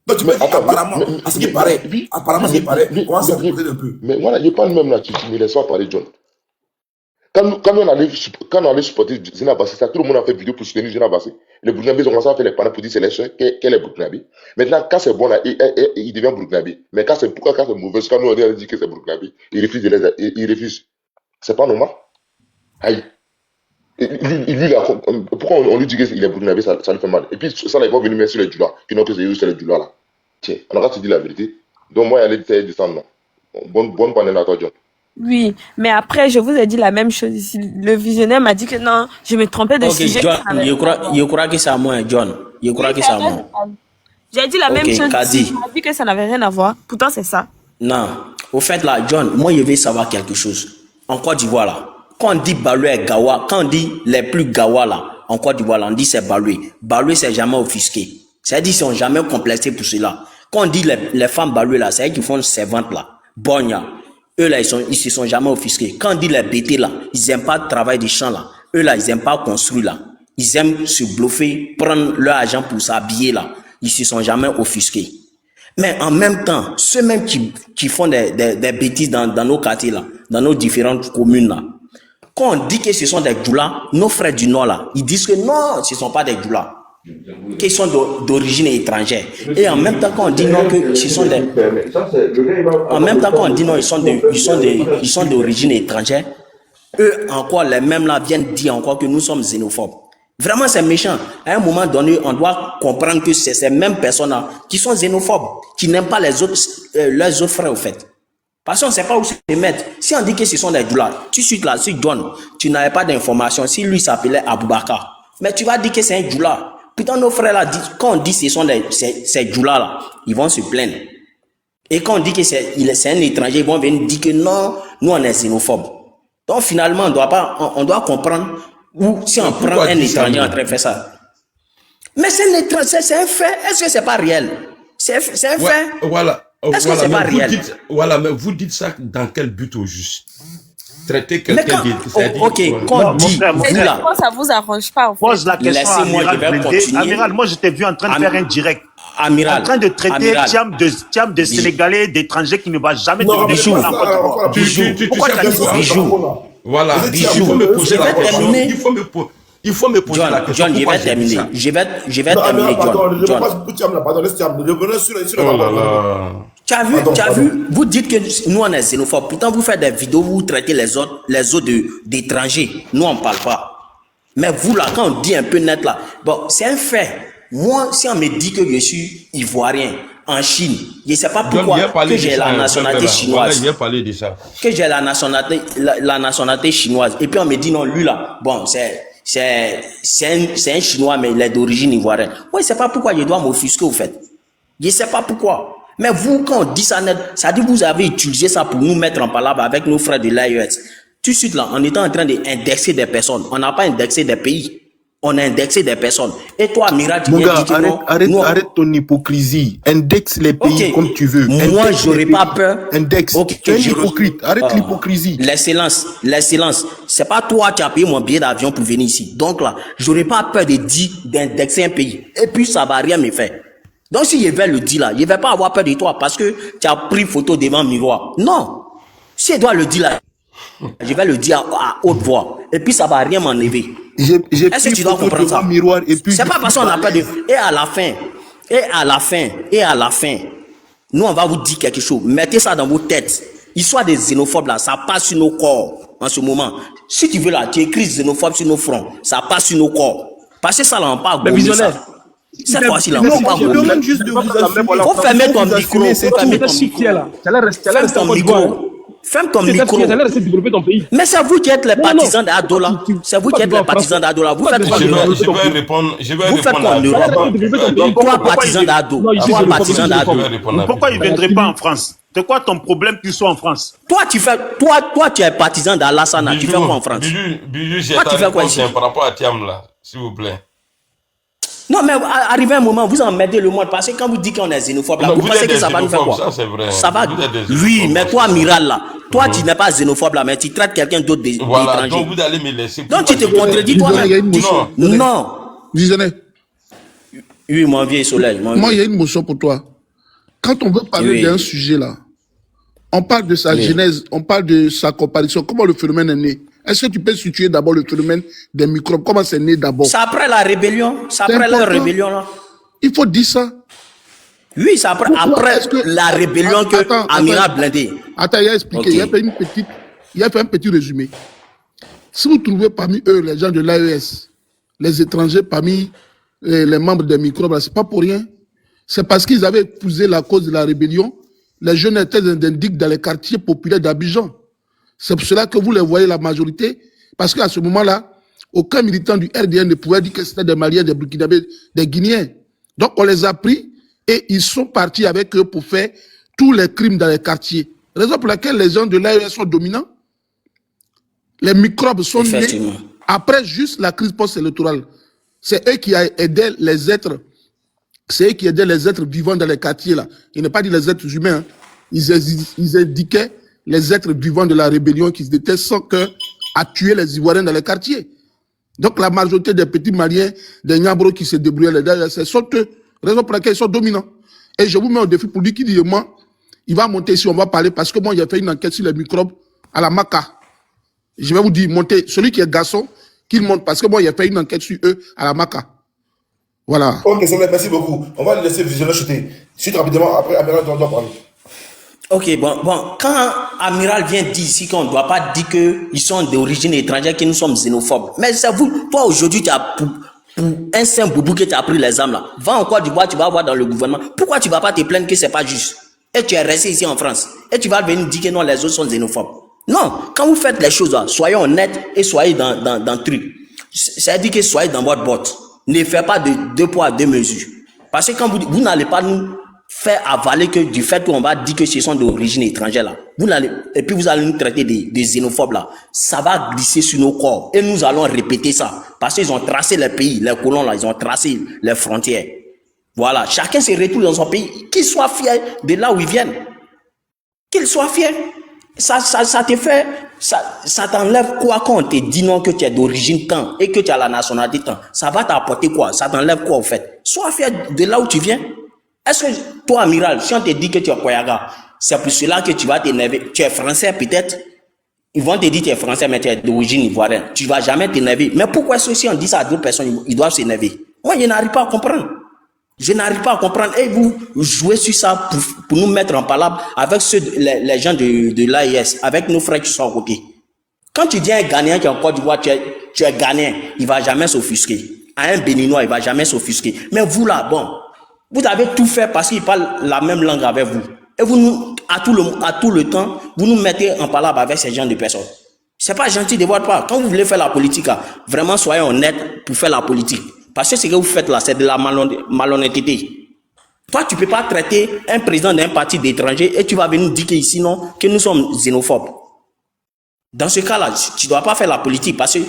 Donc, tu me dis, apparemment, à ce qui paraît, comment ça se un peu. Mais voilà, je parle même là, tu me laisses pas parler, John. Quand on allait supporter Zénab Bassé, tout le monde a fait vidéo pour soutenir Zénab Bassé. Les Burkinabés ont commencé à faire les panneaux pour dire c'est les soeurs qu'elle est burkinabé. Maintenant, quand c'est bon, là, il devient burkinabé. Mais quand c'est mauvais, quand nous on dit que c'est burkinabé, il refuse. C'est pas normal. Aïe. Lui, là, pourquoi on lui dit qu'il est burkinabé, ça lui fait mal. Et puis, ça, là, ils vont venir mettre sur les Djoula, qui n'ont que c'est eux, c'est les Djoula, là. Tiens, on aura dit la vérité. Donc, moi, il allait essayer de descendre, non. Bonne panel à toi, John. Oui, mais après, je vous ai dit la même chose ici. Le visionnaire m'a dit que non, je me trompais de sujet. John, je crois que c'est à moi, John. Je crois que c'est à moi. J'ai dit la même chose ici. Il m'a dit que ça n'avait rien à voir. Pourtant, c'est ça. Non. Au fait, là, John, moi, je vais savoir quelque chose. En Côte d'Ivoire, là, quand on dit Baloué et Gawa, quand on dit les plus Gawa, là, en Côte d'Ivoire, là, on dit c'est Baloué. Baloué, c'est jamais offusqué. C'est-à-dire qu'ils sont jamais complexés pour cela. Quand on dit les femmes Baloué, là, c'est elles qui font servantes, là. Bogna. Eux, là, ils se sont jamais offusqués. Quand on dit les BT, là, ils aiment pas le travail des champs, là. Eux, là, ils aiment pas construire, là. Ils aiment se bluffer, prendre leur argent pour s'habiller, là. Ils se sont jamais offusqués. Mais en même temps, ceux mêmes qui font des bêtises dans nos quartiers, là, dans nos différentes communes, là. Quand on dit que ce sont des Djoula, nos frères du Nord, là, ils disent que non, ce ne sont pas des Djoula. Qu'ils sont d'origine étrangère. Et en même temps, quand on dit non, que ce sont des... En même temps, quand on dit non, ils sont d'origine étrangère, eux, encore, les mêmes là, viennent dire encore que nous sommes xénophobes. Vraiment, c'est méchant. À un moment donné, on doit comprendre que c'est ces mêmes personnes-là qui sont xénophobes, qui n'aiment pas leurs autres frères, au fait. Parce qu'on ne sait pas où se mettre. Si on dit que ce sont des Djoula, tout de suite là, si John, tu n'avais pas d'informations, si lui s'appelait Aboubakar, mais tu vas dire que c'est un Djoula. Putain, nos frères là, quand on dit que ce sont ces Djoula là, ils vont se plaindre. Et quand on dit que c'est un étranger, ils vont venir dire que non, nous on est xénophobes. Donc finalement, on doit comprendre où si on prend un étranger en train de faire ça. Mais c'est un fait. Est-ce que c'est pas réel? C'est un fait. Voilà. Est-ce que c'est pas réel? Mais vous dites ça dans quel but au juste? Traiter quelqu'un de... Ok, quand on dit... ça vous arrange pas, en fait. Pose la question à Amiral Blindé. Amiral, moi, je t'ai vu en train de faire un direct. Amiral. En train de traiter Thiam de Sénégalais, d'étrangers qui ne va jamais te Bijou. Pourquoi tu as dit ça? Bijou. Voilà. Bijou. Il faut me poser la question. Il faut me poser la question. John, je vais terminer. Je vais terminer, John. Tu as vu, vous dites que nous on est xénophobes. Pourtant, vous faites des vidéos, vous traitez les autres d'étrangers. Nous, on ne parle pas. Mais vous, là, quand on dit un peu net, là, bon, c'est un fait. Moi, si on me dit que je suis ivoirien en Chine, je ne sais pas pourquoi que j'ai la nationalité chinoise. Je vais parler de ça. Que j'ai la nationalité chinoise. Et puis, on me dit non, lui, là, bon, c'est un Chinois, mais il est d'origine ivoirienne. Moi, je ne sais pas pourquoi je dois m'offusquer, au fait. Je ne sais pas pourquoi. Mais vous, quand on dit ça net, ça dit que vous avez utilisé ça pour nous mettre en palabre avec nos frères de l'AES. Tout de suite là, on était en train d'indexer des personnes. On n'a pas indexé des pays. On a indexé des personnes. Et toi, Mira, tu viens dire que non. Arrête ton hypocrisie. Indexe les pays comme tu veux. Moi, j'aurais pas peur. Indexe. Tu es un hypocrite. Arrête l'hypocrisie. L'excellence. C'est pas toi qui as payé mon billet d'avion pour venir ici. Donc là, j'aurais pas peur d'indexer un pays. Et puis, ça va rien me faire. Donc, si je vais le dire là, je ne vais pas avoir peur de toi parce que tu as pris photo devant le miroir. Non. Si je dois le dire là, je vais le dire à haute voix. Et puis, ça ne va rien m'enlever. Est-ce que tu dois comprendre ça? C'est pas parce qu'on n'a pas de... Et à la fin, nous, on va vous dire quelque chose. Mettez ça dans vos têtes. Histoire des xénophobes là, ça passe sur nos corps en ce moment. Si tu veux là, tu écris xénophobe sur nos fronts. Ça passe sur nos corps. Parce que ça là, on parle. Mais visionnaire. Cette fois-ci, là, Non, faut pas je vous demande juste de vous assumer. faut fermer ton Vous micro. assumez, c'est Faut fermer tout. ton micro. Ferme ton micro. Ferme ton micro. Tu allais rester développer ton pays. Mais c'est vous qui êtes les Non, partisans d'Adola. C'est vous qui êtes les partisans d'Adola. Vous faites quoi en Europe? Je vais répondre. Vous faites quoi en Europe? Toi, partisan d'Ado. Toi, partisan d'Ado. Pourquoi il ne viendrait pas en France? C'est quoi ton problème qu'il soit en France? Toi, tu es partisan d'Alassana. Tu fais quoi en France? Bijou, j'ai Toi, tu fais quoi réponse ici? par rapport à Thiam, là, s'il vous plaît. Non, mais arrivé un moment, vous emmerdez le monde parce que quand vous dites qu'on est xénophobe, là, Non, vous vous pensez êtes que ça des va nous faire quoi? xénophobes, ça, c'est vrai. Ça va. Vous êtes des Oui, xénophobes, mais toi, Miral, là, toi, tu n'es pas xénophobe, là, mais tu traites quelqu'un d'autre Voilà, d'étranger. donc vous allez me laisser. Donc tu te contredis toi-même. Non. Visionnaire. Oui, mon vieux soleil. Moi, il y a une motion pour toi. Quand on veut parler d'un sujet là, on parle de sa genèse, on parle de sa comparaison, comment le phénomène est né. Est-ce que tu peux situer d'abord le phénomène des microbes? Comment c'est né d'abord? C'est après la rébellion. C'est après la rébellion là. Il faut dire ça. Oui, c'est après la rébellion que Amiral Blindé. Attends, il a expliqué. Il a fait un petit résumé. Si vous trouvez parmi eux les gens de l'AES, les étrangers parmi les membres des microbes, c'est pas pour rien. C'est parce qu'ils avaient épousé la cause de la rébellion. Les jeunes étaient d'indiques dans les quartiers populaires d'Abidjan. C'est pour cela que vous les voyez la majorité. Parce qu'à ce moment-là, aucun militant du RDN ne pouvait dire que c'était des Maliens, des Burkinabés, des Guinéens. Donc on les a pris et ils sont partis avec eux pour faire tous les crimes dans les quartiers. Raison pour laquelle les gens de l'AES sont dominants. Les microbes sont nés après juste la crise post-électorale. C'est eux qui aidaient les êtres. C'est eux qui aidaient les êtres vivants dans les quartiers là. Ils n'ont pas dit les êtres humains. Hein. Ils indiquaient les êtres vivants de la rébellion qui étaient sans cœur à tuer les Ivoiriens dans les quartiers. Donc la majorité des petits Maliens, des Niambros qui se débrouillaient, ce sont eux. Raison pour laquelle ils sont dominants. Et je vous mets au défi pour lui qui dit moi, il va monter ici, on va parler, parce que moi j'ai fait une enquête sur les microbes à la Maca. Je vais vous dire, montez, celui qui est garçon, qu'il monte, parce que moi j'ai fait une enquête sur eux à la Maca. Voilà. Ok, Soleil, merci beaucoup. On va le laisser visionner chuter. Suite rapidement, après Amiral doit parler. Ok, bon, quand Amiral vient dire ici qu'on ne doit pas dire qu'ils sont d'origine étrangère, que nous sommes xénophobes. Mais c'est vous, toi aujourd'hui, tu as pour un saint boubou que tu as pris les âmes là. Va en Côte d'Ivoire, tu vas voir dans le gouvernement. Pourquoi tu ne vas pas te plaindre que ce n'est pas juste? Et tu es resté ici en France. Et tu vas venir dire que non, les autres sont xénophobes. Non, quand vous faites les choses là, soyez honnêtes et soyez dans le truc. C'est-à-dire que soyez dans votre botte. Ne faites pas de deux poids, deux mesures. Parce que quand vous n'allez pas nous faire avaler que du fait qu'on va dire que ce sont d'origine étrangère là, et puis vous allez nous traiter de xénophobes là, ça va glisser sur nos corps et nous allons répéter ça parce qu'ils ont tracé les pays, les colons là, ils ont tracé les frontières. Voilà, chacun se retrouve dans son pays, qu'il soit fier de là où ils viennent, qu'il soit fier. Ça te fait, ça t'enlève quoi quand on te dit non que tu es d'origine tant et que tu as la nationalité tant? Ça va t'apporter quoi? Ça t'enlève quoi au fait? Sois fier de là où tu viens. Est-ce que toi, Amiral, si on te dit que tu es Koyaga, c'est pour cela que tu vas t'énerver? Tu es français peut-être? Ils vont te dire que tu es français, mais tu es d'origine ivoirienne. Tu ne vas jamais t'énerver. Mais pourquoi est-ce que si on dit ça à d'autres personnes, ils doivent s'énerver? Moi, je n'arrive pas à comprendre. Je n'arrive pas à comprendre. Et vous jouez sur ça pour nous mettre en palabre avec les gens de l'AES, avec nos frères qui sont à côté. Quand tu dis à un Ghanéen qui est en Côte d'Ivoire, tu es Ghanéen, il ne va jamais s'offusquer. À un Béninois, il ne va jamais s'offusquer. Mais vous là, bon, vous avez tout fait parce qu'il parle la même langue avec vous. Et vous nous, à tout le temps, vous nous mettez en palabre avec ces gens de personnes. C'est pas gentil de votre part. Quand vous voulez faire la politique, vraiment soyez honnête pour faire la politique. Parce que ce que vous faites là, c'est de la malhonnêteté. Toi, tu ne peux pas traiter un président d'un parti d'étranger et tu vas venir dire qu'ici, non, que nous sommes xénophobes. Dans ce cas-là, tu ne dois pas faire la politique parce que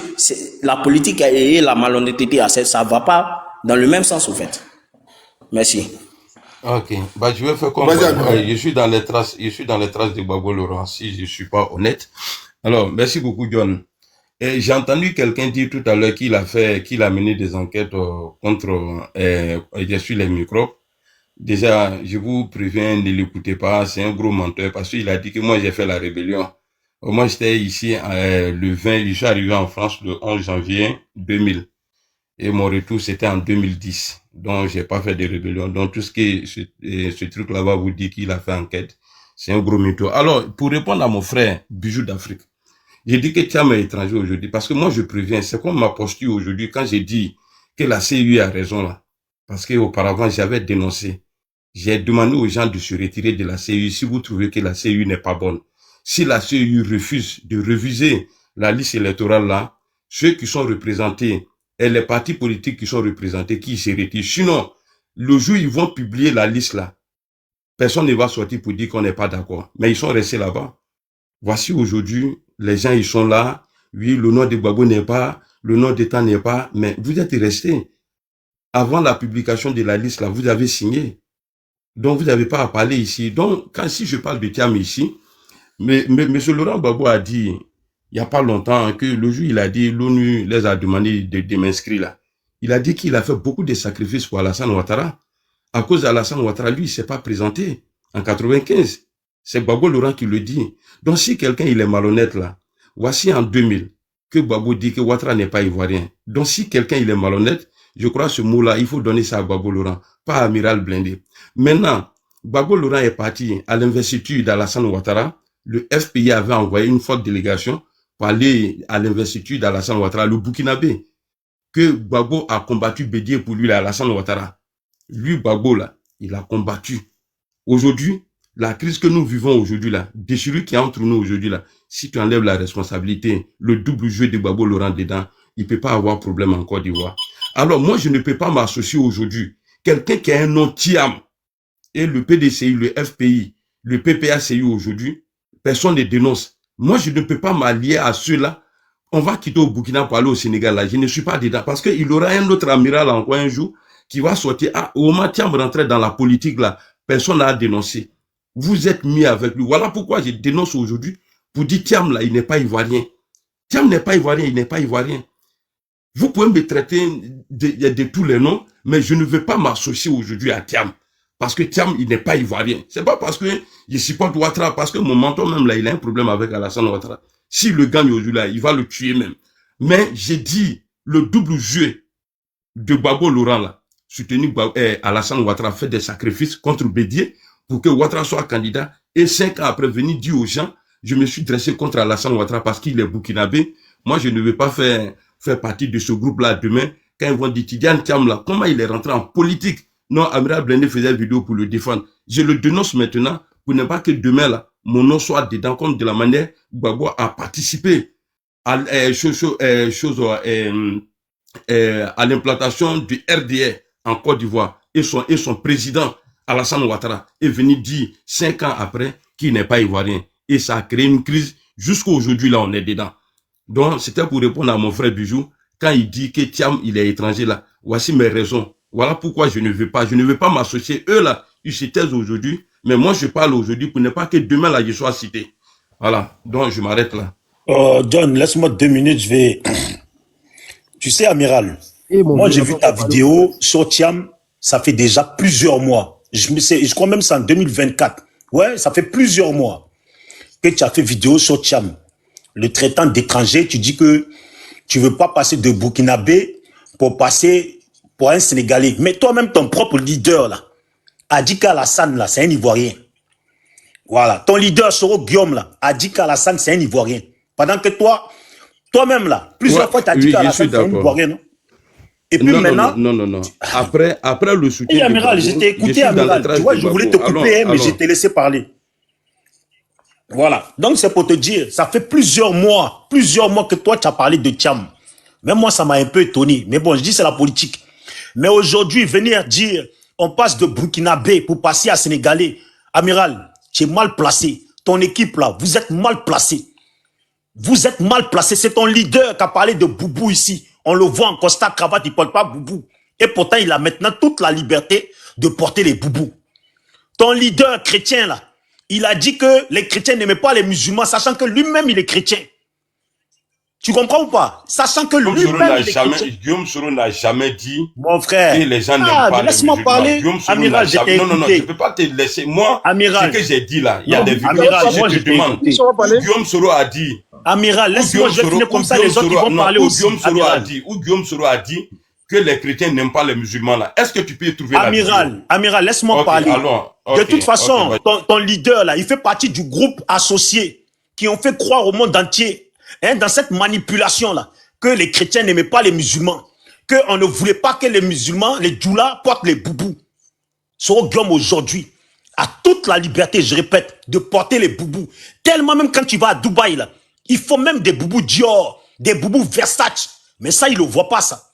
la politique et la malhonnêteté, ça ne va pas dans le même sens, au fait. Merci. Ok, je vais faire comme je suis dans les traces de Gbagbo Laurent, si je ne suis pas honnête. Alors, merci beaucoup, John. J'ai entendu quelqu'un dire tout à l'heure qu'il a mené des enquêtes contre les microbes. Déjà, je vous préviens, ne l'écoutez pas, c'est un gros menteur parce qu'il a dit que moi j'ai fait la rébellion. Moi j'étais ici le 20, je suis arrivé en France le 11 janvier 2000. Et mon retour c'était en 2010. Donc j'ai pas fait de rébellion. Donc tout ce que ce truc là-bas vous dit qu'il a fait enquête, c'est un gros mytho. Alors, pour répondre à mon frère, Bijou d'Afrique, j'ai dit que Thiam est étranger aujourd'hui parce que moi je préviens, c'est comme ma posture aujourd'hui quand j'ai dit que la CEI a raison là. Parce qu'auparavant, j'avais dénoncé. J'ai demandé aux gens de se retirer de la CEI si vous trouvez que la CEI n'est pas bonne. Si la CEI refuse de réviser la liste électorale là, ceux qui sont représentés et les partis politiques qui sont représentés, qui se retirent. Sinon, le jour où ils vont publier la liste là, personne ne va sortir pour dire qu'on n'est pas d'accord. Mais ils sont restés là-bas. Voici aujourd'hui, les gens, ils sont là. Oui, le nom de Gbagbo n'est pas, le nom d'État n'est pas, mais vous êtes restés. Avant la publication de la liste là, vous avez signé. Donc, vous n'avez pas à parler ici. Donc, si je parle de Thiam ici, mais M. Laurent Gbagbo a dit, il n'y a pas longtemps, que le jour il a dit, l'ONU les a demandé de m'inscrire là. Il a dit qu'il a fait beaucoup de sacrifices pour Alassane Ouattara. À cause d'Alassane Ouattara, lui, il ne s'est pas présenté en 95. C'est Gbagbo Laurent qui le dit. Donc, si quelqu'un il est malhonnête là, voici en 2000 que Gbagbo dit que Ouattara n'est pas ivoirien. Donc, si quelqu'un il est malhonnête, je crois ce mot-là, il faut donner ça à Gbagbo Laurent, pas à Amiral Blindé. Maintenant, Gbagbo Laurent est parti à l'investiture d'Alassane Ouattara. Le FPI avait envoyé une forte délégation pour aller à l'investiture d'Alassane Ouattara, le Burkinabé, que Gbagbo a combattu Bédié pour lui, Alassane Ouattara. Lui, Gbagbo, là, il a combattu. Aujourd'hui, la crise que nous vivons aujourd'hui, là, déchirure qui est entre nous aujourd'hui, là, si tu enlèves la responsabilité, le double jeu de Gbagbo Laurent dedans, il ne peut pas avoir problème en Côte d'Ivoire. Alors, moi, je ne peux pas m'associer aujourd'hui. Quelqu'un qui a un nom Thiam, et le PDCI, le FPI, le PPACI aujourd'hui, personne ne dénonce. Moi, je ne peux pas m'allier à ceux-là. On va quitter au Burkina pour aller au Sénégal, là. Je ne suis pas dedans. Parce qu'il aura un autre amiral encore un jour qui va sortir. Ah, au moment Thiam rentrait dans la politique, là, personne n'a dénoncé. Vous êtes mis avec lui. Voilà pourquoi je dénonce aujourd'hui pour dire Thiam, là, il n'est pas ivoirien. Thiam n'est pas ivoirien, il n'est pas ivoirien. Vous pouvez me traiter de tous les noms, mais je ne veux pas m'associer aujourd'hui à Thiam. Parce que Thiam, il n'est pas ivoirien. C'est pas parce que je supporte Ouattara, parce que mon mentor même là, il a un problème avec Alassane Ouattara. S'il le gagne aujourd'hui là, il va le tuer même. Mais j'ai dit, le double jeu de Gbagbo Laurent là, soutenu Alassane Ouattara, fait des sacrifices contre Bédié pour que Ouattara soit candidat. Et 5 ans après, venir dire aux gens, je me suis dressé contre Alassane Ouattara parce qu'il est burkinabé. Moi, je ne vais pas faire partie de ce groupe-là demain. Quand ils vont dire Tidiane Thiam là, comment il est rentré en politique? Non, Amiral Blindé faisait une vidéo pour le défendre. Je le dénonce maintenant pour ne pas que demain là, mon nom soit dedans comme de la manière Gbagbo a participé à l'implantation du RDR en Côte d'Ivoire et son président Alassane Ouattara est venu dire 5 ans après qu'il n'est pas ivoirien. Et ça a créé une crise. Jusqu'à aujourd'hui là, on est dedans. Donc, c'était pour répondre à mon frère Bijou quand il dit que Thiam, il est étranger là. Voici mes raisons. Voilà pourquoi je ne veux pas m'associer. Eux là, ils se taisent aujourd'hui, mais moi je parle aujourd'hui pour ne pas que demain là je sois cité. Voilà, donc je m'arrête là. John, laisse-moi 2 minutes, je vais... Tu sais, Amiral, moi j'ai vu ta vidéo sur Thiam, ça fait déjà plusieurs mois. Je crois même c'est en 2024. Ouais, ça fait plusieurs mois que tu as fait vidéo sur Thiam. Le traitant d'étranger, tu dis que tu veux pas passer de Burkinabé pour passer pour un Sénégalais. Mais toi-même, ton propre leader, là, Adika Alassane, là, c'est un Ivoirien. Voilà. Ton leader, Soro Guillaume, là, Adika Alassane, c'est un Ivoirien. Pendant que toi-même, là, plusieurs fois, tu as dit qu'Alassane, c'est un Ivoirien, non? Et puis maintenant... Non. Après le soutien... Et Amiral, je t'ai écouté, Amiral. Tu vois, je voulais te couper, mais je t'ai laissé parler. Voilà. Donc, c'est pour te dire, ça fait plusieurs mois que toi, tu as parlé de Thiam. Même moi, ça m'a un peu étonné. Mais bon, je dis, c'est la politique. Mais aujourd'hui, venir dire, on passe de Burkinabé pour passer à Sénégalais. Amiral, tu es mal placé. Ton équipe là, vous êtes mal placé. Vous êtes mal placé. C'est ton leader qui a parlé de Boubou ici. On le voit en costard, cravate, il ne porte pas Boubou. Et pourtant, il a maintenant toute la liberté de porter les Boubous. Ton leader chrétien là, il a dit que les chrétiens n'aimaient pas les musulmans, sachant que lui-même, il est chrétien. Tu comprends ou pas? Sachant que Guillaume Soro n'a jamais dit mon frère, que les gens n'aiment pas les musulmans. Laisse-moi parler. Amiral, non, je ne peux pas te laisser. Moi, Amiral, ce que j'ai dit là, il y a des vidéos. Amiral, Je te demande. Guillaume Soro a dit. Amiral, laisse-moi, je vais finir comme ça, les autres qui vont parler aussi. Guillaume Soro a dit que les chrétiens n'aiment pas les musulmans là. Est-ce que tu peux y trouver la vidéo? Amiral, laisse-moi parler. De toute façon, ton leader là, il fait partie du groupe associé qui ont fait croire au monde entier, dans cette manipulation là, que les chrétiens n'aimaient pas les musulmans. qu'on ne voulait pas que les musulmans, les djoulas, portent les boubous. Soro Guillaume aujourd'hui a toute la liberté, je répète, de porter les boubous. Tellement même quand tu vas à Dubaï, là, il faut même des boubous Dior, des boubous Versace. Mais ça, il ne le voit pas, ça.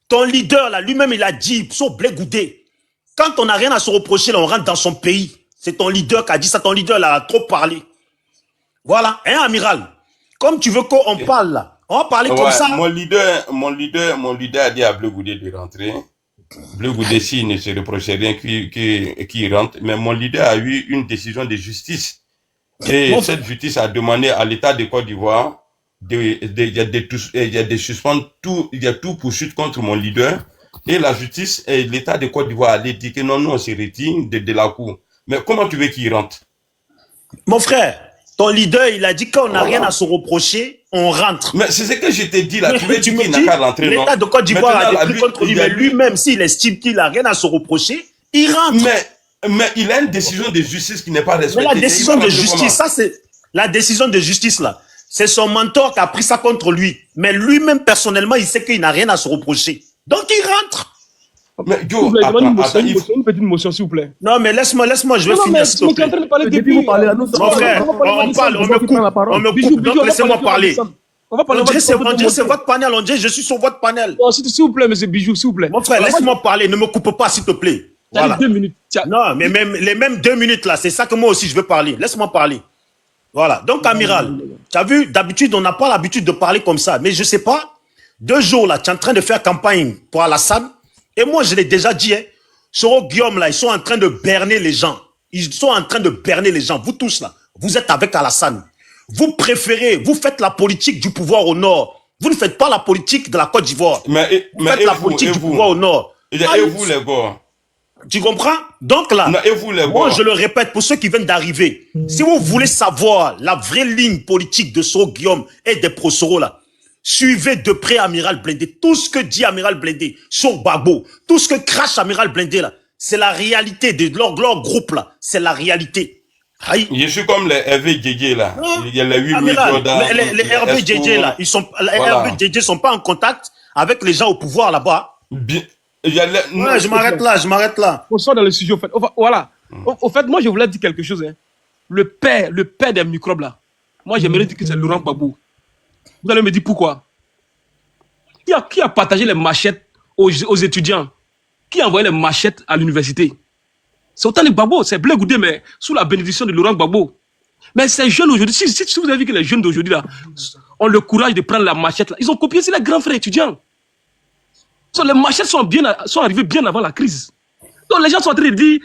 Ton leader, là, lui-même, il a dit, sur Blé Goudé, quand on n'a rien à se reprocher, là, on rentre dans son pays. C'est ton leader qui a dit ça. Ton leader, là, a trop parlé. Voilà, hein, amiral? Comme tu veux qu'on parle, là, on va parler comme ça. Mon leader a dit à Blé Goudé de rentrer. Blé Goudé, s'il ne se reprochait rien qu'il rentre. Mais mon leader a eu une décision de justice. Et cette justice a demandé à l'État de Côte d'Ivoire il y a tout poursuite contre mon leader. Et la justice et l'État de Côte d'Ivoire a dit que non, on se retire de la cour. Mais comment tu veux qu'il rentre? Mon frère, ton leader, il a dit qu'on n'a rien à se reprocher, on rentre. Mais c'est ce que je t'ai dit là. Mais tu me dis, l'État de Côte d'Ivoire a des trucs contre lui, mais lui-même, s'il estime qu'il n'a rien à se reprocher, il rentre. Mais il a une décision de justice qui n'est pas respectée. Mais la décision de justice, ça c'est la décision de justice là. C'est son mentor qui a pris ça contre lui. Mais lui-même, personnellement, il sait qu'il n'a rien à se reprocher. Donc il rentre. Mais Joe, une petite motion, s'il vous plaît. Non, mais laisse-moi, je vais finir, s'il te plaît. Mon frère, on parle, on me coupe, donc laissez-moi parler. On dirait c'est votre panel, on dirait je suis sur votre panel. S'il vous plaît, monsieur Bijou, s'il vous plaît. Mon frère, laisse-moi parler, ne me coupe pas, s'il te plaît. Voilà. 2 minutes. Non, mais même les mêmes 2 minutes là, c'est ça que moi aussi je veux parler. Laisse-moi parler. Voilà. Donc, amiral, tu as vu, d'habitude, on n'a pas l'habitude de parler comme ça. Mais je sais pas, 2 jours là, tu es en train de faire campagne pour Alassane. Et moi, je l'ai déjà dit, hein, Soro Guillaume là, ils sont en train de berner les gens. Ils sont en train de berner les gens. Vous tous là, vous êtes avec Alassane. Vous préférez, vous faites la politique du pouvoir au nord. Vous ne faites pas la politique de la Côte d'Ivoire. Vous faites la politique du pouvoir au nord. Et vous les gars? Tu comprends? Donc là, moi je le répète pour ceux qui viennent d'arriver, si vous voulez savoir la vraie ligne politique de Soro Guillaume et des pro-Soro là, suivez de près Amiral Blindé. Tout ce que dit Amiral Blindé sur Gbagbo, tout ce que crache Amiral Blindé là, c'est la réalité de leur groupe là, c'est la réalité. Aïe. Je suis comme les Hervé Djedje là. Il y a les 8 les Hervé Djedje là, les Hervé Djedje sont pas en contact avec les gens au pouvoir là-bas. Je m'arrête là. On sort dans le sujet, au fait. Voilà. Au fait, moi, je voulais dire quelque chose. Hein. Le père des microbes, là. Moi, j'aimerais dire que c'est Laurent Gbagbo. Vous allez me dire pourquoi. Qui a partagé les machettes aux étudiants? Qui a envoyé les machettes à l'université? C'est autant les Gbagbo, c'est Blé Goudé, mais sous la bénédiction de Laurent Gbagbo. Mais ces jeunes aujourd'hui, si vous avez vu que les jeunes d'aujourd'hui, là, ont le courage de prendre la machette, là, ils ont copié, c'est les grands frères étudiants. Les machettes sont arrivées bien avant la crise. Donc les gens sont en train de dire